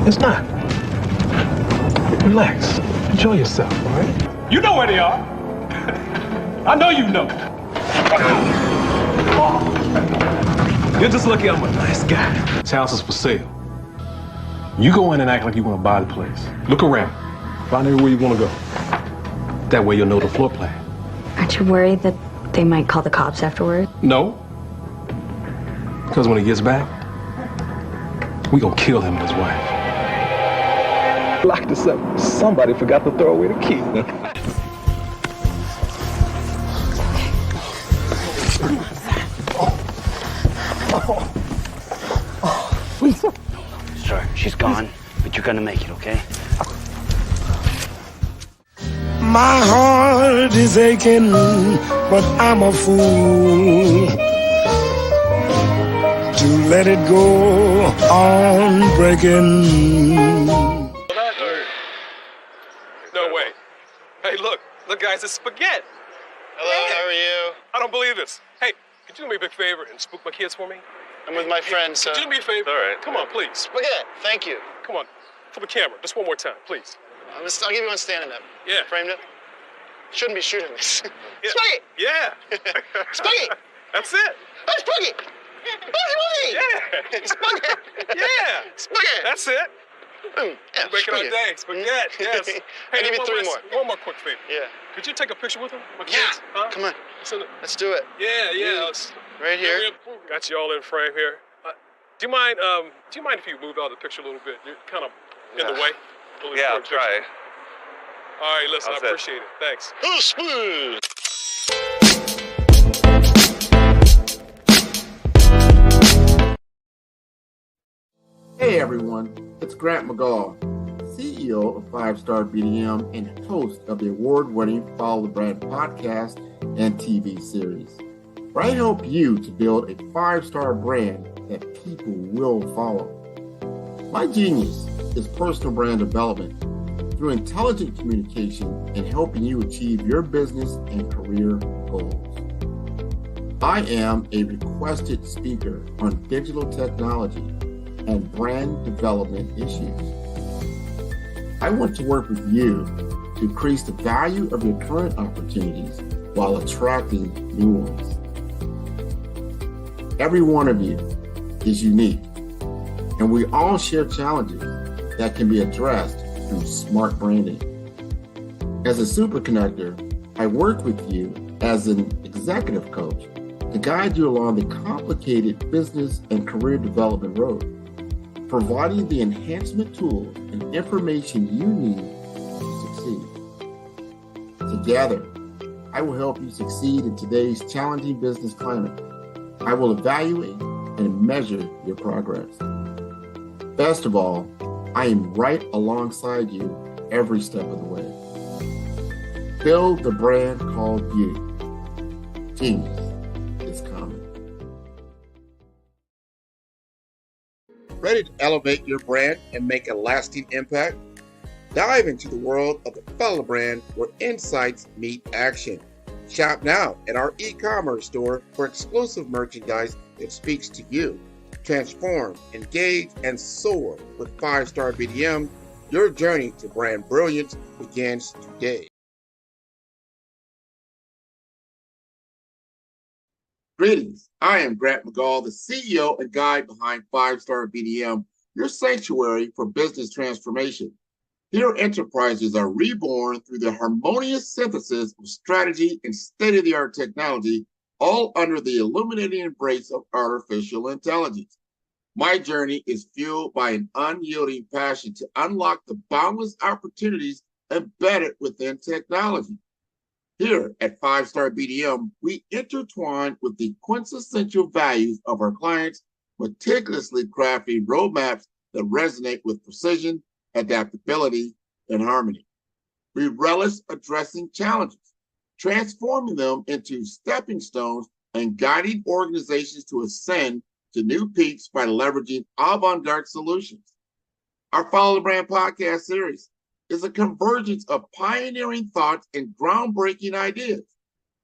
It's not. Relax. Enjoy yourself, all right? You know where they are. I know you know. You're just lucky I'm a nice guy. This house is for sale. You go in and act like you want to buy the place. Look around. Find everywhere you want to go. That way you'll know the floor plan. Aren't you worried that they might call the cops afterward? No. Because when he gets back, we gonna kill him and his wife. Locked us up. Somebody forgot to throw away the key. Sir, she's gone, but you're gonna make it, okay? My heart is aching, but I'm a fool to let it go on breaking. No way. Hey, look, guys, it's spaghetti. Hello, how are you? I don't believe this. Hey, could you do me a big favor and spook my kids for me? I'm with my friends, so... Could you do me a favor? All right. Come on, please. Spaghetti, thank you. Come on, for the camera, just one more time, please. I'll give you one standing up. Yeah. Framed it. Shouldn't be shooting this. Yeah. Spaghetti! Yeah. Spaghetti! That's it. Oh, spaghetti! Spaghetti! Yeah. Spaghetti! Yeah. Spaghetti! That's it. Yeah, Making our day. Spaghetti, yes. Hey, I'll give you three more. One more quick favor. Yeah. Could you take a picture with them? My Yeah. kids? Huh? Come on. Let's do it. Yeah. Right here. Got you all in frame here. Do you mind if you move out of the picture a little bit? You're kind of in the way. Yeah, I'll try. All right, listen, I appreciate it. Thanks. Oh, smooth. Hey everyone, it's Grant McGaw, CEO of 5-Star BDM and host of the award-winning Follow the Brand podcast and TV series, where I help you to build a 5-star brand that people will follow. My genius is personal brand development through intelligent communication and helping you achieve your business and career goals. I am a requested speaker on digital technology and brand development issues. I want to work with you to increase the value of your current opportunities while attracting new ones. Every one of you is unique, and we all share challenges that can be addressed through smart branding. As a superconnector, I work with you as an executive coach to guide you along the complicated business and career development road, providing the enhancement tools and information you need to succeed. Together, I will help you succeed in today's challenging business climate. I will evaluate and measure your progress. Best of all, I am right alongside you every step of the way. Build the brand called you. Genius is coming. Ready to elevate your brand and make a lasting impact? Dive into the world of the Follow the Brand where insights meet action. Shop now at our e-commerce store for exclusive merchandise that speaks to you. Transform, engage, and soar with 5-Star BDM. Your journey to brand brilliance begins today. Greetings. I am Grant McGaw, the CEO and guide behind 5-Star BDM, your sanctuary for business transformation. Here, enterprises are reborn through the harmonious synthesis of strategy and state-of-the-art technology, all under the illuminating embrace of artificial intelligence. My journey is fueled by an unyielding passion to unlock the boundless opportunities embedded within technology. Here at 5-Star BDM, we intertwine with the quintessential values of our clients, meticulously crafting roadmaps that resonate with precision, adaptability, and harmony. We relish addressing challenges, transforming them into stepping stones and guiding organizations to ascend to new peaks by leveraging avant-garde solutions. Our Follow the Brand podcast series is a convergence of pioneering thoughts and groundbreaking ideas,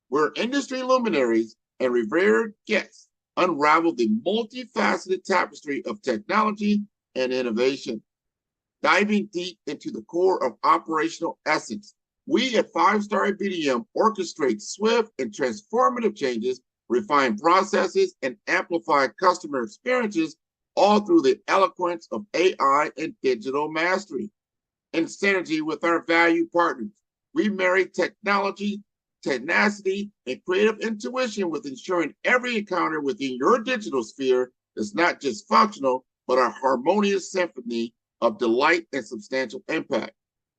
where industry luminaries and revered guests unravel the multifaceted tapestry of technology and innovation. Diving deep into the core of operational essence, we at 5-Star BDM orchestrate swift and transformative changes, refine processes, and amplify customer experiences, all through the eloquence of AI and digital mastery. In synergy with our value partners, we marry technology, tenacity, and creative intuition with ensuring every encounter within your digital sphere is not just functional, but a harmonious symphony of delight and substantial impact.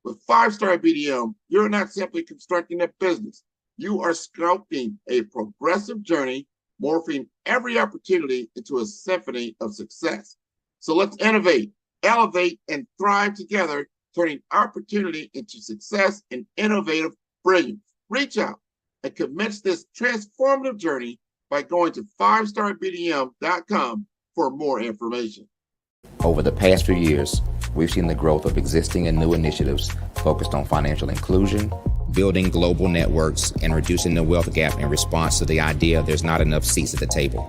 With 5-Star BDM, you're not simply constructing a business. You are sculpting a progressive journey, morphing every opportunity into a symphony of success. So let's innovate, elevate, and thrive together, turning opportunity into success and innovative brilliance. Reach out and commence this transformative journey by going to 5starbdm.com for more information. Over the past few years, we've seen the growth of existing and new initiatives focused on financial inclusion, building global networks, and reducing the wealth gap in response to the idea there's not enough seats at the table.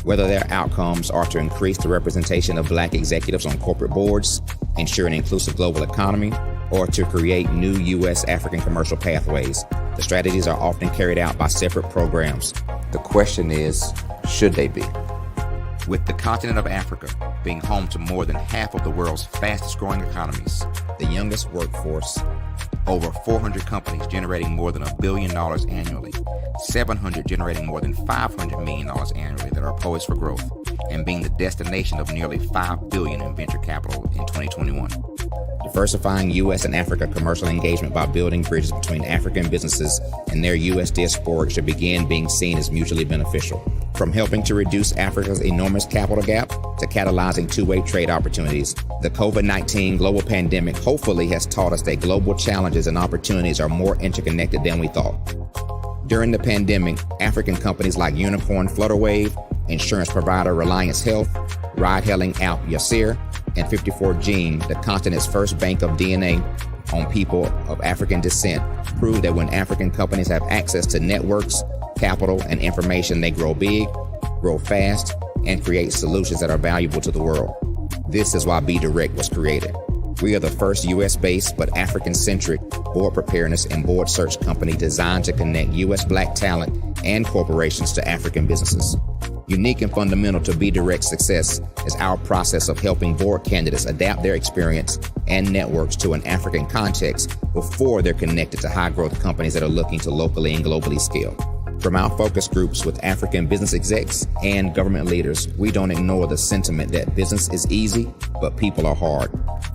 Whether their outcomes are to increase the representation of Black executives on corporate boards, ensure an inclusive global economy, or to create new U.S. African commercial pathways, the strategies are often carried out by separate programs. The question is, should they be? With the continent of Africa being home to more than half of the world's fastest growing economies, the youngest workforce, over 400 companies generating more than $1 billion annually, 700 generating more than $500 million annually that are poised for growth, and being the destination of nearly $5 billion in venture capital in 2021. Diversifying U.S. and Africa commercial engagement by building bridges between African businesses and their U.S. diaspora should begin being seen as mutually beneficial. From helping to reduce Africa's enormous capital gap to catalyzing two-way trade opportunities, the COVID-19 global pandemic hopefully has taught us that global challenges and opportunities are more interconnected than we thought. During the pandemic, African companies like Unicorn Flutterwave, insurance provider Reliance Health, ride-hailing app Yasir, and 54Gene, the continent's first bank of DNA on people of African descent, proved that when African companies have access to networks, capital, and information, they grow big, grow fast, and create solutions that are valuable to the world. This is why Be Direct was created. We are the first U.S.-based but African-centric board preparedness and board search company designed to connect U.S. Black talent and corporations to African businesses. Unique and fundamental to Be Direct's success is our process of helping board candidates adapt their experience and networks to an African context before they're connected to high-growth companies that are looking to locally and globally scale. From our focus groups with African business execs and government leaders, we don't ignore the sentiment that business is easy, but people are hard.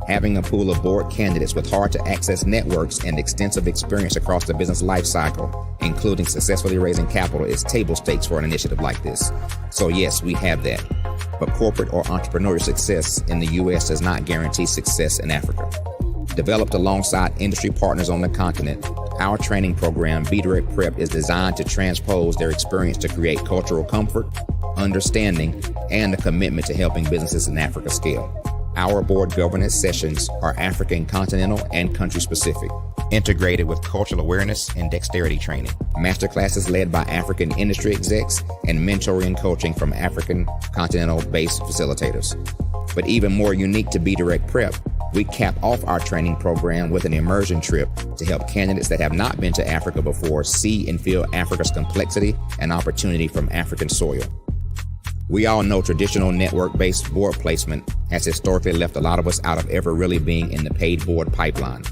Having a pool of board candidates with hard-to-access networks and extensive experience across the business lifecycle, including successfully raising capital, is table stakes for an initiative like this. So yes, we have that. But corporate or entrepreneurial success in the U.S. does not guarantee success in Africa. Developed alongside industry partners on the continent, our training program, Be Direct Prep, is designed to transpose their experience to create cultural comfort, understanding, and a commitment to helping businesses in Africa scale. Our board governance sessions are African continental and country specific, integrated with cultural awareness and dexterity training, masterclasses led by African industry execs, and mentoring and coaching from African continental-based facilitators. But even more unique to Be Direct Prep, we cap off our training program with an immersion trip to help candidates that have not been to Africa before see and feel Africa's complexity and opportunity from African soil. We all know traditional network-based board placement has historically left a lot of us out of ever really being in the paid board pipeline.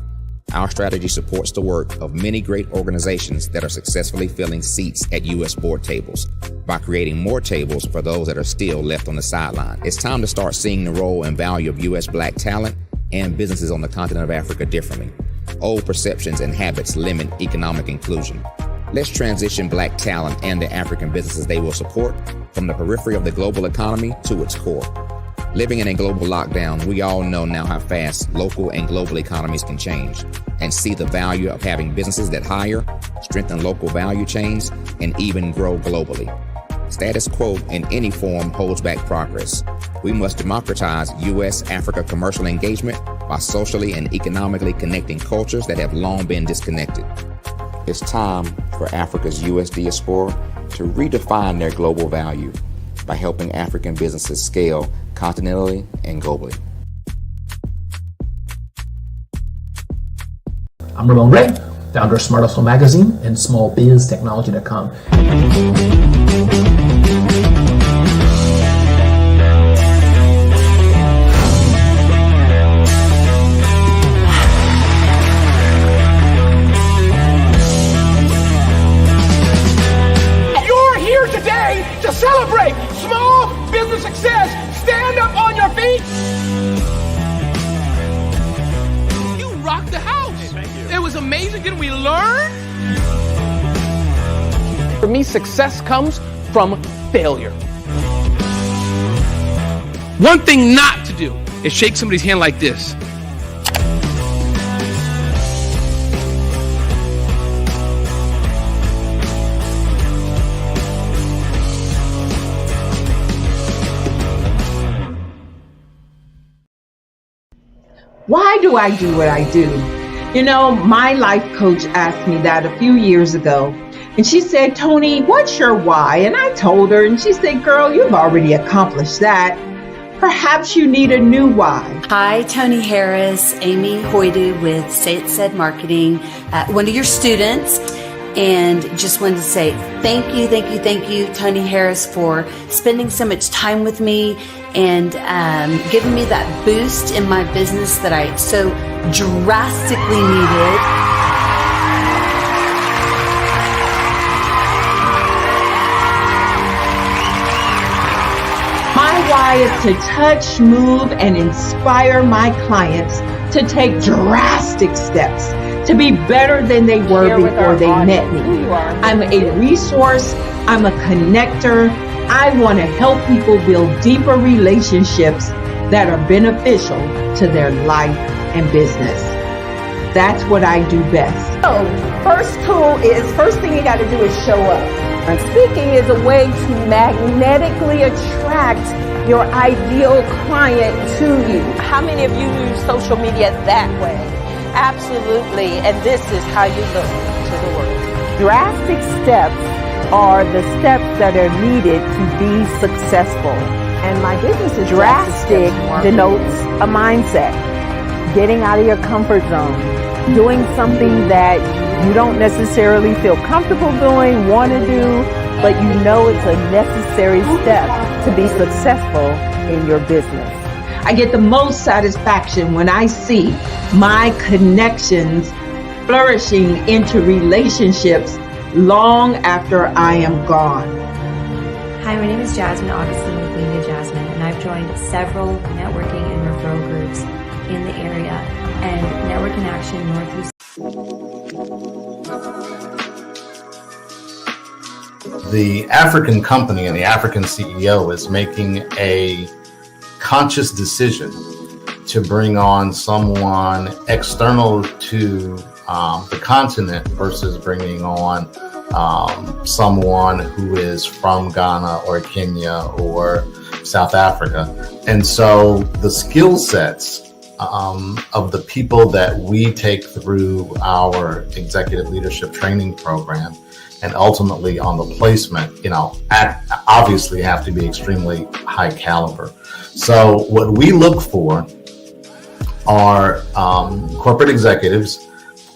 Our strategy supports the work of many great organizations that are successfully filling seats at U.S. board tables by creating more tables for those that are still left on the sideline. It's time to start seeing the role and value of U.S. Black talent and businesses on the continent of Africa differently. Old perceptions and habits limit economic inclusion. Let's transition Black talent and the African businesses they will support from the periphery of the global economy to its core. Living in a global lockdown, we all know now how fast local and global economies can change, and see the value of having businesses that hire, strengthen local value chains, and even grow globally. Status quo in any form holds back progress. We must democratize U.S.-Africa commercial engagement by socially and economically connecting cultures that have long been disconnected. It's time for Africa's U.S. diaspora to redefine their global value by helping African businesses scale continentally and globally. I'm Ramon Ray, founder of Smart Hustle Magazine and smallbiztechnology.com. To celebrate small business success, stand up on your feet. You rocked the house. Hey, thank you. It was amazing. Didn't we learn? For me, success comes from failure. One thing not to do is shake somebody's hand like this. Why do I do what I do? You know, my life coach asked me that a few years ago. And she said, Tony, what's your why? And I told her, and she said, girl, you've already accomplished that. Perhaps you need a new why. Hi, Tony Harris, Amy Hoydu with Say It Said Marketing, one of your students. And just wanted to say thank you, Tony Harris, for spending so much time with me and giving me that boost in my business that I so drastically needed. My why is to touch, move, and inspire my clients to take drastic steps to be better than they were before they met me. I'm a resource. I'm a connector. I want to help people build deeper relationships that are beneficial to their life and business. That's what I do best. So, first thing you got to do is show up. And speaking is a way to magnetically attract your ideal client to you. How many of you use social media that way? Absolutely, and this is how you look to the world. Drastic steps are the steps that are needed to be successful. And my business is drastic denotes a mindset. Getting out of your comfort zone. Doing something that you don't necessarily feel comfortable doing, want to do, but you know it's a necessary step to be successful in your business. I get the most satisfaction when I see my connections flourishing into relationships long after I am gone. Hi, my name is Jasmine Augustine with Media Jasmine, and I've joined several networking and referral groups in the area, and Network in Action Northeast. The African company and the African CEO is making a conscious decision to bring on someone external to the continent versus bringing on someone who is from Ghana or Kenya or South Africa. And so the skill sets of the people that we take through our executive leadership training program and ultimately on the placement, obviously have to be extremely high caliber. So what we look for are corporate executives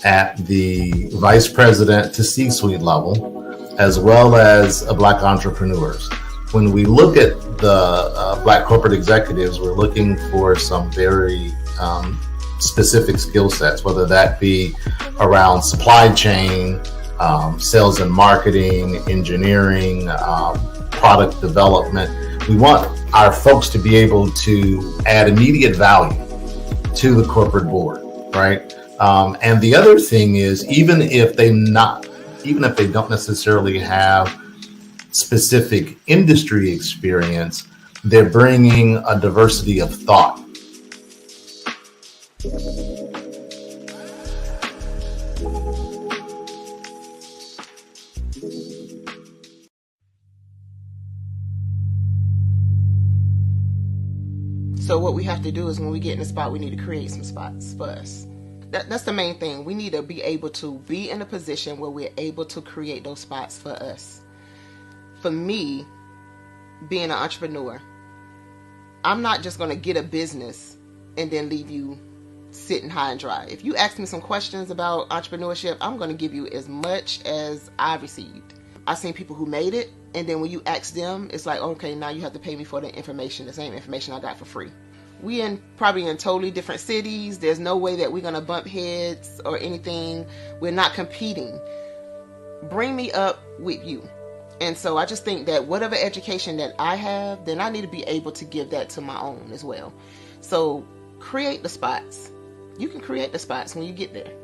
at the vice president to C-suite level, as well as Black entrepreneurs. When we look at the Black corporate executives, we're looking for some very specific skill sets, whether that be around supply chain, sales and marketing, engineering, product development. We want our folks to be able to add immediate value to the corporate board, right? And the other thing is, even if they don't necessarily have specific industry experience, they're bringing a diversity of thought. So what we have to do is when we get in the spot, we need to create some spots for us. That's the main thing. We need to be able to be in a position where we're able to create those spots for us. For me, being an entrepreneur, I'm not just going to get a business and then leave you sitting high and dry. If you ask me some questions about entrepreneurship, I'm going to give you as much as I've received. I've seen people who made it, and then when you ask them, it's like, okay, now you have to pay me for the information, the same information I got for free. We probably in totally different cities. There's no way that we're going to bump heads or anything. We're not competing. Bring me up with you. And so I just think that whatever education that I have, then I need to be able to give that to my own as well. So create the spots. You can create the spots when you get there.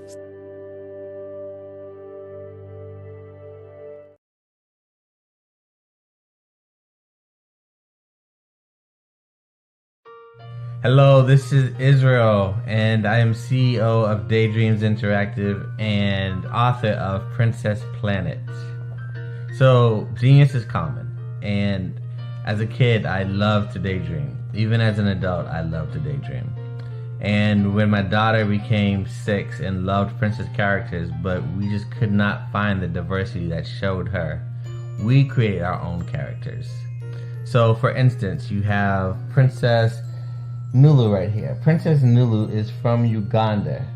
Hello, this is Israel, and I am CEO of Daydreams Interactive and author of Princess Planet. So, genius is common, and as a kid, I loved to daydream. Even as an adult, I love to daydream. And when my daughter became 6 and loved princess characters, but we just could not find the diversity that showed her, we created our own characters. So for instance, you have Princess Nulu right here. Princess Nulu is from Uganda,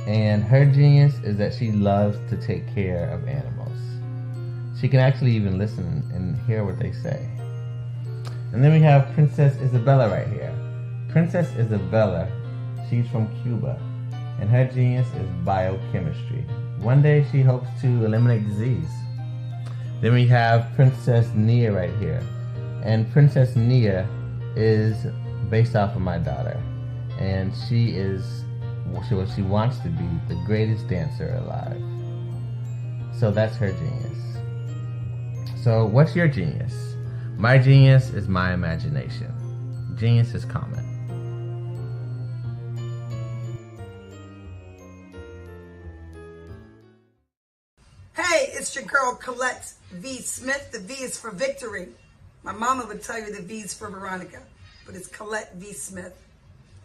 and her genius is that she loves to take care of animals. She can actually even listen and hear what they say. And then we have Princess Isabella right here. Princess Isabella, she's from Cuba, and her genius is biochemistry. One day she hopes to eliminate disease. Then we have Princess Nia right here. And Princess Nia is based off of my daughter. And she wants to be the greatest dancer alive. So that's her genius. So what's your genius? My genius is my imagination. Genius is common. Hey, it's your girl Colette V. Smith. The V is for victory. My mama would tell you the V is for Veronica, but it's Colette V. Smith,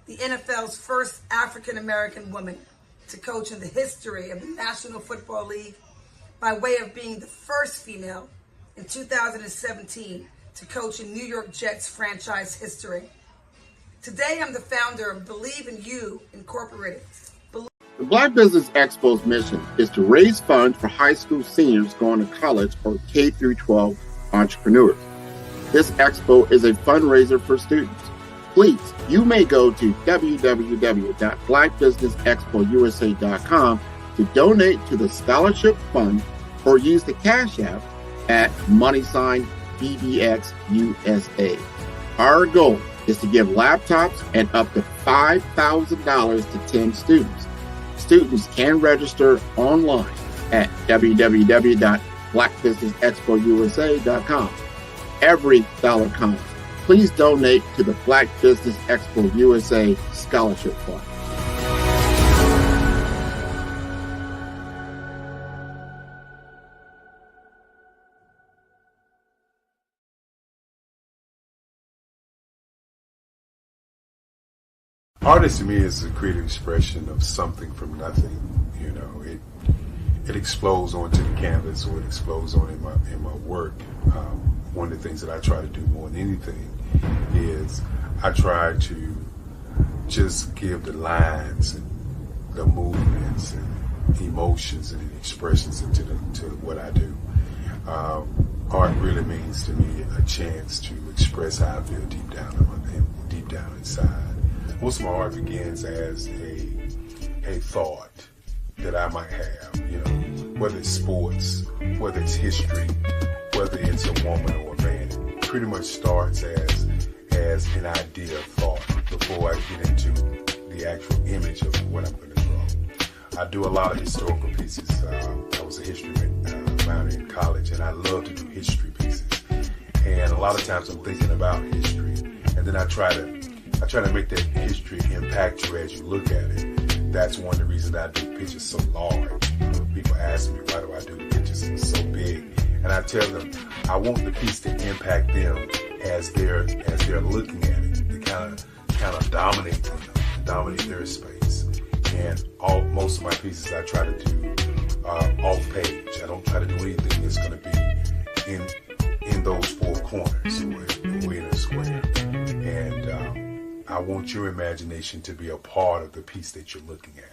the NFL's first African-American woman to coach in the history of the National Football League, by way of being the first female in 2017 to coach in New York Jets franchise history. Today, I'm the founder of Believe in You Incorporated. The Black Business Expo's mission is to raise funds for high school seniors going to college or K through 12 entrepreneurs. This expo is a fundraiser for students. Please, you may go to www.blackbusinessexpousa.com to donate to the scholarship fund or use the Cash App at $BBXUSA. Our goal is to give laptops and up to $5,000 to 10 students. Students can register online at www.blackbusinessexpousa.com. Every dollar counts. Please donate to the Black Business Expo USA Scholarship Fund. Artist to me is a creative expression of something from nothing. You know, it explodes onto the canvas, or it explodes on in my work. One of the things that I try to do more than anything is I try to just give the lines and the movements and emotions and expressions into to what I do. Art really means to me a chance to express how I feel deep down inside. Most of my art begins as a thought that I might have, you know, whether it's sports, whether it's history, whether it's a woman or a man. It pretty much starts as an idea of thought before I get into the actual image of what I'm going to draw. I do a lot of historical pieces. I was a history minor in college, and I love to do history pieces. And a lot of times I'm thinking about history, and then I try to make that history impact you as you look at it. That's one of the reasons I do pictures so large. People ask me, why do I do the pictures so big? And I tell them, I want the piece to impact them as they're looking at it, to kind of dominate them, dominate their space. And most of my pieces I try to do off page. I don't try to do anything that's going to be in those four corners or in a square. And I want your imagination to be a part of the piece that you're looking at.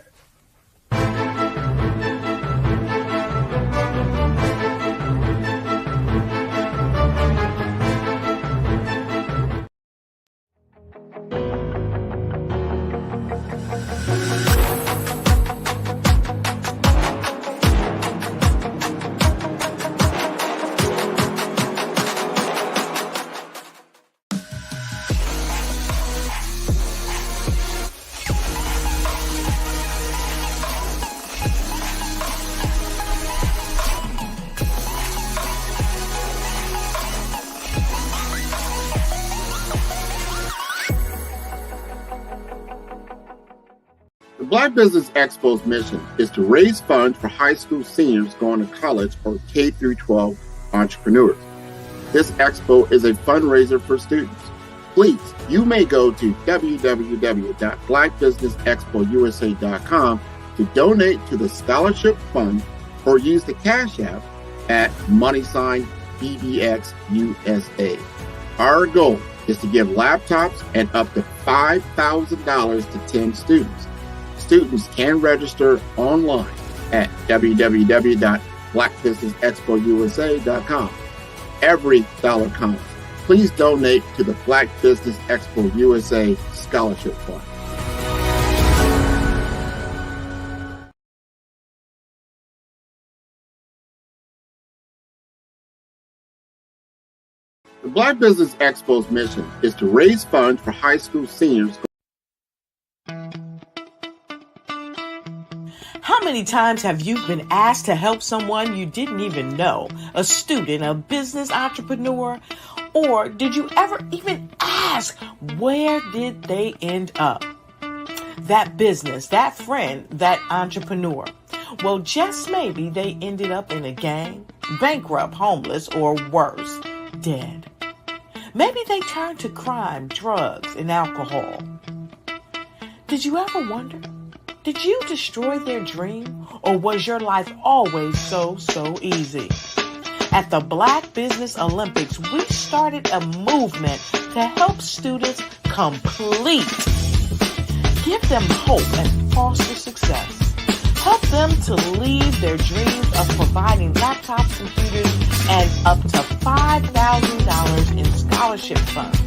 The Black Business Expo's mission is to raise funds for high school seniors going to college or K through 12 entrepreneurs. This expo is a fundraiser for students. please, you may go to www.blackbusinessexpousa.com to donate to the scholarship fund or use the Cash App at $BDXUSA. Our goal is to give laptops and up to $5,000 to 10 students. Students can register online at www.blackbusinessexpousa.com. Every dollar counts. Please donate to the Black Business Expo USA Scholarship Fund. The Black Business Expo's mission is to raise funds for high school seniors. How many times have you been asked to help someone you didn't even know, a student, a business entrepreneur? Or did you ever even ask, where did they end up? That business, that friend, that entrepreneur. Well, just maybe they ended up in a gang, bankrupt, homeless, or worse, dead. Maybe they turned to crime, drugs, and alcohol. Did you ever wonder? Did you destroy their dream, or was your life always so easy? At the Black Business Olympics, we started a movement to help students complete. Give them hope and foster success. Help them to leave their dreams of providing laptops, computers, and up to $5,000 in scholarship funds.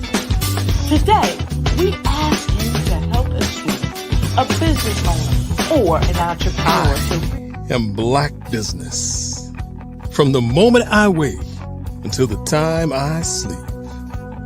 Today, we ask you to help a student, a business owner, or an entrepreneur to am Black business. From the moment I wake until the time I sleep.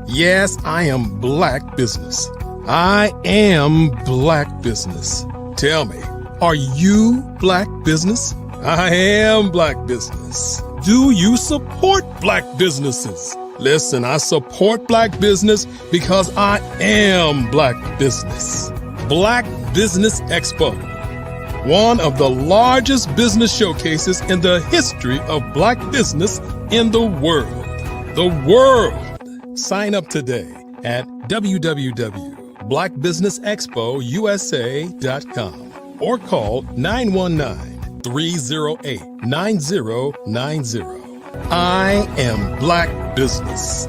Yes, I am Black business. I am Black business. Tell me, are you Black business? I am Black business. Do you support Black businesses? Listen, I support Black business because I am Black business. Black Business Expo, one of the largest business showcases in the history of Black business in the world. The world! Sign up today at www.blackbusinessexpousa.com or call 919-308-9090. I am Black business.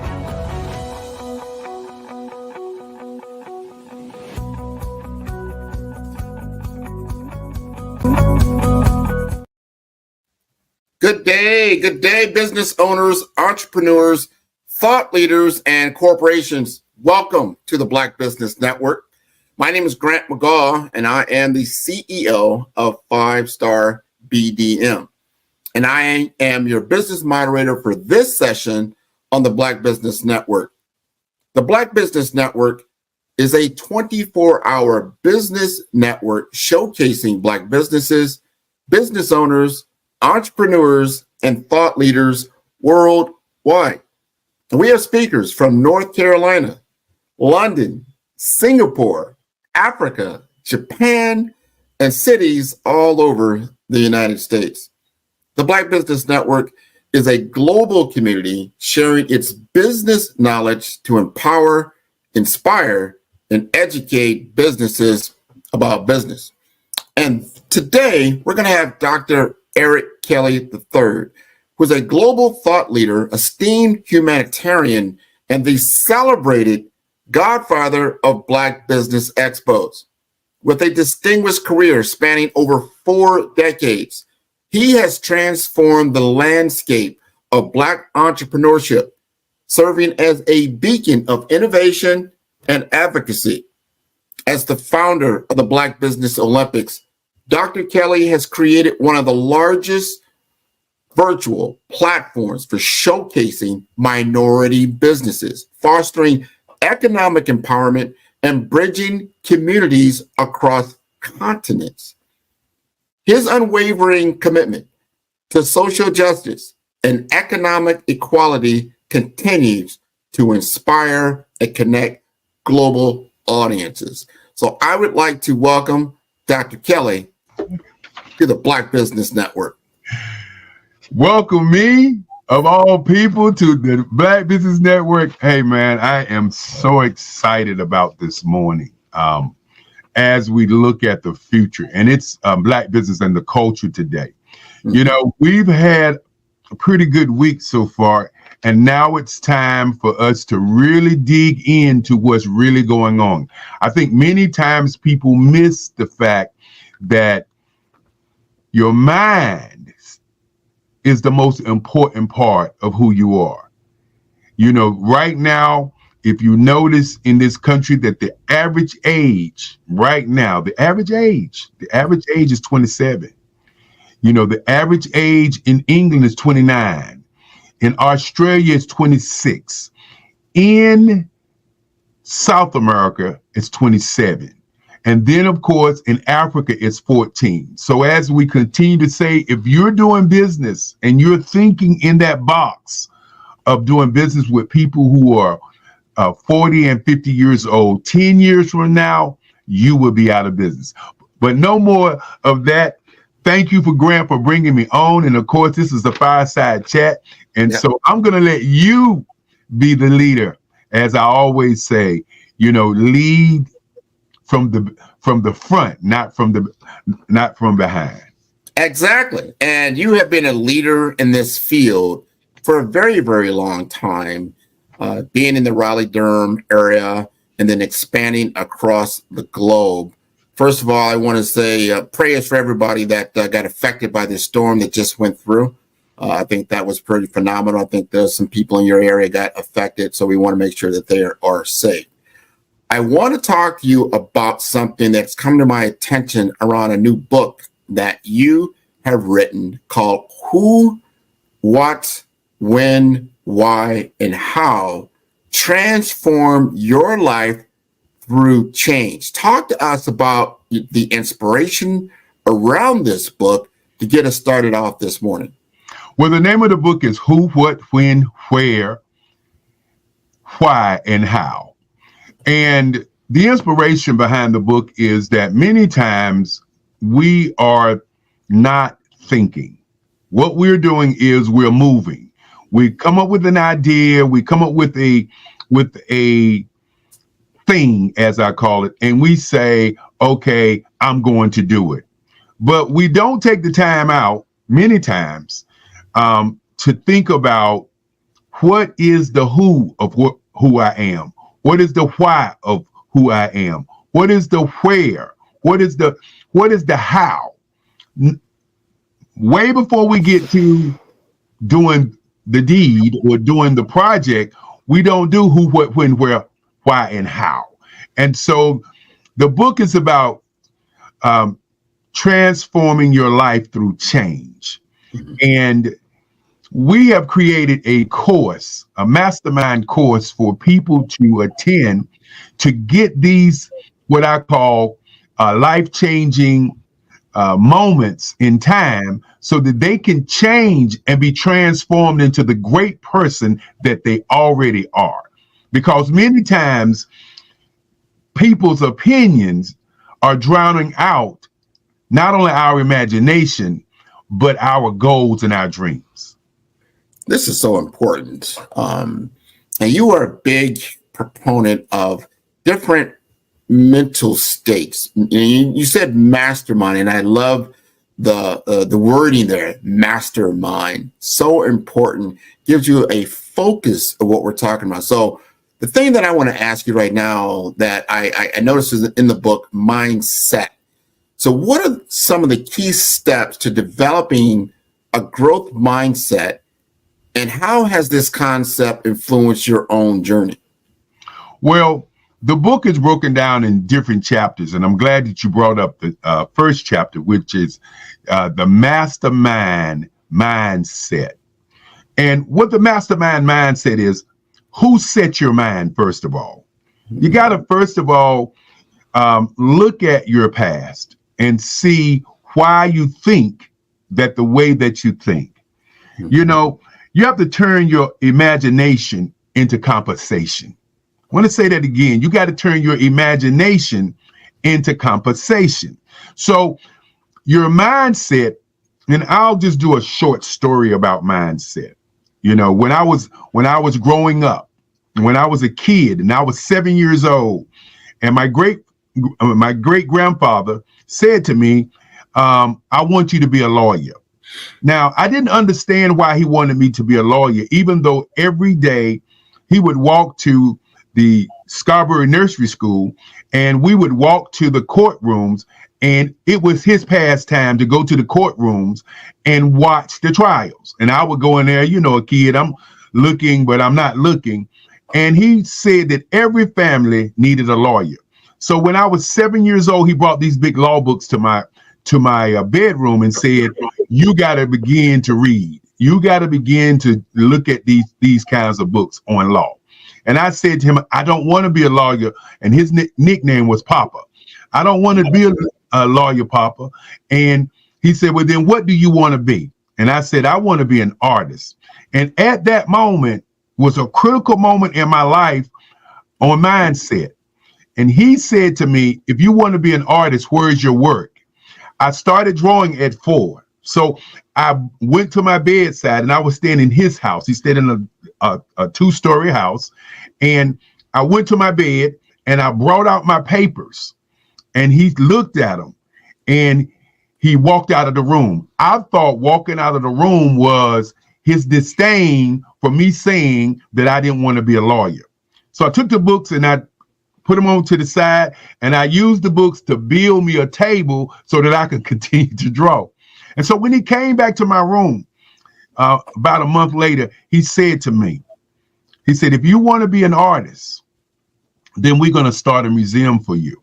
Good day, business owners, entrepreneurs, thought leaders, and corporations. Welcome to the Black Business Network. My name is Grant McGaw, and I am the CEO of 5-Star BDM. And I am your business moderator for this session on the Black Business Network. The Black Business Network is a 24-hour business network showcasing Black businesses, business owners, entrepreneurs, and thought leaders worldwide. And we have speakers from North Carolina, London, Singapore, Africa, Japan, and cities all over the United States. The Black Business Network is a global community sharing its business knowledge to empower, inspire, and educate businesses about business. And today, we're going to have Dr. Eric Kelly III, who is a global thought leader, esteemed humanitarian, and the celebrated godfather of Black Business Expos. With a distinguished career spanning over 4 decades, he has transformed the landscape of Black entrepreneurship, serving as a beacon of innovation and advocacy. As the founder of the Black Business Olympics, Dr. Kelly has created one of the largest virtual platforms for showcasing minority businesses, fostering economic empowerment, and bridging communities across continents. His unwavering commitment to social justice and economic equality continues to inspire and connect global audiences. So I would like to welcome Dr. Kelly to the Black Business Network. Welcome me of all people to the Black Business Network. Hey, man, I am so excited about this morning as we look at the future. And it's Black business and the culture today. You know, we've had a pretty good week so far. And now it's time for us to really dig into what's really going on. I think many times people miss the fact that your mind is the most important part of who you are. You know, right now, if you notice in this country that the average age right now, the average age is 27. You know, the average age in England is 29. In Australia, it's 26. In South America, it's 27. And then, of course, in Africa, it's 14. So as we continue to say, if you're doing business and you're thinking in that box of doing business with people who are 40 and 50 years old, 10 years from now, you will be out of business. But no more of that. Thank you, Grant, for bringing me on. And of course, this is a fireside chat. And so I'm going to let you be the leader. As I always say, you know, lead from the front, not from behind. Exactly. And you have been a leader in this field for a very, very long time, being in the Raleigh-Durham area and then expanding across the globe. First of all, I want to say prayers for everybody that got affected by this storm that just went through. I think that was pretty phenomenal. I think there's some people in your area got affected, so we want to make sure that they are safe. I want to talk to you about something that's come to my attention around a new book that you have written called Who, What, When, Why, and How Transform Your Life Through Change. Talk to us about the inspiration around this book to get us started off this morning. Well, the name of the book is Who, What, When, Where, Why, and How. And the inspiration behind the book is that many times we are not thinking. What we're doing is we're moving. We come up with an idea, we come up with a thing, as I call it, and we say, okay, I'm going to do it. But we don't take the time out many times to think about what is the who of who I am? What is the why of who I am? What is the where? What is the how? Way before we get to doing the deed or doing the project, we don't do who, what, when, where, why, and how. And so the book is about transforming your life through change. And we have created a course, a mastermind course for people to attend to get these, what I call life-changing moments in time so that they can change and be transformed into the great person that they already are. Because many times people's opinions are drowning out not only our imagination, but our goals and our dreams. This is so important. And you are a big proponent of different mental states. You said mastermind, and I love the wording there, mastermind. So important. Gives you a focus of what we're talking about. So the thing that I want to ask you right now that I noticed is in the book, mindset. So what are some of the key steps to developing a growth mindset, and how has this concept influenced your own journey? Well, the book is broken down in different chapters, and I'm glad that you brought up the first chapter, which is the mastermind mindset. And what the mastermind mindset is, who set your mind, first of all? You got to, first of all, look at your past and see why you think that the way that you think. You know, you have to turn your imagination into compensation. I want to say that again. You got to turn your imagination into compensation. So your mindset, and I'll just do a short story about mindset. You know, when I was growing up, when I was a kid and I was 7 years old, and my great grandfather said to me, I want you to be a lawyer. Now, I didn't understand why he wanted me to be a lawyer, even though every day he would walk to the Scarborough Nursery School and we would walk to the courtrooms, and it was his pastime to go to the courtrooms and watch the trials. And I would go in there, you know, a kid, I'm looking, but I'm not looking. And he said that every family needed a lawyer. So when I was 7 years old, he brought these big law books to my bedroom and said, you got to begin to read. You got to begin to look at these kinds of books on law. And I said to him, I don't want to be a lawyer. And his nickname was Papa. I don't want to be a lawyer, Papa. And he said, well, then what do you want to be? And I said, I want to be an artist. And at that moment was a critical moment in my life on mindset. And he said to me, if you want to be an artist, where's your work? I started drawing at 4. So I went to my bedside and I was staying in his house. He stayed in a 2-story house. And I went to my bed and I brought out my papers and he looked at them and he walked out of the room. I thought walking out of the room was his disdain for me saying that I didn't want to be a lawyer. So I took the books and I put them on to the side, and I used the books to build me a table so that I could continue to draw. And so when he came back to my room about a month later, he said to me, he said, if you want to be an artist, then we're going to start a museum for you.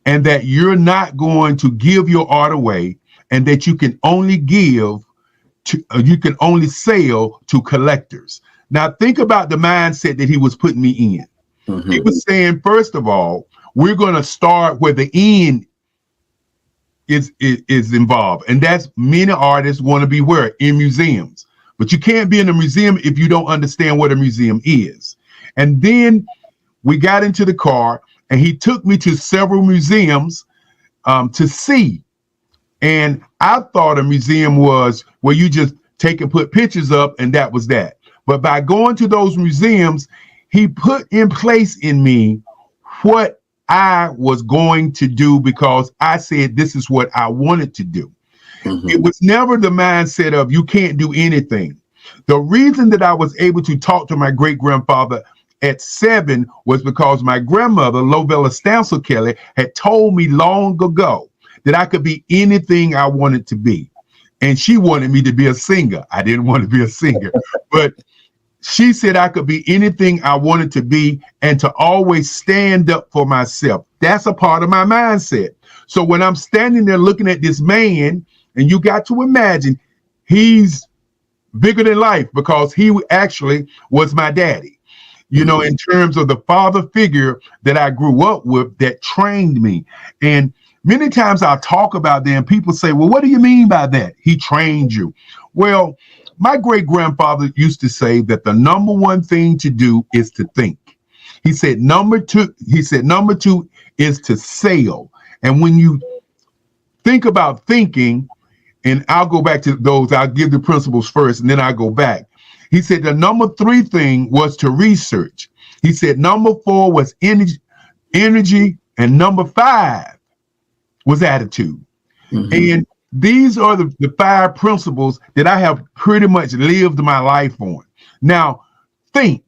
And that you're not going to give your art away, and that you can only you can only sell to collectors. Now think about the mindset that he was putting me in. Mm-hmm. He was saying, first of all, we're going to start where the end is involved. And that's many artists want to be where? In museums. But you can't be in a museum if you don't understand what a museum is. And then we got into the car and he took me to several museums to see. And I thought a museum was where you just take and put pictures up and that was that. But by going to those museums, he put in place in me what I was going to do because I said this is what I wanted to do. Mm-hmm. It was never the mindset of you can't do anything. The reason that I was able to talk to my great-grandfather at 7 was because my grandmother, Lovella Stansel Kelly, had told me long ago that I could be anything I wanted to be. And she wanted me to be a singer. I didn't want to be a singer, but she said I could be anything I wanted to be and to always stand up for myself. That's a part of my mindset. So when I'm standing there looking at this man, and you got to imagine he's bigger than life because he actually was my daddy, you know, in terms of the father figure that I grew up with that trained me. And many times I'll talk about that and people say, well, what do you mean by that? He trained you. Well, my great-grandfather used to say that the number one thing to do is to think. He said number two is to sail. And when you think about thinking, and I'll go back to those, I'll give the principles first, and then I'll go back. He said the number 3 thing was to research. He said number 4 was energy, and number 5 was attitude. Mm-hmm. And these are the 5 principles that I have pretty much lived my life on. Now, think.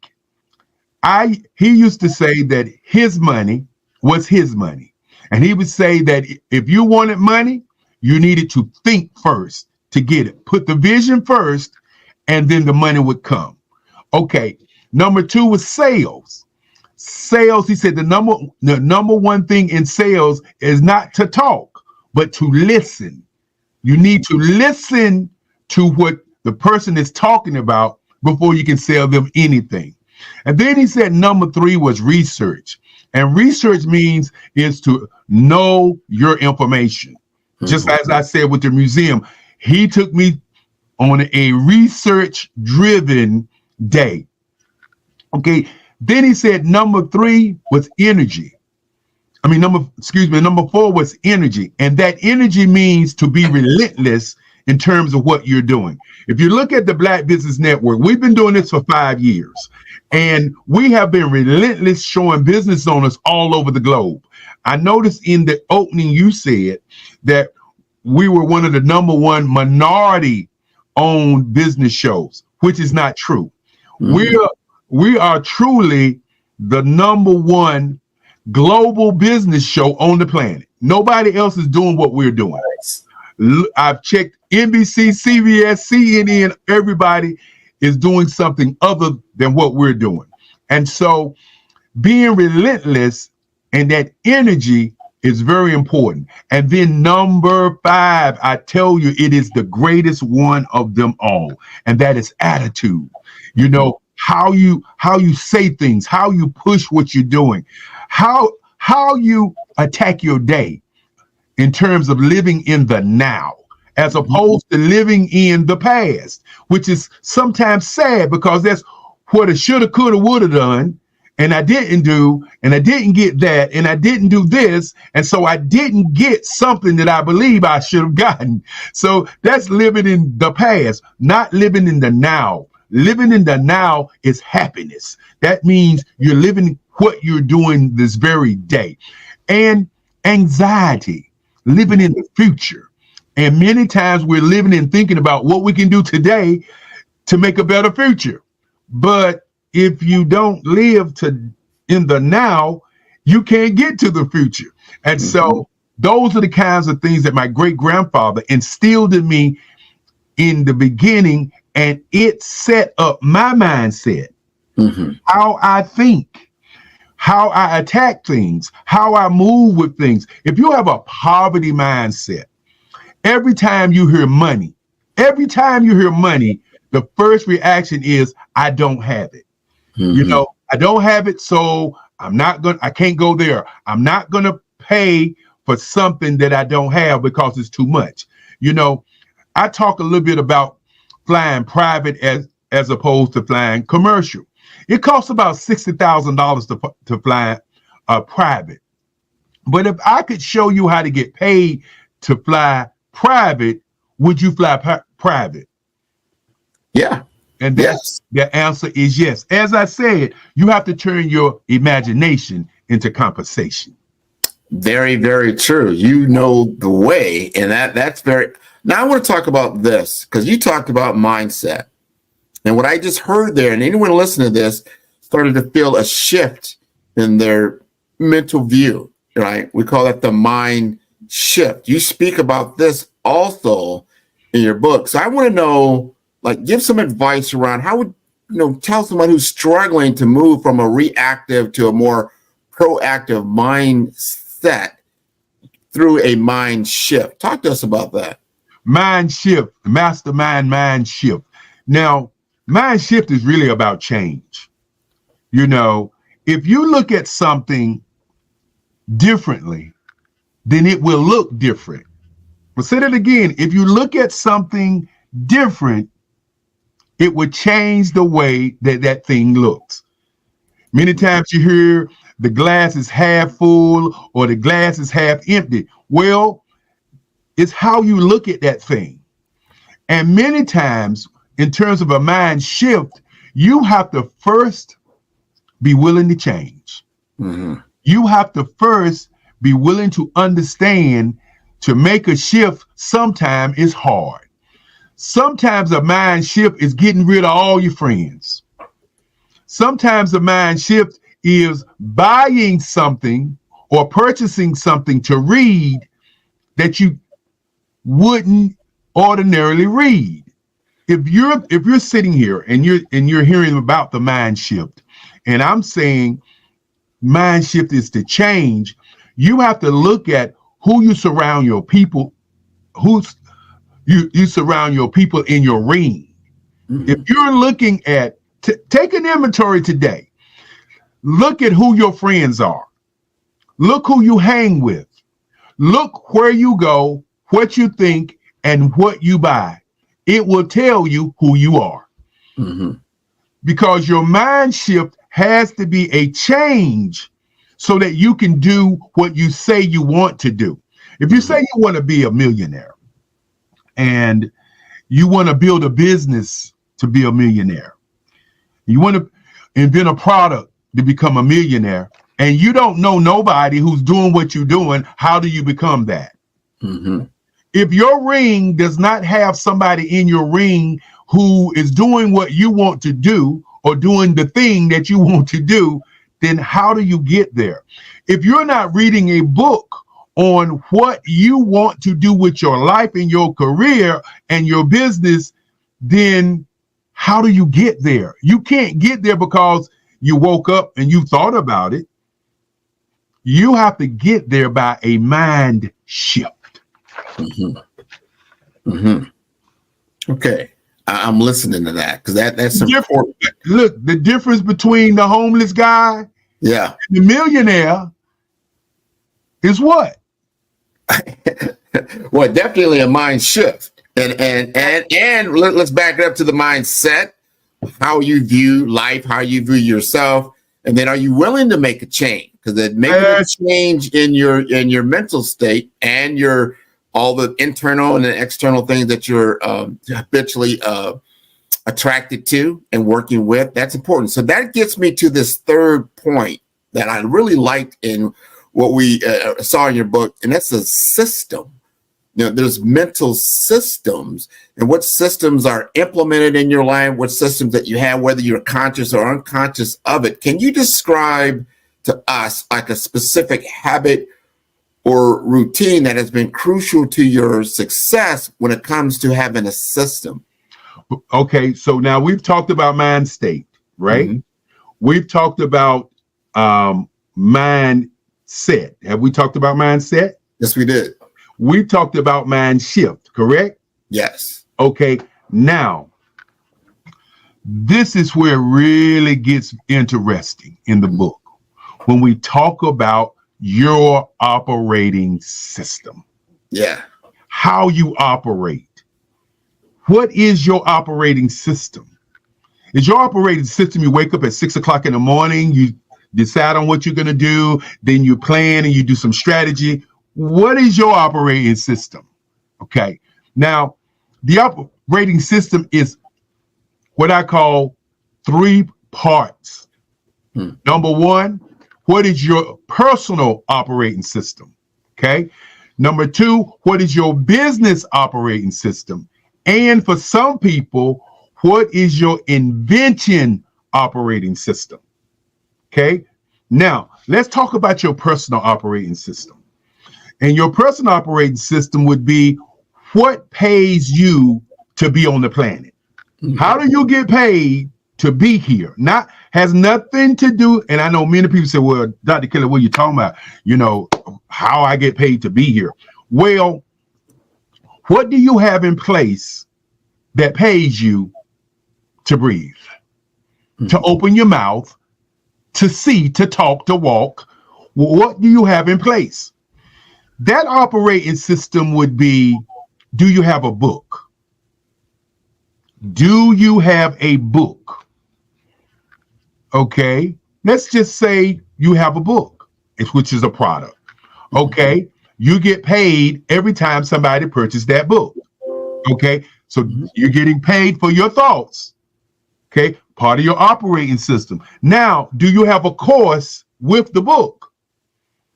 He used to say that his money was his money. And he would say that if you wanted money, you needed to think first to get it. Put the vision first, and then the money would come. Okay. Number 2 was sales. Sales, he said the number one thing in sales is not to talk, but to listen. You need to listen to what the person is talking about before you can sell them anything. And then he said number 3 was research. And research is to know your information. Mm-hmm. Just as I said with the museum, he took me on a research-driven day. Okay. Then he said number 3 was energy. Number 4 was energy. And that energy means to be relentless in terms of what you're doing. If you look at the Black Business Network, we've been doing this for 5 years, and we have been relentless showing business owners all over the globe. I noticed in the opening you said that we were one of the #1 minority-owned business shows, which is not true. We are truly the #1 global business show on the planet. Nobody else is doing what we're doing. I've checked NBC, CBS, CNN, everybody is doing something other than what we're doing. And so being relentless and that energy is very important. And then number 5, I tell you, it is the greatest one of them all. And that is attitude. You know, how you say things, how you push what you're doing, how you attack your day in terms of living in the now, as opposed to living in the past, which is sometimes sad because that's what I shoulda, coulda, woulda done, and I didn't do, and I didn't get that, and I didn't do this, and so I didn't get something that I believe I should have gotten. So that's living in the past, not living in the now. Living in the now is happiness. That means you're living what you're doing this very day. And anxiety, living in the future. And many times we're living and thinking about what we can do today to make a better future. But if you don't live in the now, you can't get to the future. And so those are the kinds of things that my great-grandfather instilled in me in the beginning, and it set up my mindset, how I think, how I attack things, how I move with things. If you have a poverty mindset, every time you hear money, the first reaction is, I don't have it. You know, I don't have it, so I can't go there. I'm not going to pay for something that I don't have because it's too much. You know, I talk a little bit about flying private as opposed to flying commercial. It costs about $60,000 to fly private. But if I could show you how to get paid to fly private, would you fly private? Yeah. And the answer is yes. As I said, you have to turn your imagination into compensation. Very, very true. You know the way, and that's very. Now I want to talk about this because you talked about mindset, and what I just heard there, and anyone listening to this started to feel a shift in their mental view. Right? We call that the mind shift. You speak about this also in your book, so I want to know. Like, give some advice around how would tell someone who's struggling to move from a reactive to a more proactive mindset through a mind shift. Talk to us about that. Mind shift, mastermind mind shift. Now, mind shift is really about change. You know, if you look at something differently, then it will look different. I'll say that again. If you look at something different, it would change the way that thing looks. Many times you hear the glass is half full or the glass is half empty. Well, it's how you look at that thing. And many times, in terms of a mind shift, you have to first be willing to change. You have to first be willing to understand to make a shift sometimes is hard. Sometimes a mind shift is getting rid of all your friends. Sometimes a mind shift is buying something or purchasing something to read that you wouldn't ordinarily read. If you're sitting here and you're hearing about the mind shift, and I'm saying mind shift is to change, you have to look at who you surround your people, you surround your people in your ring. If you're looking at, take an inventory today. Look at who your friends are. Look who you hang with. Look where you go, what you think, and what you buy. It will tell you who you are. Because your mind shift has to be a change so that you can do what you say you want to do. If you say you want to be a millionaire, and you want to build a business to be a millionaire. You want to invent a product to become a millionaire, and you don't know nobody who's doing what you're doing. How do you become that? Mm-hmm. If your ring does not have somebody in your ring who is doing what you want to do or doing the thing that you want to do, then how do you get there? If you're not reading a book on what you want to do with your life and your career and your business, then how do you get there? You can't get there because you woke up and you thought about it. You have to get there by a mind shift. Mm-hmm. Mm-hmm. Okay. I'm listening to that because that's important. Look, the difference between the homeless guy and the millionaire is what? Well, definitely a mind shift. And let's back it up to the mindset, how you view life, how you view yourself, and then are you willing to make a change? Because making a change in your mental state and your all the internal and the external things that you're habitually attracted to and working with, that's important. So that gets me to this third point that I really liked in what we saw in your book, and that's a system. You know, there's mental systems, and what systems are implemented in your life, what systems that you have, whether you're conscious or unconscious of it. Can you describe to us like a specific habit or routine that has been crucial to your success when it comes to having a system? Okay, so now we've talked about mind state, right? Mm-hmm. We've talked about mindset. Have we talked about mindset? Yes, we did. We talked about mind shift, correct? Yes. Okay, now this is where it really gets interesting in the book when we talk about your operating system. Yeah. How you operate. What is your operating system? Is your operating system, you wake up at 6 o'clock in the morning, you decide on what you're going to do, then you plan and you do some strategy. What is your operating system? Okay. Now, the operating system is what I call 3 parts. Number 1, what is your personal operating system? Okay. Number 2, what is your business operating system? And for some people, what is your invention operating system? Okay. Now, let's talk about your personal operating system. And your personal operating system would be what pays you to be on the planet. How do you get paid to be here? Not has nothing to do. And I know many people say, well, Dr. Kelly, what are you talking about? You know, how I get paid to be here. Well, what do you have in place that pays you to breathe, to open your mouth, to see, to talk, to walk? What do you have in place? That operating system would be, do you have a book? Do you have a book? Okay, let's just say you have a book, which is a product. Okay, you get paid every time somebody purchases that book. Okay, so you're getting paid for your thoughts. Okay, part of your operating system. Now, do you have a course with the book?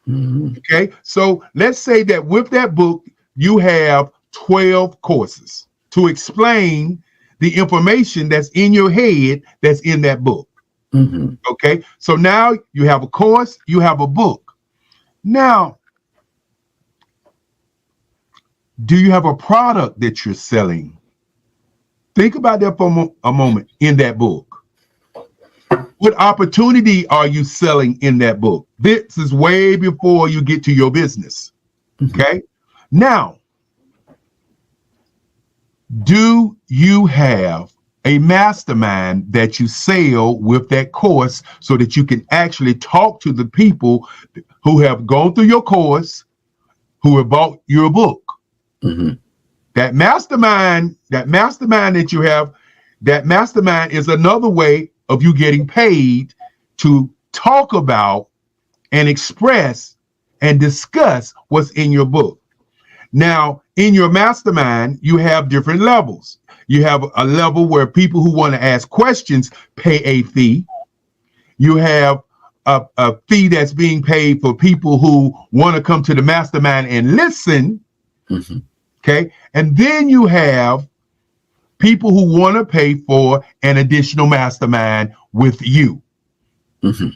Okay, so let's say that with that book, you have 12 courses to explain the information that's in your head that's in that book. Okay, so now you have a course, you have a book. Now, do you have a product that you're selling? Think about that for a moment in that book. What opportunity are you selling in that book? This is way before you get to your business. Okay. Now, do you have a mastermind that you sell with that course so that you can actually talk to the people who have gone through your course, who have bought your book? That mastermind that you have, that mastermind is another way of you getting paid to talk about and express and discuss what's in your book. Now, in your mastermind, you have different levels. You have a level where people who want to ask questions pay a fee. You have a fee that's being paid for people who want to come to the mastermind and listen. Mm-hmm. Okay. And then you have people who want to pay for an additional mastermind with you. Mm-hmm.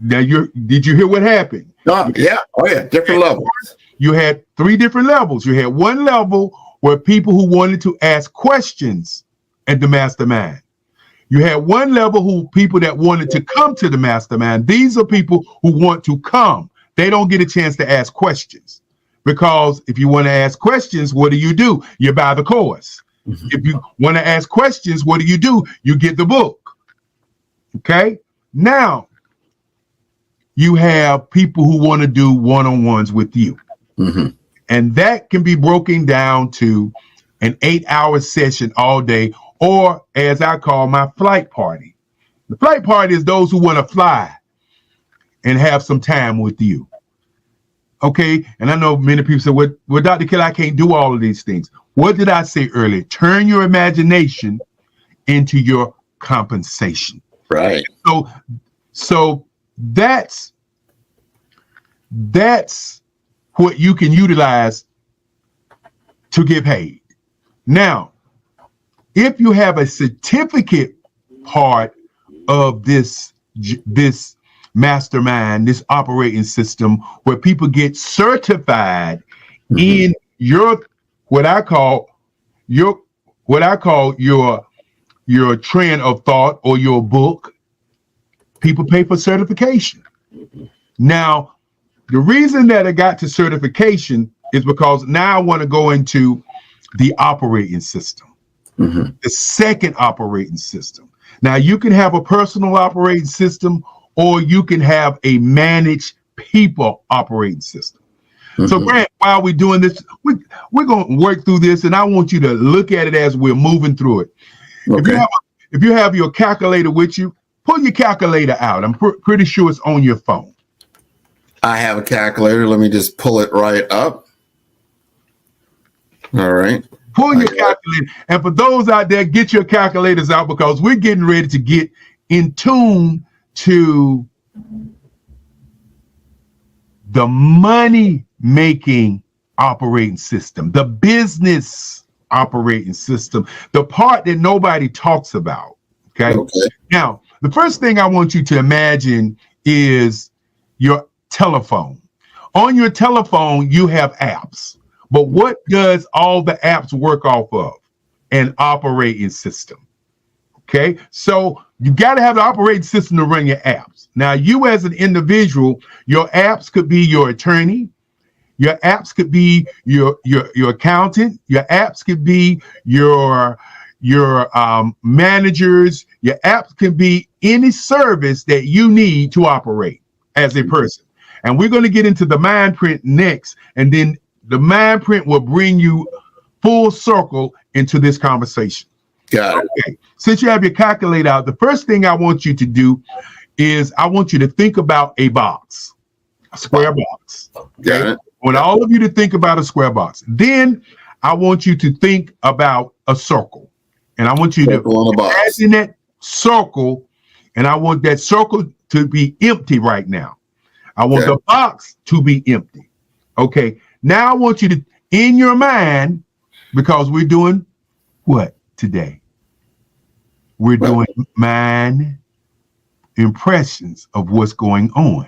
Now, did you hear what happened? Yeah. Oh, yeah. Different levels. You had 3 different levels. You had one level where people who wanted to ask questions at the mastermind. You had one level who people that wanted to come to the mastermind. These are people who want to come. They don't get a chance to ask questions, because if you want to ask questions, what do? You buy the course. Mm-hmm. If you want to ask questions, what do? You get the book. Okay. Now you have people who want to do one-on-ones with you. Mm-hmm. And that can be broken down to an 8-hour session all day, or as I call my flight party. The flight party is those who want to fly and have some time with you. Okay. And I know many people say, well, Dr. Kelly, I can't do all of these things. What did I say earlier? Turn your imagination into your compensation. Right. So that's what you can utilize to get paid. Now, if you have a certificate part of this mastermind, this operating system, where people get certified in your what I call your trend of thought or your book, people pay for certification. Now, the reason that I got to certification is because now I want to go into the operating system, the second operating system. Now, you can have a personal operating system, or you can have a managed people operating system. So, Grant, while we're doing this, we're going to work through this, and I want you to look at it as we're moving through it. Okay. If you have your calculator with you, pull your calculator out. I'm pretty sure it's on your phone. I have a calculator. Let me just pull it right up. All right. Pull your calculator. And for those out there, get your calculators out, because we're getting ready to get in tune to the money-making operating system, the business operating system, the part that nobody talks about. Okay. Now, the first thing I want you to imagine is your telephone. On your telephone, you have apps. But what does all the apps work off of? An operating system. Okay. So you got to have the operating system to run your apps. Now, you as an individual, your apps could be your attorney. Your apps could be your accountant. Your apps could be your managers. Your apps can be any service that you need to operate as a person. And we're going to get into the mind print next, and then the mind print will bring you full circle into this conversation. Got it. Okay. Since you have your calculator out, the first thing I want you to do is I want you to think about a box, a square box. Got it. I want all of you to think about a square box. Then I want you to think about a circle. And I want you to imagine that circle, and I want that circle to be empty right now. I want the box to be empty. Okay. Now I want you to, in your mind, because we're doing what today? We're doing mind impressions of what's going on.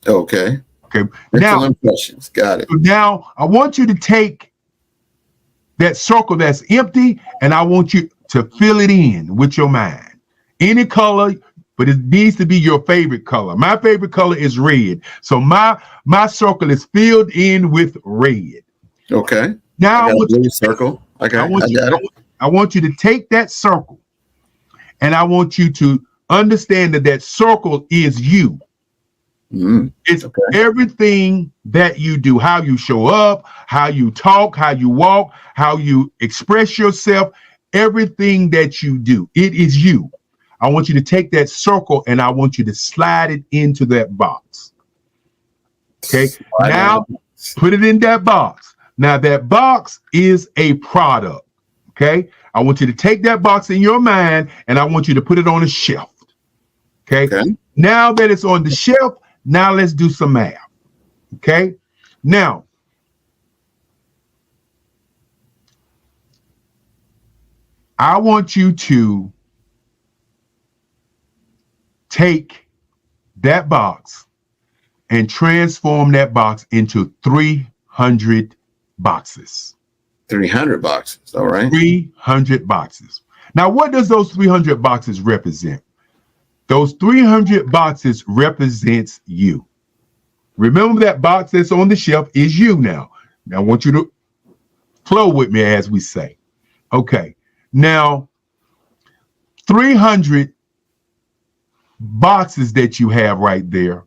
Okay. Okay. Now, impressions. Got it. Now I want you to take that circle that's empty, and I want you to fill it in with your mind. Any color, but it needs to be your favorite color. My favorite color is red. So my circle is filled in with red. Okay. Now I want you to circle. Okay. I want you to take that circle, and I want you to understand that that circle is you. It's everything that you do, how you show up, how you talk, how you walk, how you express yourself, everything that you do. It is you. I want you to take that circle, and I want you to slide it into that box. Okay. Now put it in that box. Now that box is a product. Okay. I want you to take that box in your mind and I want you to put it on a shelf. Okay. Now that it's on the shelf, now let's do some math. Okay. Now, I want you to take that box and transform that box into 300 boxes. 300 boxes. All right. 300 boxes. Now, what does those 300 boxes represent? Those 300 boxes represents you. Remember that box that's on the shelf is you now. Now, I want you to flow with me as we say. Okay. Now, 300 boxes that you have right there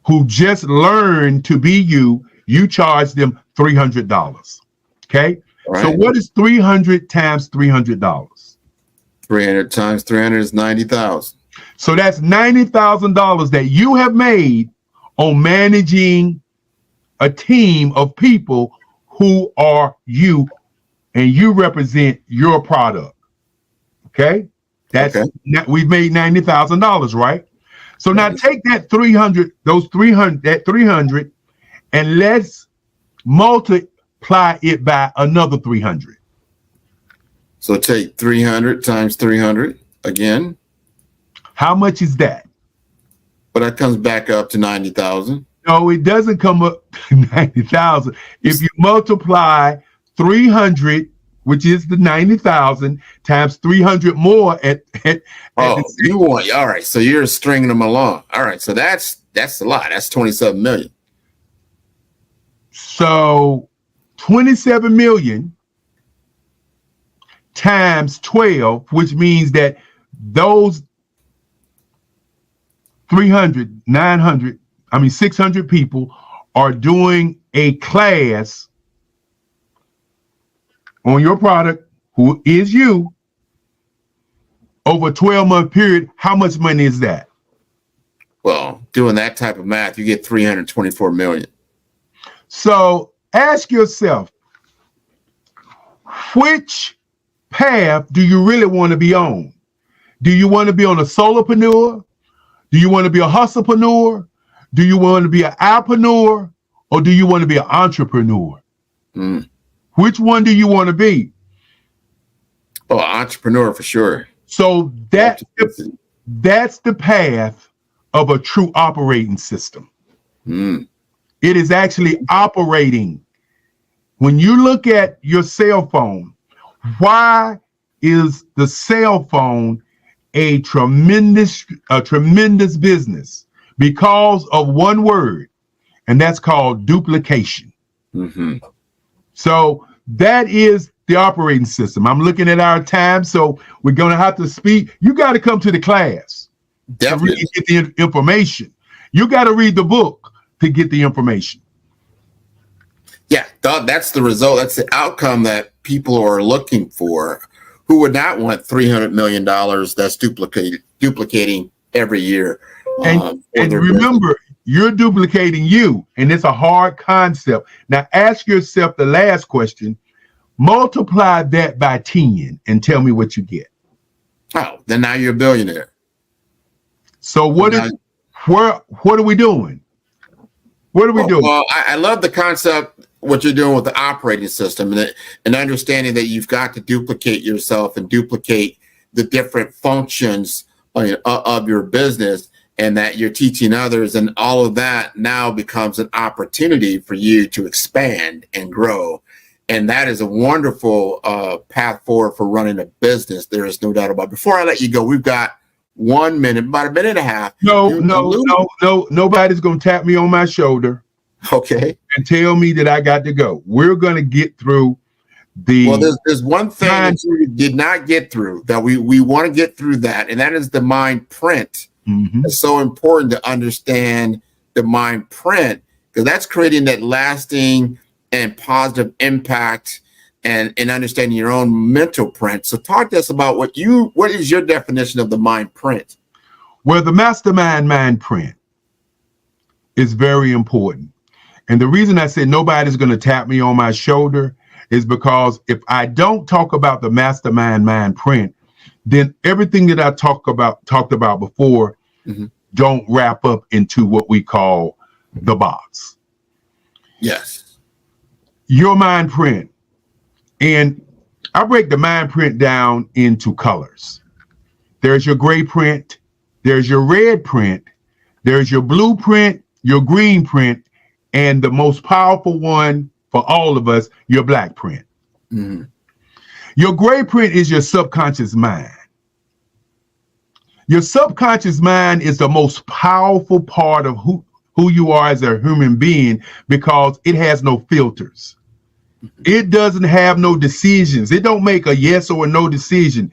who just learned to be you, you charge them $300. Okay. Right. So what is 300 times $300? 300 times 300 is 90,000. So that's $90,000 that you have made on managing a team of people who are you, and you represent your product. Okay. That's we've made $90,000, right? So now take that 300, that 300, and let's multiply it by another 300. So take 300 times 300 again. How much is that? But that comes back up to 90,000. No, it doesn't come up to 90,000. If you multiply 300, which is the 90,000, times 300 more at you want, all right. So you're stringing them along. All right. So that's a lot. That's 27 million. So 27 million times 12, which means that those 300, 900, 600 people are doing a class on your product, who is you, over a 12-month period. How much money is that? Well, doing that type of math, you get 324 million. So ask yourself, which path do you really want to be on? Do you want to be on a solopreneur? Do you want to be a hustlepreneur? Do you want to be an appreneur? Or do you want to be an entrepreneur? Which one do you want to be? Oh, entrepreneur for sure. So that's the path of a true operating system. It is actually operating. When you look at your cell phone, why is the cell phone a tremendous business? Because of one word, and that's called duplication. So that is the operating system. I'm looking at our time, so we're going to have to speak. You got to come to the class to really get the information. You got to read the book to get the information. Yeah, that's the result. That's the outcome that people are looking for. Who would not want $300 million that's duplicating every year? And remember, you're duplicating you, and it's a hard concept. Now ask yourself the last question. Multiply that by 10 and tell me what you get. Oh, then now you're a billionaire. So what are we doing? What are we doing? Well, I love the concept, what you're doing with the operating system, and understanding that you've got to duplicate yourself and duplicate the different functions of your business, and that you're teaching others, and all of that now becomes an opportunity for you to expand and grow. And that is a wonderful path forward for running a business. There is no doubt about it. Before I let you go, we've got 1 minute, about a minute and a half. No, nobody's going to tap me on my shoulder. Okay. And tell me that I got to go. We're going to get through Well, there's one thing that you did not get through that we want to get through that, and that is the mind print. It's so important to understand the mind print, because that's creating that lasting and positive impact and understanding your own mental print. So talk to us about what is your definition of the mind print? Well, the mastermind mind print is very important. And the reason I said nobody's going to tap me on my shoulder is because if I don't talk about the mastermind mind print, then everything that I talked about before don't wrap up into what we call the box. Yes. Your mind print. And I break the mind print down into colors. There's your gray print, there's your red print, there's your blue print, your green print, and the most powerful one for all of us, your black print. Your gray print is your subconscious mind. Your subconscious mind is the most powerful part of who you are as a human being because it has no filters. It doesn't have no decisions. It don't make a yes or a no decision.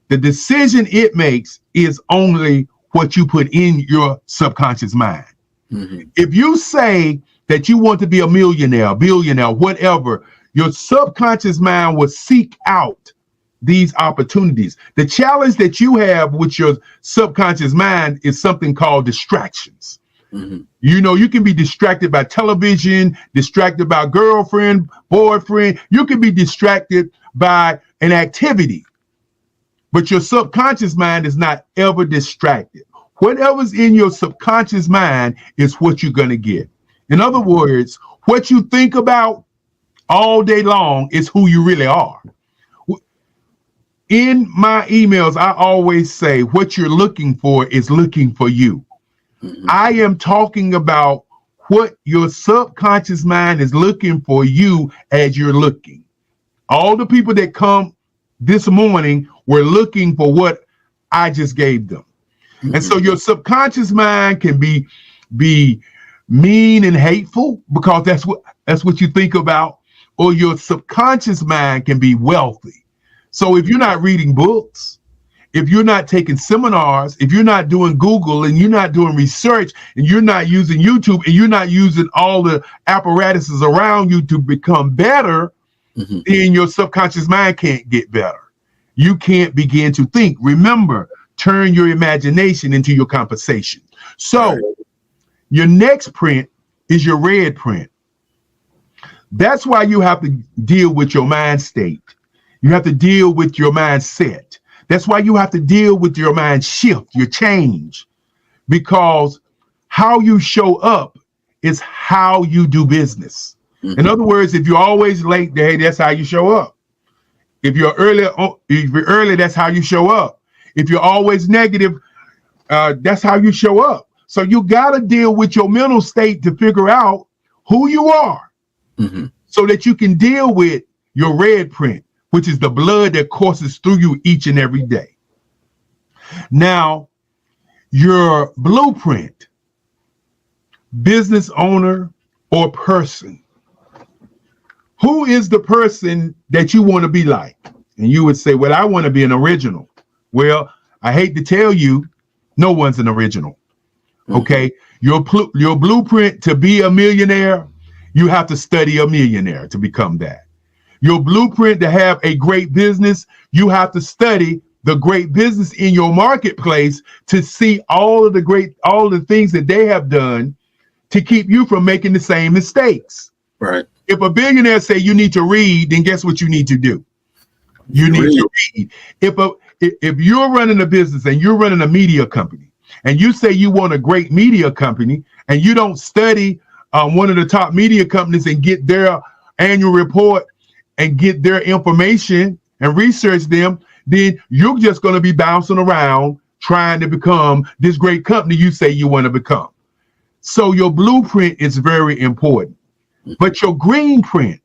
The decision it makes is only what you put in your subconscious mind. If you say that you want to be a millionaire, billionaire, whatever, your subconscious mind will seek out these opportunities. The challenge that you have with your subconscious mind is something called distractions. You know, you can be distracted by television, distracted by girlfriend, boyfriend. You can be distracted by an activity, but your subconscious mind is not ever distracted. Whatever's in your subconscious mind is what you're going to get. In other words, what you think about all day long is who you really are. In my emails, I always say what you're looking for is looking for you. I am talking about what your subconscious mind is looking for you as you're looking. All the people that come this morning were looking for what I just gave them. And so your subconscious mind can be mean and hateful because that's what you think about, or your subconscious mind can be wealthy. So if you're not reading books, if you're not taking seminars, if you're not doing Google and you're not doing research and you're not using YouTube and you're not using all the apparatuses around you to become better, then your subconscious mind can't get better. You can't begin to think. Remember, turn your imagination into your compensation. So your next print is your red print. That's why you have to deal with your mind state. You have to deal with your mindset. That's why you have to deal with your mind shift, your change, because how you show up is how you do business. In other words, if you're always late, hey, that's how you show up. If you're early, that's how you show up. If you're always negative, that's how you show up. So you got to deal with your mental state to figure out who you are so that you can deal with your red print, which is the blood that courses through you each and every day. Now, your blueprint, business owner or person, who is the person that you want to be like? And you would say, well, I want to be an original. Well, I hate to tell you, no one's an original. Okay. Your blueprint to be a millionaire, you have to study a millionaire to become that. Your blueprint to have a great business, you have to study the great business in your marketplace to see all of the things that they have done to keep you from making the same mistakes. Right. If a billionaire say you need to read, then guess what you need to do? You need to read. If you're running a business and you're running a media company and you say you want a great media company and you don't study one of the top media companies and get their annual report and get their information and research them, then you're just going to be bouncing around trying to become this great company you say you want to become. So your blueprint is very important. But your green print,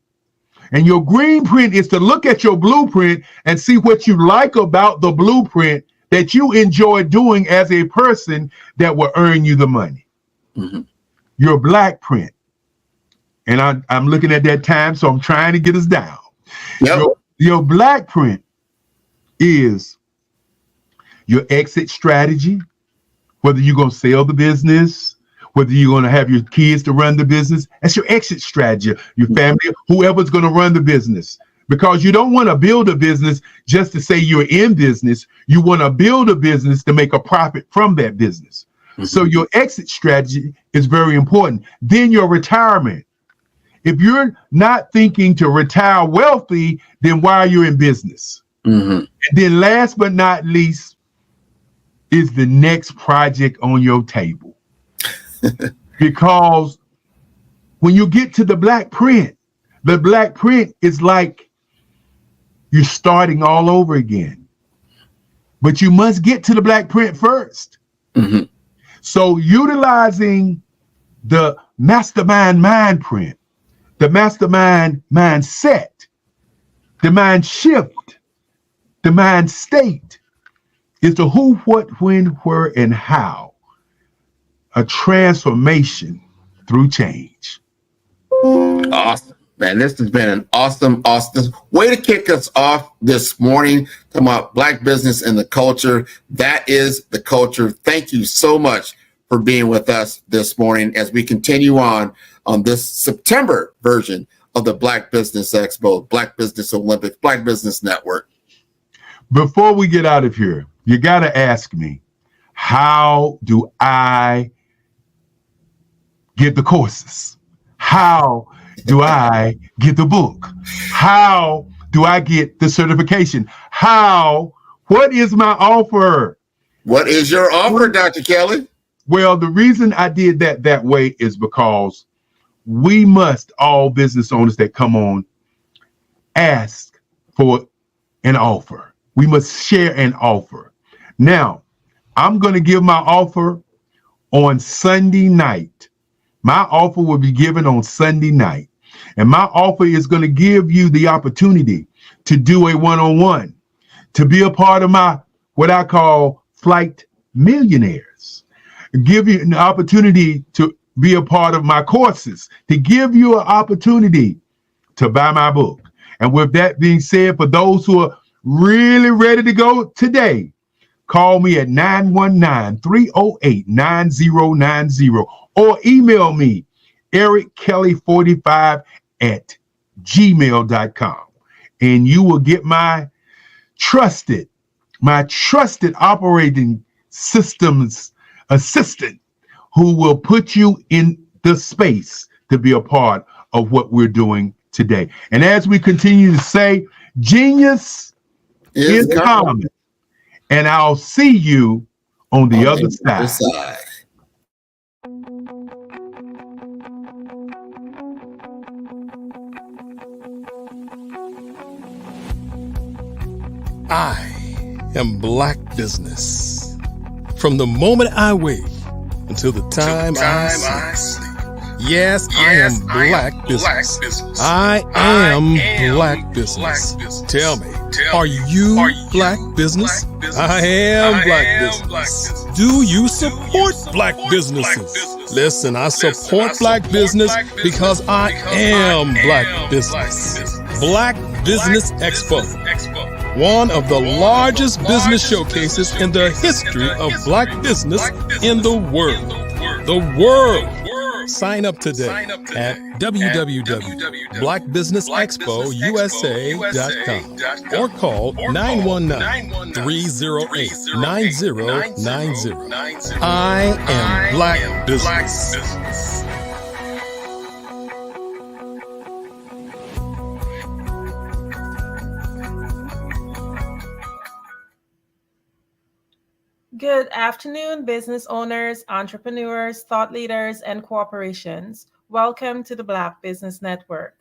and your green print is to look at your blueprint and see what you like about the blueprint that you enjoy doing as a person that will earn you the money. Your black print. And I'm looking at that time, so I'm trying to get us down. Your black print is your exit strategy, whether you're going to sell the business, whether you're going to have your kids to run the business. That's your exit strategy, your family, whoever's going to run the business. Because you don't want to build a business just to say you're in business. You want to build a business to make a profit from that business. So your exit strategy is very important. Then your retirement. If you're not thinking to retire wealthy, then why are you in business? And then last but not least is the next project on your table. Because when you get to the black print is like you're starting all over again. But you must get to the black print first. So utilizing the mastermind mind print, the mastermind mindset, the mind shift, the mind state is the who, what, when, where, and how. A transformation through change. Awesome, man. This has been an awesome way to kick us off this morning. Talking about Black business and the culture. That is the culture. Thank you so much for being with us this morning as we continue on this September version of the Black Business Expo, Black Business Olympics, Black Business Network. Before we get out of here, you got to ask me, how do I get the courses? How do I get the book? How do I get the certification? What is my offer? What is your offer, Dr. Kelly? Well, the reason I did that way is because we must, all business owners that come on, ask for an offer. We must share an offer. Now, I'm going to give my offer on Sunday night. My offer will be given on Sunday night. And my offer is going to give you the opportunity to do a one-on-one, to be a part of my, what I call Flight Millionaires, give you an opportunity to be a part of my courses, to give you an opportunity to buy my book. And with that being said, for those who are really ready to go today, call me at 919-308-9090 or email me, erickelly45@gmail.com. And you will get my trusted operating systems assistant who will put you in the space to be a part of what we're doing today. And as we continue to say, genius is common. And I'll see you on the other side. I am Black Business. From the moment I wake until the time I sleep. Yes, I am Black Business. I am Black Business. Tell me, are you Black Business? I am Black Business. Do you support Black businesses? Listen, I support Black business because I am Black Business. Black Business Expo, one of the largest business showcases in the history of Black business in the world. Sign up today at www.blackbusinessexpousa.com or call 919-308-9090. I am Black Business. Good afternoon, business owners, entrepreneurs, thought leaders, and corporations. Welcome to the Black Business Network.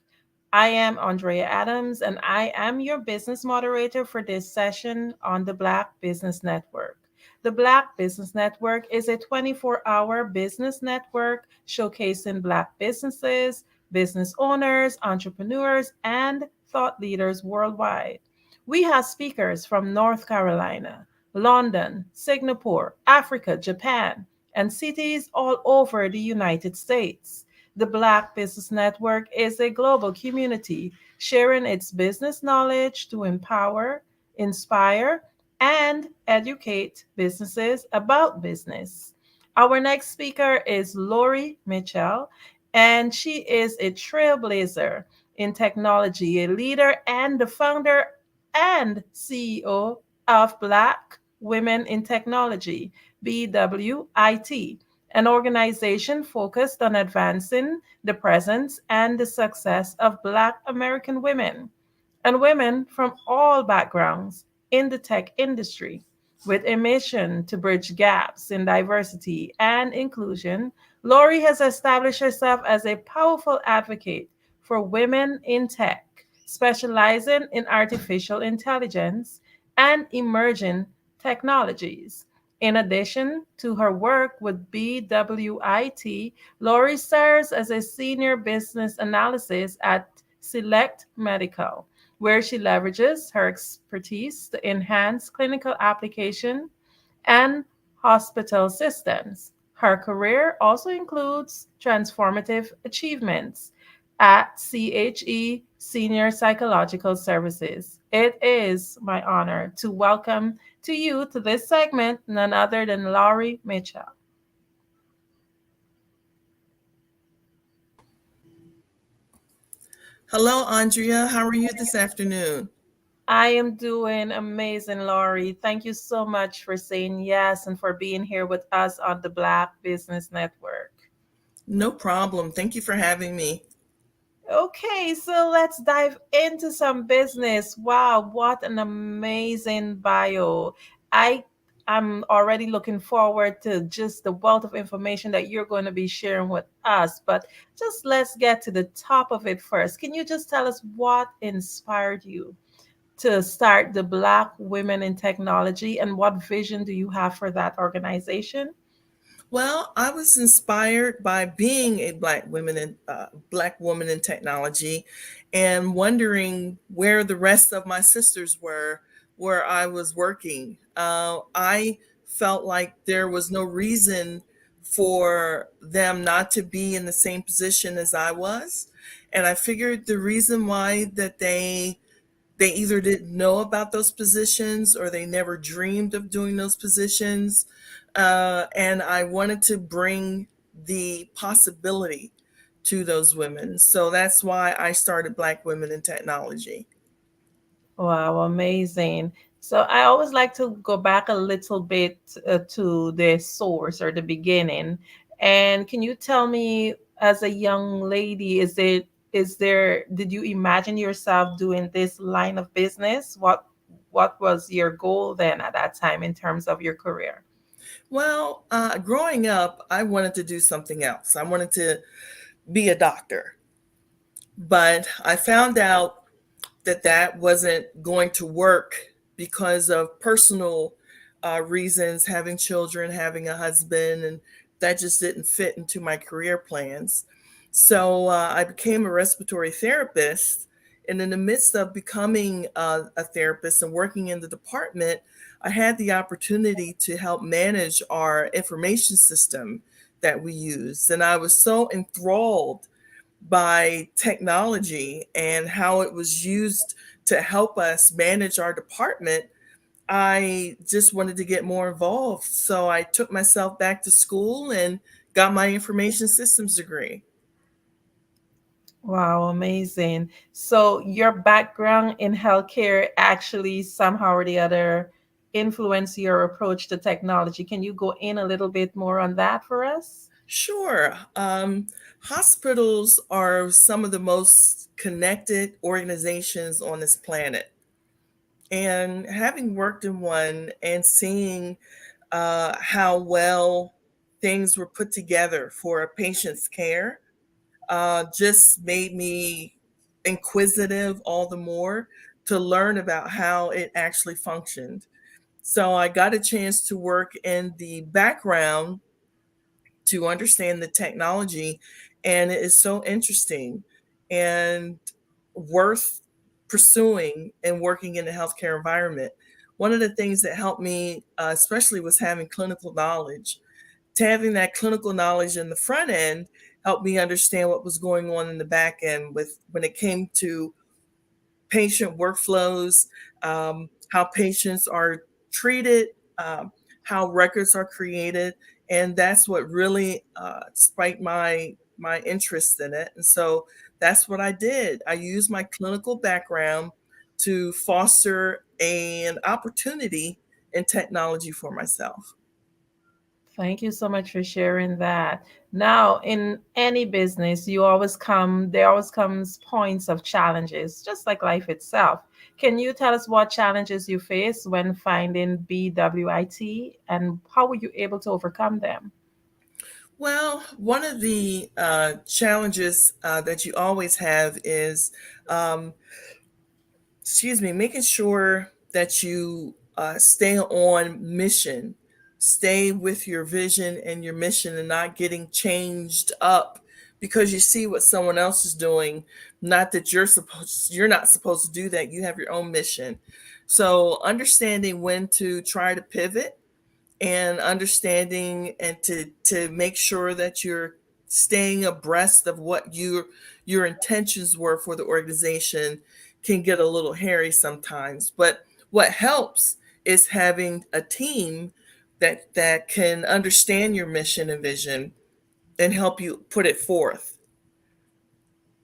I am Andrea Adams, and I am your business moderator for this session on the Black Business Network. The Black Business Network is a 24-hour business network showcasing Black businesses, business owners, entrepreneurs, and thought leaders worldwide. We have speakers from North Carolina, London, Singapore, Africa, Japan, and cities all over the United States. The Black Business Network is a global community sharing its business knowledge to empower, inspire, and educate businesses about business. Our next speaker is Lori Mitchell, and she is a trailblazer in technology, a leader and the founder and CEO of Black Women in Technology, BWIT, an organization focused on advancing the presence and the success of Black American women and women from all backgrounds in the tech industry. With a mission to bridge gaps in diversity and inclusion, Lori has established herself as a powerful advocate for women in tech, specializing in artificial intelligence and emerging technologies. In addition to her work with BWIT, Lori serves as a senior business analyst at Select Medical, where she leverages her expertise to enhance clinical application and hospital systems. Her career also includes transformative achievements at CHE Senior Psychological Services. It is my honor to welcome to you to this segment none other than Laurie Mitchell. Hello, Andrea. How are you this afternoon? I am doing amazing, Laurie. Thank you so much for saying yes and for being here with us on the Black Business Network. No problem. Thank you for having me. Okay, so let's dive into some business. Wow, what an amazing bio. I am already looking forward to just the wealth of information that you're going to be sharing with us. But just let's get to the top of it first. Can you just tell us what inspired you to start the Black Women in Technology and what vision do you have for that organization? Well, I was inspired by being a Black woman in technology, and wondering where the rest of my sisters were where I was working. I felt like there was no reason for them not to be in the same position as I was, and I figured the reason why that they either didn't know about those positions or they never dreamed of doing those positions. And I wanted to bring the possibility to those women. So that's why I started Black Women in Technology. Wow, amazing. So I always like to go back a little bit to the source or the beginning. And can you tell me, as a young lady, did you imagine yourself doing this line of business? What was your goal then at that time in terms of your career? Well, growing up, I wanted to do something else. I wanted to be a doctor. But I found out that that wasn't going to work because of personal reasons, having children, having a husband, and that just didn't fit into my career plans. So I became a respiratory therapist. And in the midst of becoming a therapist and working in the department, I had the opportunity to help manage our information system that we use. And I was so enthralled by technology and how it was used to help us manage our department. I just wanted to get more involved. So I took myself back to school and got my information systems degree. Wow, amazing. So your background in healthcare actually somehow or the other influenced your approach to technology. Can you go in a little bit more on that for us? Sure. Hospitals are some of the most connected organizations on this planet. And having worked in one and seeing how well things were put together for a patient's care just made me inquisitive all the more to learn about how it actually functioned. So I got a chance to work in the background to understand the technology, and it is so interesting and worth pursuing and working in a healthcare environment. One of the things that helped me, especially, was having clinical knowledge. To having that clinical knowledge in the front end helped me understand what was going on in the back end with when it came to patient workflows, how patients are treated, how records are created, and that's what really spiked my interest in it. And so that's what I did. I used my clinical background to foster an opportunity in technology for myself. Thank you so much for sharing that. Now, in any business, there always comes points of challenges, just like life itself. Can you tell us what challenges you face when finding BWIT and how were you able to overcome them? Well, one of the challenges that you always have is, um, making sure that you stay on mission, stay with your vision and your mission, and not getting changed up because you see what someone else is doing. Not that you're not supposed to do that. You have your own mission. So understanding when to try to pivot and understanding and to make sure that you're staying abreast of what your intentions were for the organization can get a little hairy sometimes. But what helps is having a team that can understand your mission and vision and help you put it forth.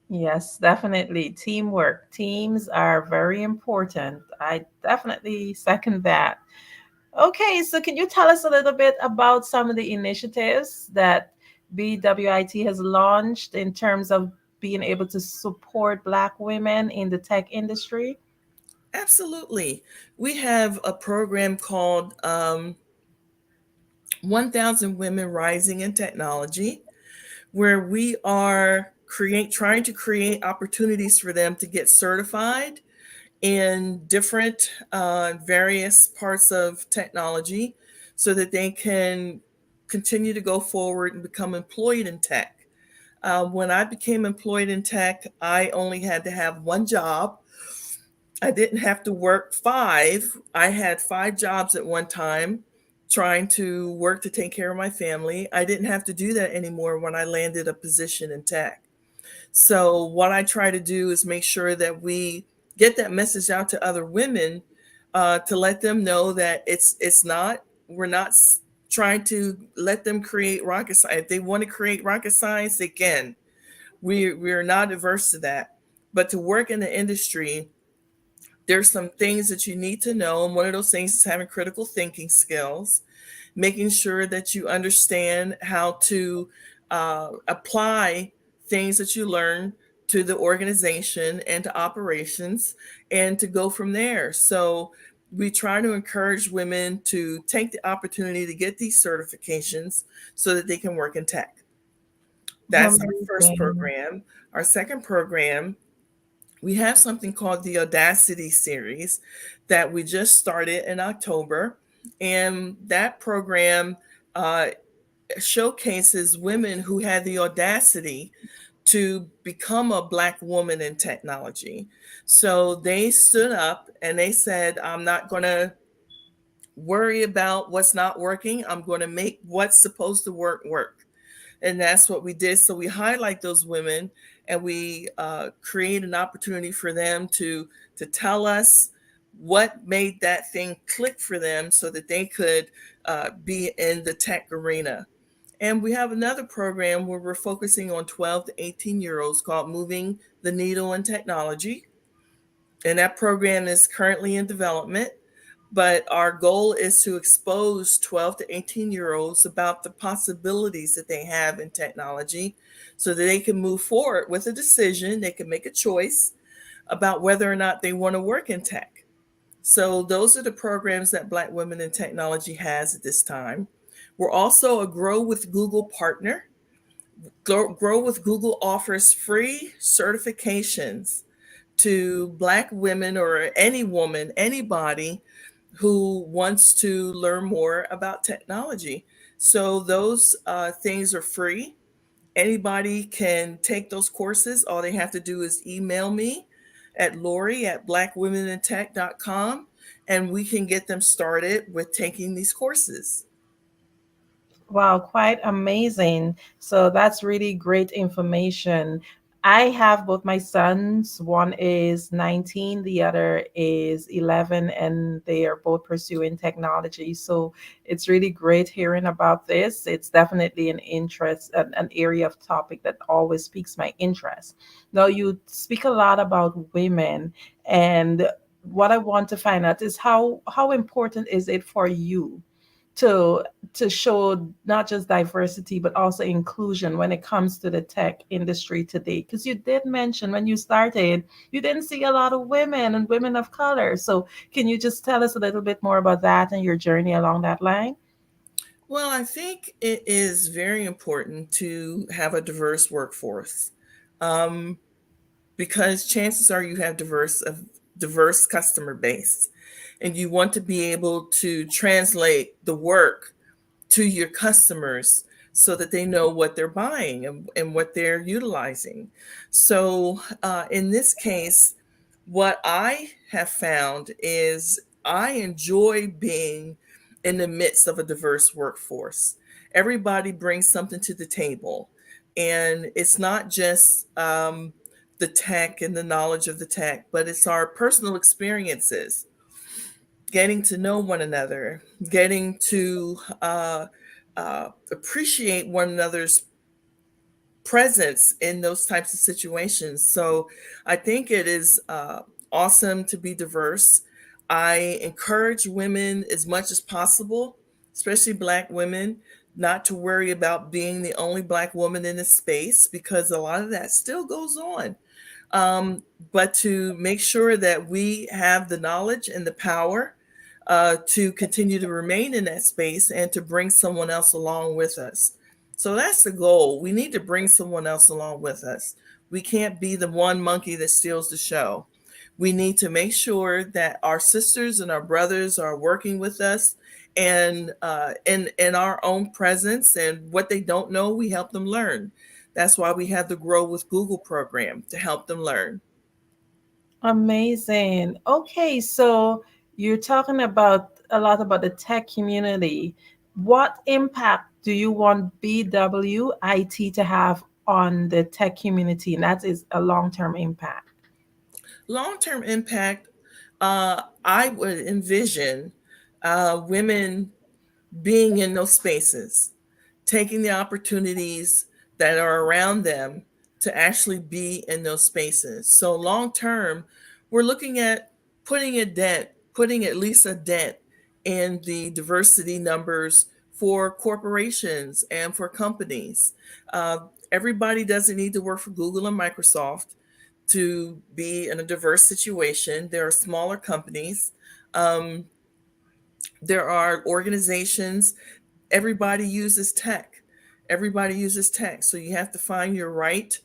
Yes, definitely. Teamwork. Teams are very important. I definitely second that. Okay, so can you tell us a little bit about some of the initiatives that BWIT has launched in terms of being able to support Black women in the tech industry? Absolutely. We have a program called 1000 Women Rising in Technology, where we are trying to create opportunities for them to get certified in different various parts of technology so that they can continue to go forward and become employed in tech. When I became employed in tech, I only had to have one job. I didn't have to work five. I had five jobs at one time trying to work to take care of my family. I didn't have to do that anymore when I landed a position in tech. So what I try to do is make sure that we get that message out to other women to let them know that we're not trying to let them create rocket science. If they want to create rocket science, they can. We're not averse to that. But to work in the industry, there's some things that you need to know. And one of those things is having critical thinking skills, making sure that you understand how to apply things that you learn to the organization and to operations and to go from there. So we try to encourage women to take the opportunity to get these certifications so that they can work in tech. That's our first Amazing. program. Our second program, we have something called the Audacity series that we just started in October. And that program showcases women who had the audacity to become a Black woman in technology. So they stood up and they said, I'm not going to worry about what's not working. I'm going to make what's supposed to work. And that's what we did. So we highlight those women and we create an opportunity for them to tell us what made that thing click for them so that they could be in the tech arena. And we have another program where we're focusing on 12 to 18-year-olds called Moving the Needle in Technology. And that program is currently in development. But our goal is to expose 12 to 18-year-olds about the possibilities that they have in technology so that they can move forward with a decision. They can make a choice about whether or not they want to work in tech. So those are the programs that Black Women in Technology has at this time. We're also a Grow with Google partner. Grow with Google offers free certifications to Black women or any woman, anybody who wants to learn more about technology. So those things are free. Anybody can take those courses. All they have to do is email me at Lori@blackwomenintech.com and we can get them started with taking these courses. Wow, quite amazing. So that's really great information. I have both my sons. One is 19, the other is 11, and they are both pursuing technology. So it's really great hearing about this. It's definitely an interest, an area of topic that always piques my interest. Now, you speak a lot about women, and what I want to find out is how important is it for you to show not just diversity but also inclusion when it comes to the tech industry today? Because you did mention when you started, you didn't see a lot of women and women of color. So can you just tell us a little bit more about that and your journey along that line? Well, I think it is very important to have a diverse workforce, um, because chances are you have diverse customer base, and you want to be able to translate the work to your customers so that they know what they're buying and what they're utilizing. So in this case, what I have found is I enjoy being in the midst of a diverse workforce. Everybody brings something to the table, and it's not just the tech and the knowledge of the tech, but it's our personal experiences, getting to know one another, getting to appreciate one another's presence in those types of situations. So I think it is awesome to be diverse. I encourage women as much as possible, especially Black women, not to worry about being the only Black woman in a space, because a lot of that still goes on. Um, but to make sure that we have the knowledge and the power to continue to remain in that space and to bring someone else along with us. So that's the goal. We need to bring someone else along with us. We can't be the one monkey that steals the show. We need to make sure that our sisters and our brothers are working with us, and in our own presence, and what they don't know, we help them learn. That's why we have the Grow with Google program to help them learn. Amazing. Okay, so you're talking about a lot about the tech community. What impact do you want BWIT to have on the tech community? And that is a long-term impact. Long-term impact, I would envision women being in those spaces, taking the opportunities that are around them to actually be in those spaces. So long term, we're looking at putting at least a dent in the diversity numbers for corporations and for companies. Everybody doesn't need to work for Google and Microsoft to be in a diverse situation. There are smaller companies. Um, there are organizations. Everybody uses tech. Everybody uses tech. So you have to find your right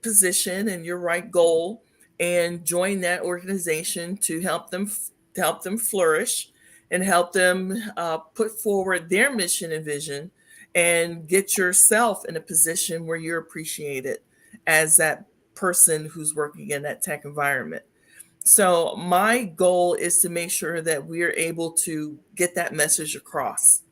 position and your right goal, and join that organization to help them flourish, and help them put forward their mission and vision, and get yourself in a position where you're appreciated as that person who's working in that tech environment. So my goal is to make sure that we're able to get that message across.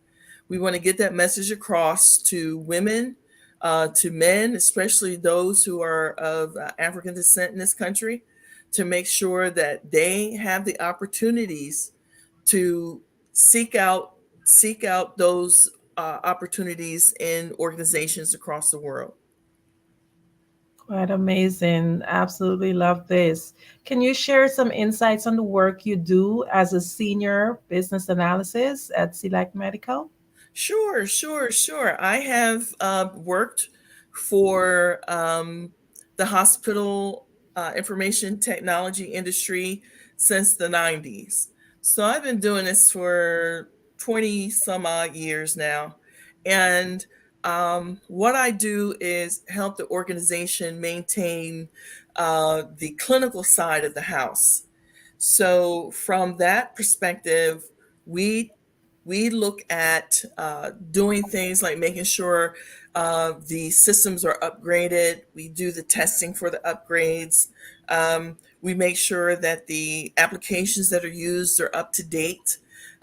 We want to get that message across to women, to men, especially those who are of African descent in this country, to make sure that they have the opportunities to seek out those opportunities in organizations across the world. Quite amazing. Absolutely love this. Can you share some insights on the work you do as a senior business analysis at Select Medical? Sure. I have worked for the hospital information technology industry since the 90s. So I've been doing this for 20 some odd years now. And what I do is help the organization maintain the clinical side of the house. So from that perspective, we we look at doing things like making sure the systems are upgraded. We do the testing for the upgrades. We make sure that the applications that are used are up to date.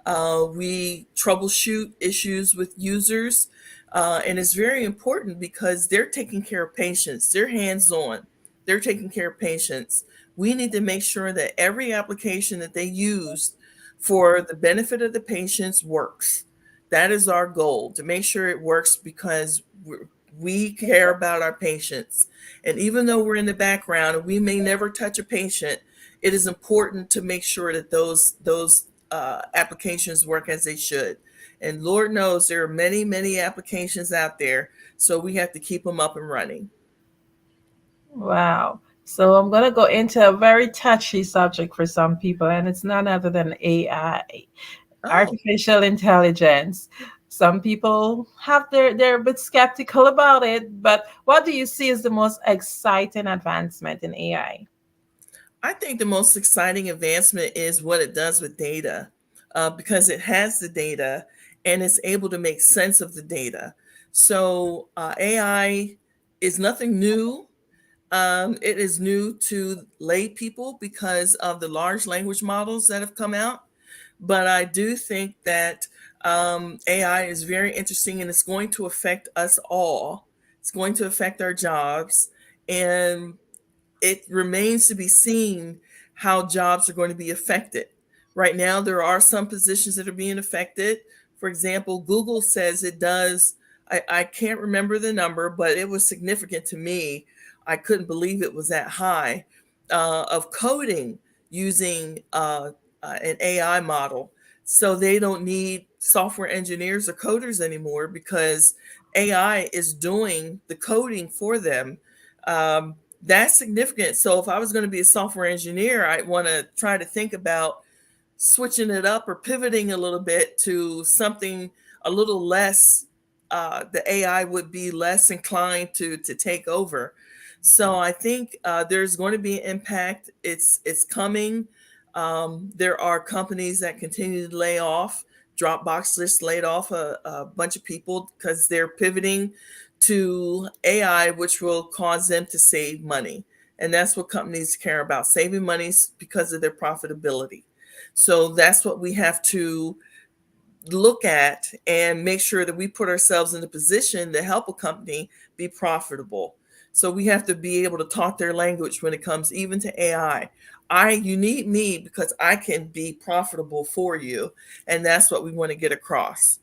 We troubleshoot issues with users. And it's very important because they're taking care of patients. They're hands-on. They're taking care of patients. We need to make sure that every application that they use for the benefit of the patients works. That is our goal, to make sure it works, because we care about our patients. And even though we're in the background and we may never touch a patient, it is important to make sure that those applications work as they should. And Lord knows there are many, many applications out there. So we have to keep them up and running. Wow. So I'm going to go into a very touchy subject for some people, and it's none other than AI, artificial intelligence. Some people they're a bit skeptical about it, but what do you see as the most exciting advancement in AI? I think the most exciting advancement is what it does with data, because it has the data and it's able to make sense of the data. So AI is nothing new. It is new to lay people because of the large language models that have come out. But I do think that AI is very interesting and it's going to affect us all. It's going to affect our jobs. And it remains to be seen how jobs are going to be affected. Right now, there are some positions that are being affected. For example, Google says it does, I can't remember the number, but it was significant to me. I couldn't believe it was that high of coding using an AI model. So they don't need software engineers or coders anymore because AI is doing the coding for them. That's significant. So if I was going to be a software engineer, I'd want to try to think about switching it up or pivoting a little bit to something a little less, the AI would be less inclined to take over. So I think there's going to be an impact. It's coming. There are companies that continue to lay off. Dropbox just laid off a bunch of people because they're pivoting to AI, which will cause them to save money. And that's what companies care about, saving money because of their profitability. So that's what we have to look at and make sure that we put ourselves in a position to help a company be profitable. So we have to be able to talk their language when it comes even to AI. You need me because I can be profitable for you. And that's what we want to get across.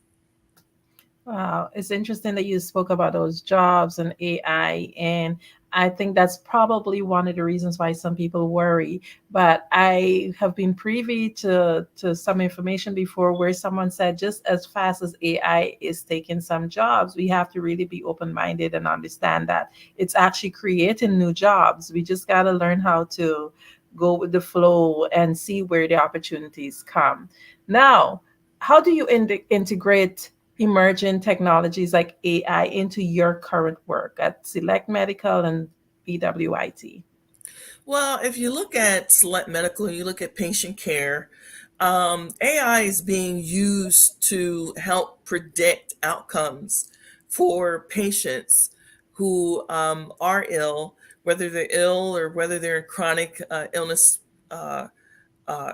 Wow, it's interesting that you spoke about those jobs and AI, and I think that's probably one of the reasons why some people worry. But I have been privy to some information before where someone said just as fast as AI is taking some jobs, we have to really be open-minded and understand that it's actually creating new jobs. We just got to learn how to go with the flow and see where the opportunities come. Now, how do you integrate emerging technologies like AI into your current work at Select Medical and BWIT? Well, if you look at Select Medical, you look at patient care, AI is being used to help predict outcomes for patients who are ill, whether they're ill or whether they're in chronic illness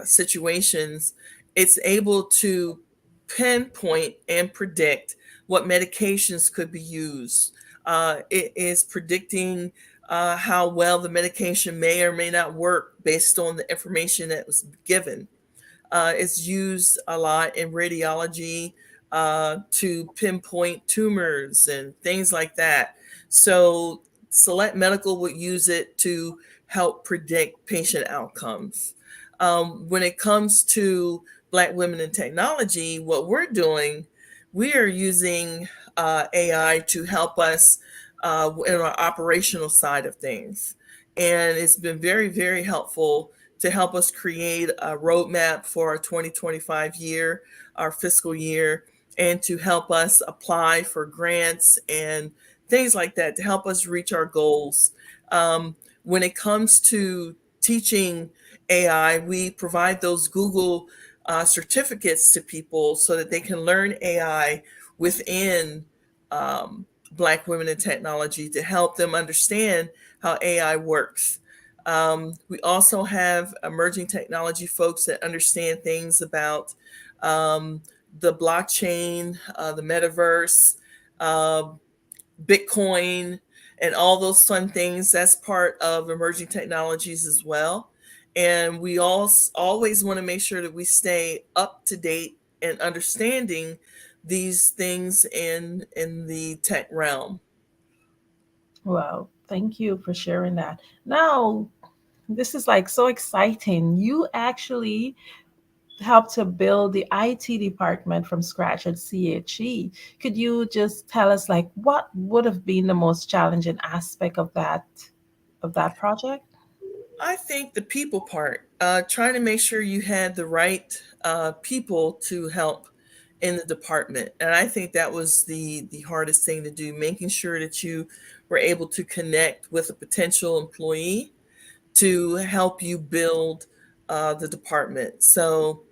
situations. It's able to pinpoint and predict what medications could be used. It is predicting how well the medication may or may not work based on the information that was given. It's used a lot in radiology to pinpoint tumors and things like that. So Select Medical would use it to help predict patient outcomes. When it comes to Black women in technology, what we're doing, we are using AI to help us in our operational side of things. And it's been very, very helpful to help us create a roadmap for our 2025 year, our fiscal year, and to help us apply for grants and things like that to help us reach our goals. When it comes to teaching AI, we provide those Google certificates to people so that they can learn AI within Black women in technology to help them understand how AI works. We also have emerging technology folks that understand things about the blockchain, the metaverse, Bitcoin, and all those fun things. That's part of emerging technologies as well. And we always want to make sure that we stay up to date and understanding these things in the tech realm. Well, thank you for sharing that. Now, this is like so exciting. You actually helped to build the IT department from scratch at CHE. Could you just tell us like what would have been the most challenging aspect of that project? I think the people part, trying to make sure you had the right people to help in the department, and I think that was the hardest thing to do, making sure that you were able to connect with a potential employee to help you build the department. So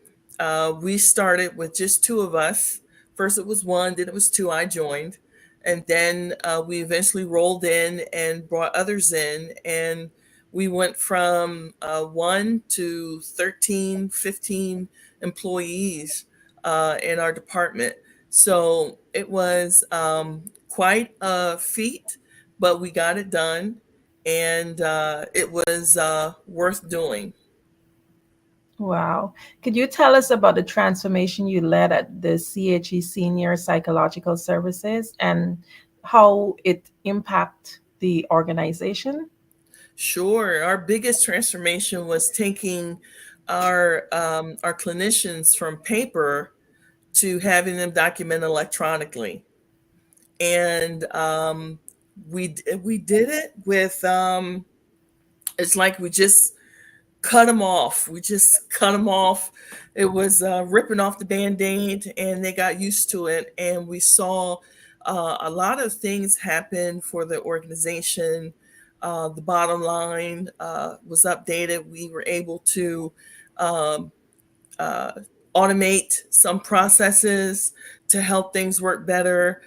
we started with just two of us. First it was one, then it was two. I joined, and then we eventually rolled in and brought others in, and we went from 1 to 13, 15 employees in our department. So it was quite a feat, but we got it done, and it was worth doing. Wow. Could you tell us about the transformation you led at the CHE Senior Psychological Services and how it impact the organization? Sure. Our biggest transformation was taking our clinicians from paper to having them document electronically, and we did it with it's like we just cut them off. We just cut them off. It was ripping off the band-aid, and they got used to it. And we saw a lot of things happen for the organization. The bottom line was updated. We were able to um, uh, automate some processes to help things work better,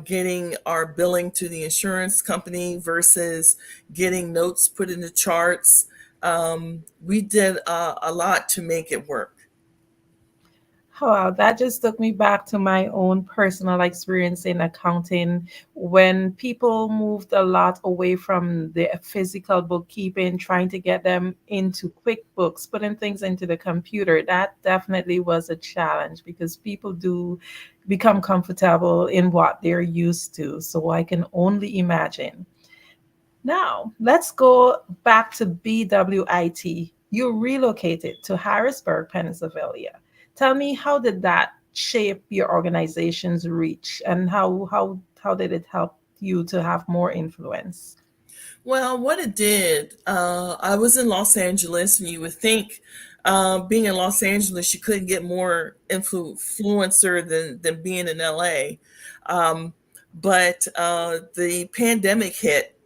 getting our billing to the insurance company versus getting notes put in the charts. We did a lot to make it work. Wow, that just took me back to my own personal experience in accounting when people moved a lot away from the physical bookkeeping, trying to get them into QuickBooks, putting things into the computer. That definitely was a challenge because people do become comfortable in what they're used to. So I can only imagine. Now, let's go back to BWIT. You relocated to Harrisburg, Pennsylvania. Tell me, how did that shape your organization's reach and how did it help you to have more influence? Well, what it did, I was in Los Angeles, and you would think being in Los Angeles, you couldn't get more influencer than being in LA. Um, but the pandemic hit,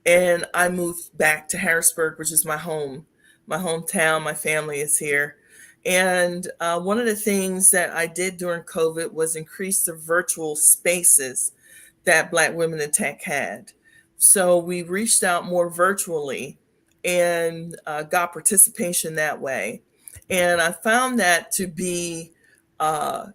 and I moved back to Harrisburg, which is my hometown. My family is here. And one of the things that I did during COVID was increase the virtual spaces that Black women in tech had. So we reached out more virtually and got participation that way. And I found that to be uh,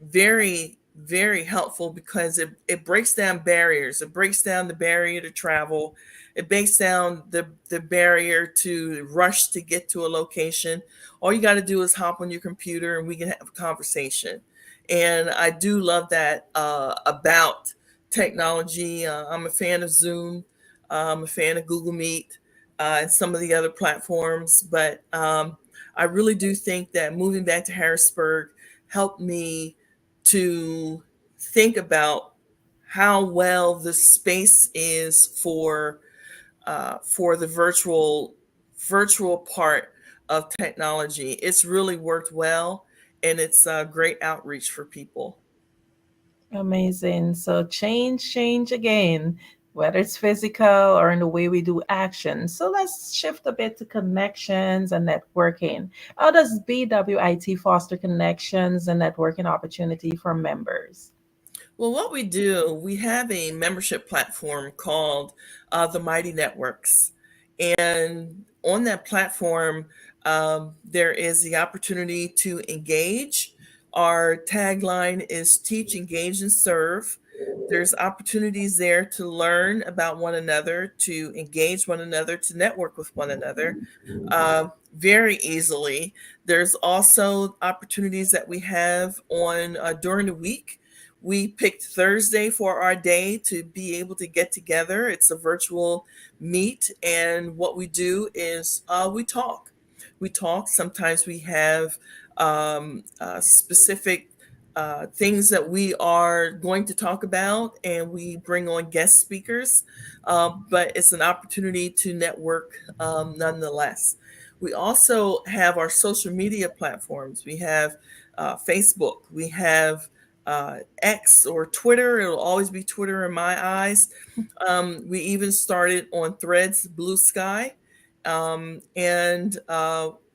very, very helpful because it breaks down barriers. It breaks down the barrier to travel. It breaks down the barrier to rush to get to a location. All you got to do is hop on your computer and we can have a conversation. And I do love that about technology. I'm a fan of Zoom. I'm a fan of Google Meet and some of the other platforms. But I really do think that moving back to Harrisburg helped me to think about how well the space is for the virtual part of technology. It's really worked well, and it's great outreach for people. Amazing. So change again, whether it's physical or in the way we do action. So let's shift a bit to connections and networking. How does BWIT foster connections and networking opportunity for members? Well, what we do, we have a membership platform called the Mighty Networks. And on that platform, there is the opportunity to engage. Our tagline is teach, engage, and serve. There's opportunities there to learn about one another, to engage one another, to network with one another very easily. There's also opportunities that we have on during the week. We picked Thursday for our day to be able to get together. It's a virtual meet, and what we do is we talk. we talk. Sometimes we have specific things that we are going to talk about, and we bring on guest speakers. But it's an opportunity to network nonetheless. We also have our social media platforms. We have Facebook. We have X or Twitter. It'll always be Twitter in my eyes. We even started on Threads, Blue Sky, and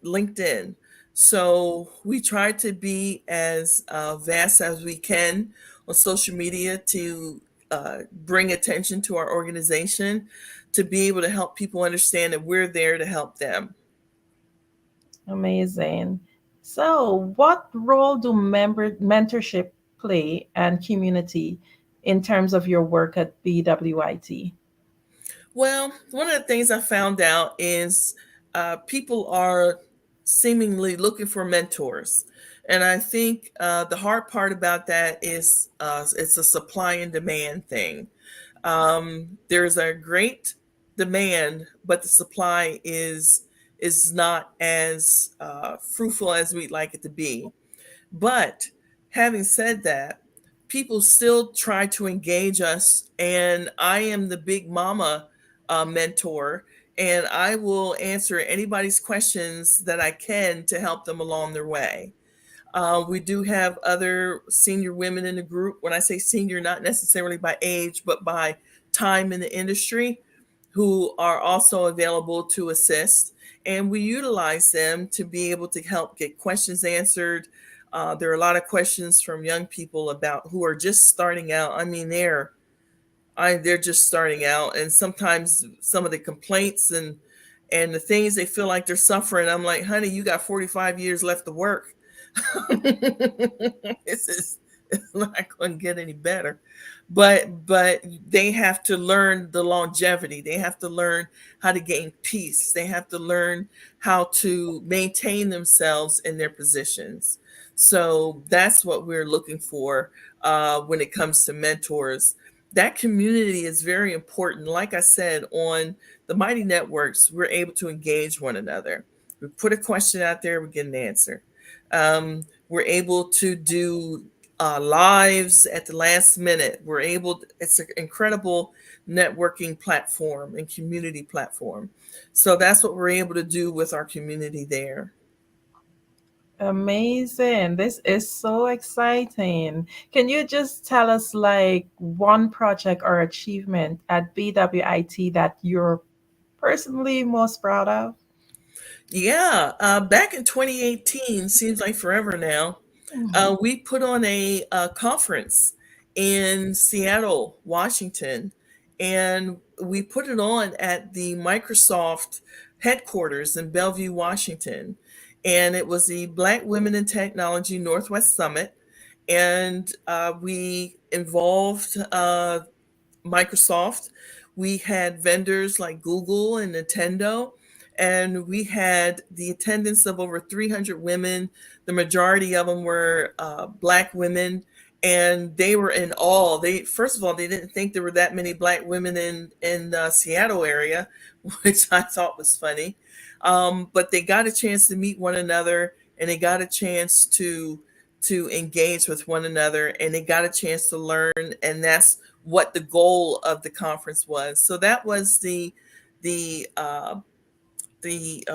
LinkedIn. So we try to be as vast as we can on social media to bring attention to our organization, to be able to help people understand that we're there to help them. Amazing. So, what role do mentorship play and community in terms of your work at BWIT? Well, one of the things I found out is people are seemingly looking for mentors. And I think the hard part about that is it's a supply and demand thing. There's a great demand, but the supply is not as fruitful as we'd like it to be. But having said that, people still try to engage us, and I am the big mama mentor, and I will answer anybody's questions that I can to help them along their way. We do have other senior women in the group. When I say senior, not necessarily by age, but by time in the industry, who are also available to assist. And we utilize them to be able to help get questions answered. There are a lot of questions from young people about who are just starting out. I mean, they're just starting out, and sometimes some of the complaints and the things they feel like they're suffering, I'm like, honey, you got 45 years left to work. It's not going to get any better. But they have to learn the longevity. They have to learn how to gain peace. They have to learn how to maintain themselves in their positions. So that's what we're looking for when it comes to mentors. That community is very important. Like I said, on the Mighty Networks, we're able to engage one another. We put a question out there, we get an answer. We're able to do lives at the last minute. It's an incredible networking platform and community platform. So that's what we're able to do with our community there. Amazing. This is so exciting. Can you just tell us like one project or achievement at BWIT that you're personally most proud of? Yeah, back in 2018, seems like forever now, we put on a conference in Seattle, Washington, and we put it on at the Microsoft headquarters in Bellevue, Washington. And it was the Black Women in Technology Northwest Summit. And we involved Microsoft. We had vendors like Google and Nintendo, and we had the attendance of over 300 women. The majority of them were Black women, and they were in awe. First of all, they didn't think there were that many Black women in the Seattle area, which I thought was funny. But they got a chance to meet one another, and they got a chance to engage with one another, and they got a chance to learn, and that's what the goal of the conference was. So that was the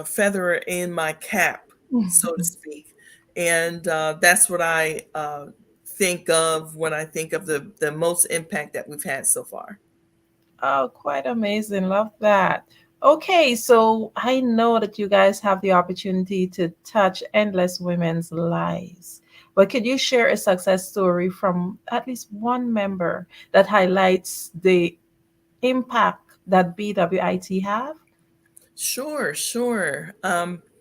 feather in my cap, so to speak, and that's what I think of when I think of the most impact that we've had so far. Oh, quite amazing. Love that. Okay, so I know that you guys have the opportunity to touch endless women's lives. But could you share a success story from at least one member that highlights the impact that BWIT have? Sure.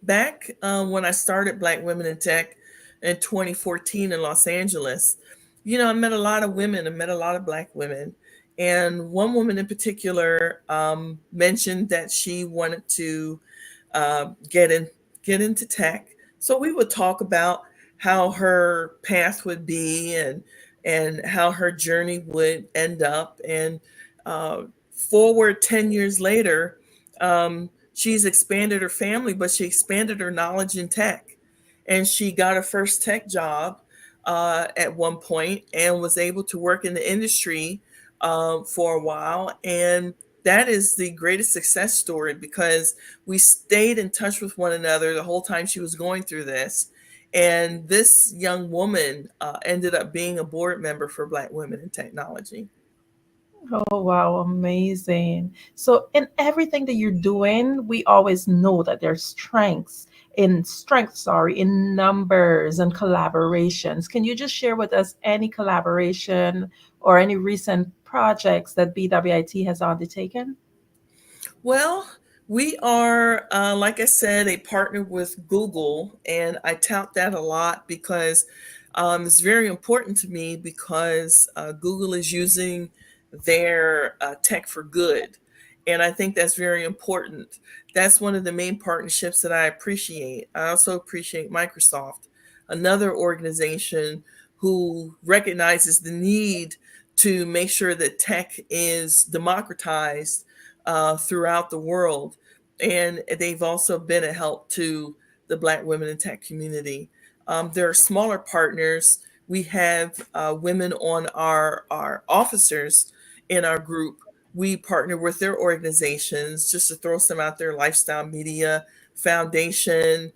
Back when I started Black Women in Tech in 2014 in Los Angeles, I met a lot of women. I met a lot of Black women. And one woman in particular mentioned that she wanted to get into tech. So we would talk about how her path would be and how her journey would end up. And forward 10 years later, she's expanded her family, but she expanded her knowledge in tech. And she got her first tech job at one point and was able to work in the industry for a while. And that is the greatest success story because we stayed in touch with one another the whole time she was going through this. And this young woman ended up being a board member for Black Women in Technology. Oh, wow, amazing. So in everything that you're doing, we always know that there's strength, in numbers and collaborations. Can you just share with us any collaboration or any recent projects that BWIT has undertaken? Well, we are, like I said, a partner with Google, and I tout that a lot because it's very important to me because Google is using their tech for good. And I think that's very important. That's one of the main partnerships that I appreciate. I also appreciate Microsoft, another organization who recognizes the need to make sure that tech is democratized throughout the world. And they've also been a help to the Black women in tech community. There are smaller partners. We have women on our officers in our group. We partner with their organizations, just to throw some out there, Lifestyle Media Foundation.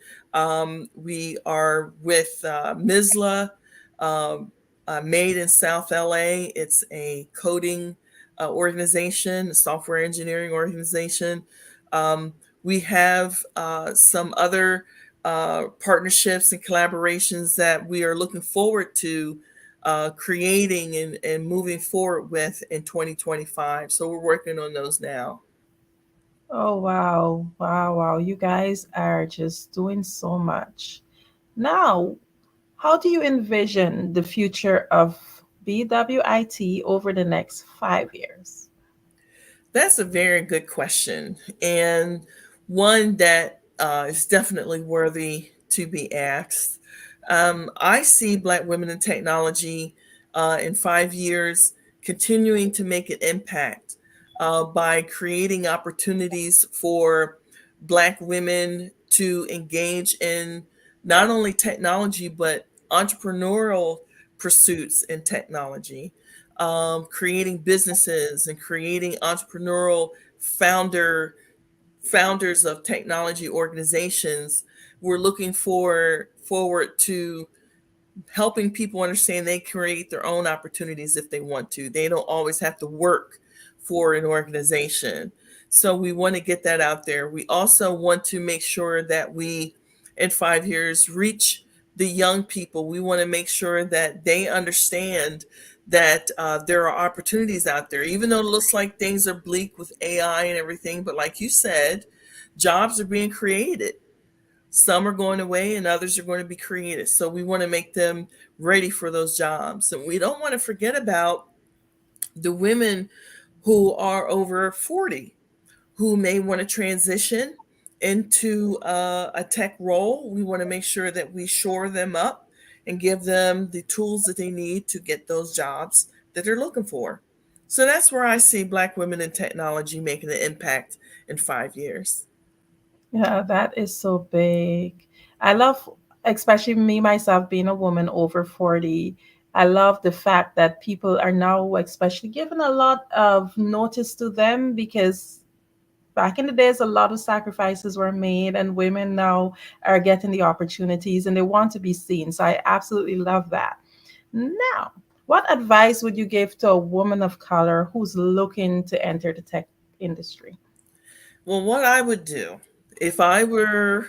We are with MISLA, Made in South LA. It's a coding organization, a software engineering organization. We have some other partnerships and collaborations that we are looking forward to creating and moving forward with in 2025. So we're working on those now. Oh, wow. Wow, wow. You guys are just doing so much. Now, how do you envision the future of BWIT over the next 5 years? That's a very good question, and one that is definitely worthy to be asked. I see Black women in technology in 5 years continuing to make an impact by creating opportunities for Black women to engage in not only technology, but entrepreneurial pursuits in technology, creating businesses and creating entrepreneurial founders of technology organizations. We're looking forward to helping people understand they create their own opportunities if they want to. They don't always have to work for an organization. So we want to get that out there. We also want to make sure that we, in 5 years, reach the young people. We want to make sure that they understand that there are opportunities out there, even though it looks like things are bleak with AI and everything. But like you said, jobs are being created. Some are going away and others are going to be created. So we want to make them ready for those jobs. And we don't want to forget about the women who are over 40 who may want to transition into a tech role. We want to make sure that we shore them up and give them the tools that they need to get those jobs that they're looking for. So that's where I see Black women in technology making an impact in 5 years. Yeah, that is so big. I love, especially me myself being a woman over 40. I love the fact that people are now especially giving a lot of notice to them because back in the days, a lot of sacrifices were made, and women now are getting the opportunities and they want to be seen. So I absolutely love that. Now, what advice would you give to a woman of color who's looking to enter the tech industry? Well, what I would do if I were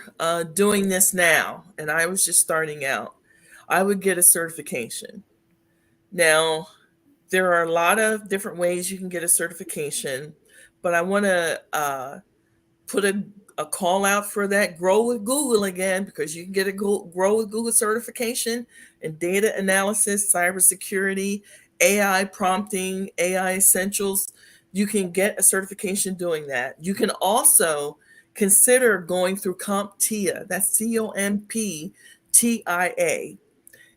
doing this now and I was just starting out, I would get a certification. Now, there are a lot of different ways you can get a certification, but I want to put a call out for that Grow with Google again, because you can get a Grow with Google certification in data analysis, cybersecurity, AI prompting, AI essentials. You can get a certification doing that. You can also consider going through CompTIA. That's CompTIA.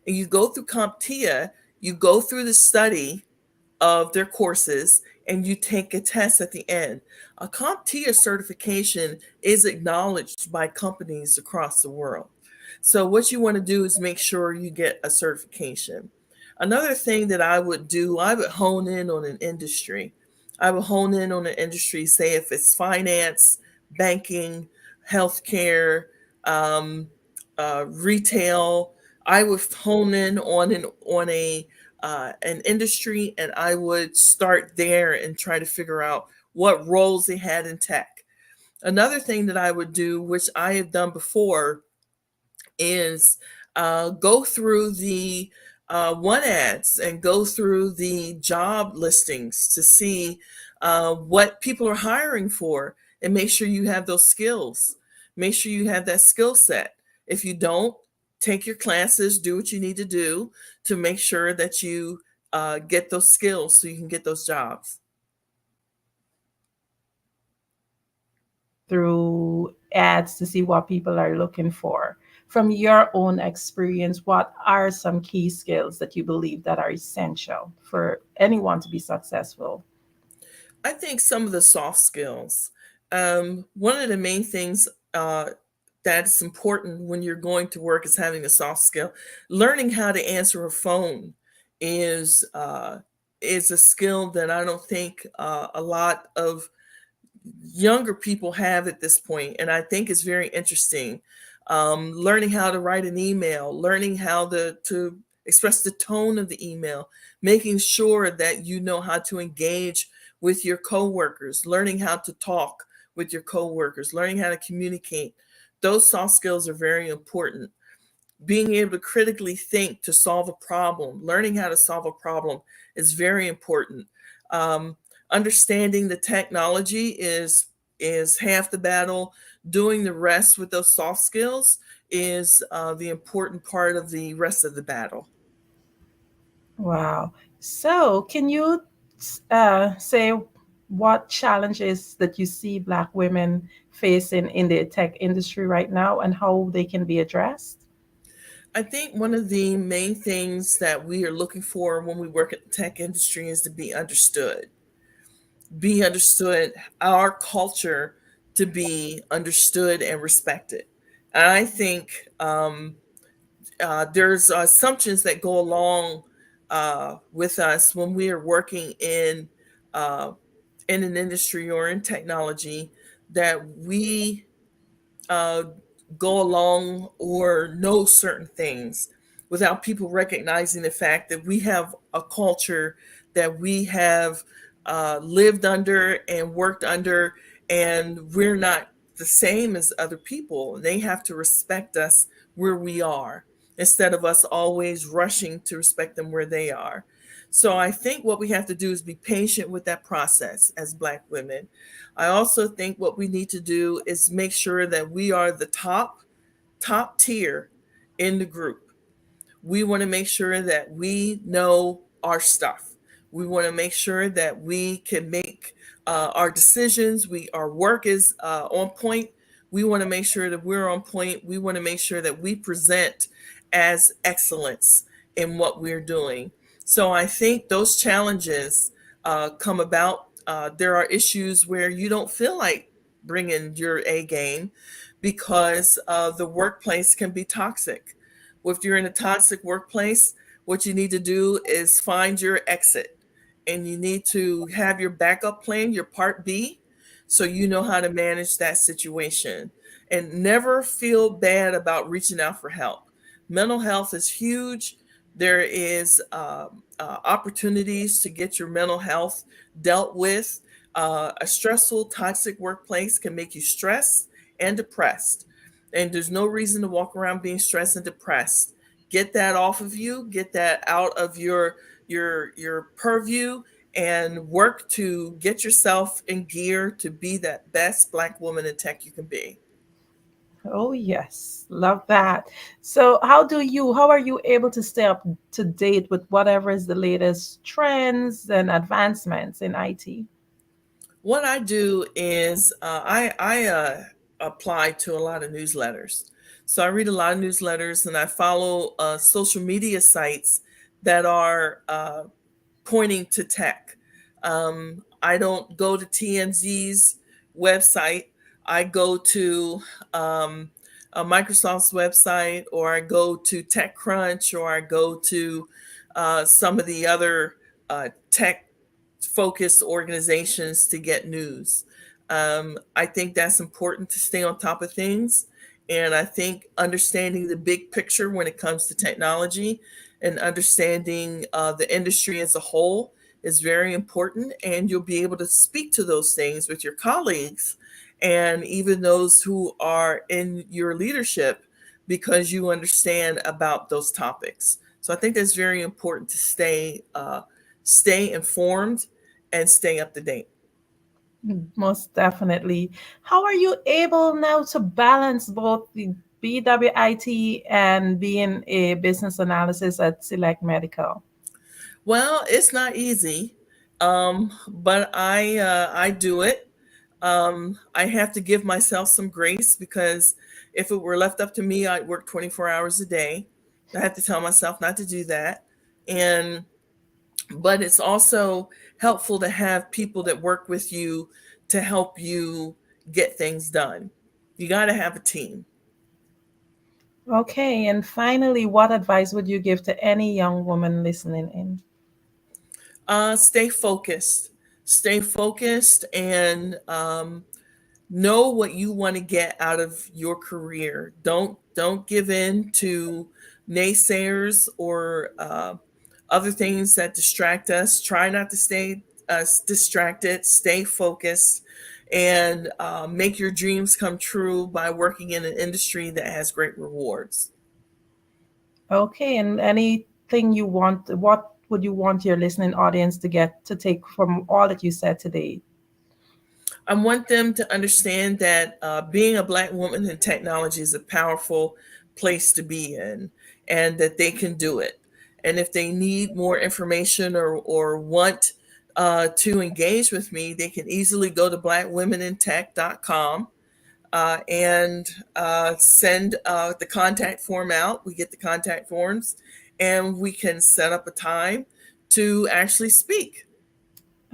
And you go through CompTIA, you go through the study of their courses, and you take a test at the end. A CompTIA certification is acknowledged by companies across the world. So what you want to do is make sure you get a certification. Another thing that I would do, I would hone in on an industry. I would hone in on an industry, say if it's finance, banking, healthcare, retail. I would hone in on an industry, and I would start there and try to figure out what roles they had in tech. Another thing that I would do, which I have done before, is go through the one ads and go through the job listings to see what people are hiring for, and make sure you have those skills. Make sure you have that skill set. If you don't, take your classes, do what you need to do to make sure that you get those skills so you can get those jobs. Through ads to see what people are looking for. From your own experience, what are some key skills that you believe that are essential for anyone to be successful? I think some of the soft skills. One of the main things that's important when you're going to work is having a soft skill. Learning how to answer a phone is a skill that I don't think a lot of younger people have at this point, and I think it's very interesting. Learning how to write an email, learning how to express the tone of the email, making sure that you know how to engage with your coworkers, learning how to talk with your coworkers, learning how to communicate. Those soft skills are very important. Being able to critically think to solve a problem, learning how to solve a problem is very important. Understanding the technology is half the battle. Doing the rest with those soft skills is the important part of the rest of the battle. Wow. So, can you say what challenges that you see Black women facing in the tech industry right now and how they can be addressed? I think one of the main things that we are looking for when we work at the tech industry is to be understood. Be understood, our culture to be understood and respected. And I think there's assumptions that go along with us when we are working in an industry or in technology, that we go along or know certain things without people recognizing the fact that we have a culture that we have lived under and worked under, and we're not the same as other people. They have to respect us where we are instead of us always rushing to respect them where they are. So I think what we have to do is be patient with that process as Black women. I also think what we need to do is make sure that we are the top tier in the group. We want to make sure that we know our stuff. We want to make sure that we can make our decisions. Our work is on point. We want to make sure that we're on point. We want to make sure that we present as excellence in what we're doing. So I think those challenges come about. There are issues where you don't feel like bringing your A game because the workplace can be toxic. If you're in a toxic workplace, what you need to do is find your exit, and you need to have your backup plan, your part B, so you know how to manage that situation. And never feel bad about reaching out for help. Mental health is huge. There is opportunities to get your mental health dealt with. A stressful, toxic workplace can make you stressed and depressed. And there's no reason to walk around being stressed and depressed. Get that off of you, get that out of your purview, and work to get yourself in gear to be that best Black woman in tech you can be. Oh, yes. Love that. So how are you able to stay up to date with whatever is the latest trends and advancements in IT? What I do is I apply to a lot of newsletters. So I read a lot of newsletters, and I follow social media sites that are pointing to tech. I don't go to TMZ's website. I go to Microsoft's website, or I go to TechCrunch, or I go to some of the other tech-focused organizations to get news. I think that's important to stay on top of things. And I think understanding the big picture when it comes to technology and understanding the industry as a whole is very important. And you'll be able to speak to those things with your colleagues and even those who are in your leadership, because you understand about those topics. So I think that's very important to stay informed and stay up to date. Most definitely. How are you able now to balance both the BWIT and being a business analyst at Select Medical? Well, it's not easy, but I do it. I have to give myself some grace, because if it were left up to me, I'd work 24 hours a day. I have to tell myself not to do that. But it's also helpful to have people that work with you to help you get things done. You got to have a team. Okay. And finally, what advice would you give to any young woman listening in? Stay focused. Stay focused and know what you want to get out of your career. Don't give in to naysayers or other things that distract us. Try not to stay distracted. Stay focused, and make your dreams come true by working in an industry that has great rewards. Okay. And anything you want, what would you want your listening audience to take from all that you said today? I want them to understand that being a Black woman in technology is a powerful place to be in, and that they can do it. And if they need more information or want to engage with me, they can easily go to blackwomenintech.com and send the contact form out. We get the contact forms, and we can set up a time to actually speak.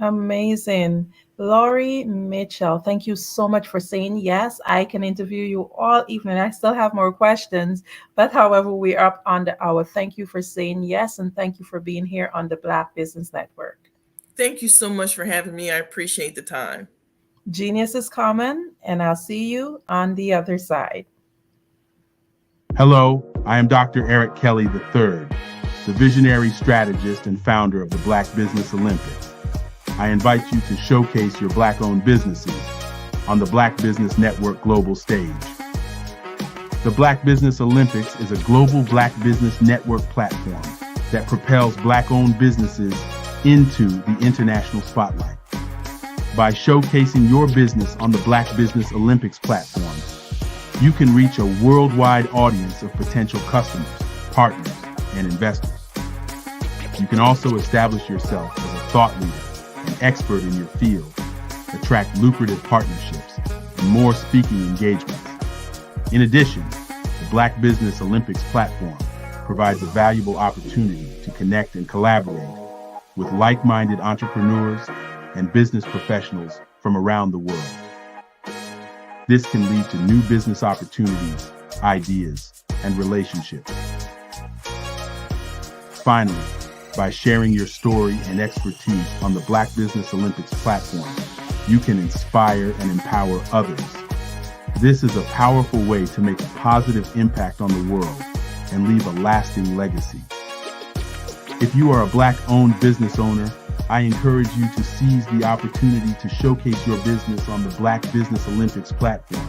Amazing. Laurie Mitchell, thank you so much for saying yes. I can interview you all evening. I still have more questions, but however, we're up on the hour. Thank you for saying yes, and thank you for being here on the Black Business Network. Thank you so much for having me. I appreciate the time. Genius is common, and I'll see you on the other side. Hello, I am Dr. Eric Kelly III, the visionary strategist and founder of the Black Business Olympics. I invite you to showcase your Black-owned businesses on the Black Business Network global stage. The Black Business Olympics is a global Black Business Network platform that propels Black-owned businesses into the international spotlight. By showcasing your business on the Black Business Olympics platform, you can reach a worldwide audience of potential customers, partners, and investors. You can also establish yourself as a thought leader, an expert in your field, attract lucrative partnerships, and more speaking engagements. In addition, the Black Business Olympics platform provides a valuable opportunity to connect and collaborate with like-minded entrepreneurs and business professionals from around the world. This can lead to new business opportunities, ideas, and relationships. Finally, by sharing your story and expertise on the Black Business Olympics platform, you can inspire and empower others. This is a powerful way to make a positive impact on the world and leave a lasting legacy. If you are a Black-owned business owner, I encourage you to seize the opportunity to showcase your business on the Black Business Olympics platform.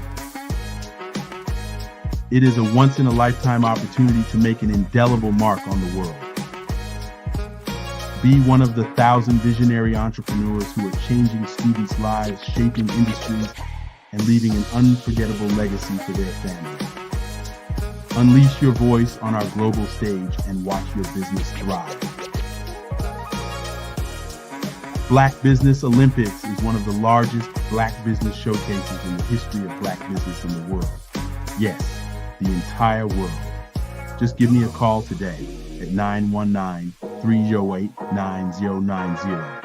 It is a once-in-a-lifetime opportunity to make an indelible mark on the world. Be one of the 1,000 visionary entrepreneurs who are changing students' lives, shaping industries, and leaving an unforgettable legacy for their families. Unleash your voice on our global stage and watch your business thrive. Black Business Olympics is one of the largest Black business showcases in the history of Black business in the world. Yes, the entire world. Just give me a call today at 919-308-9090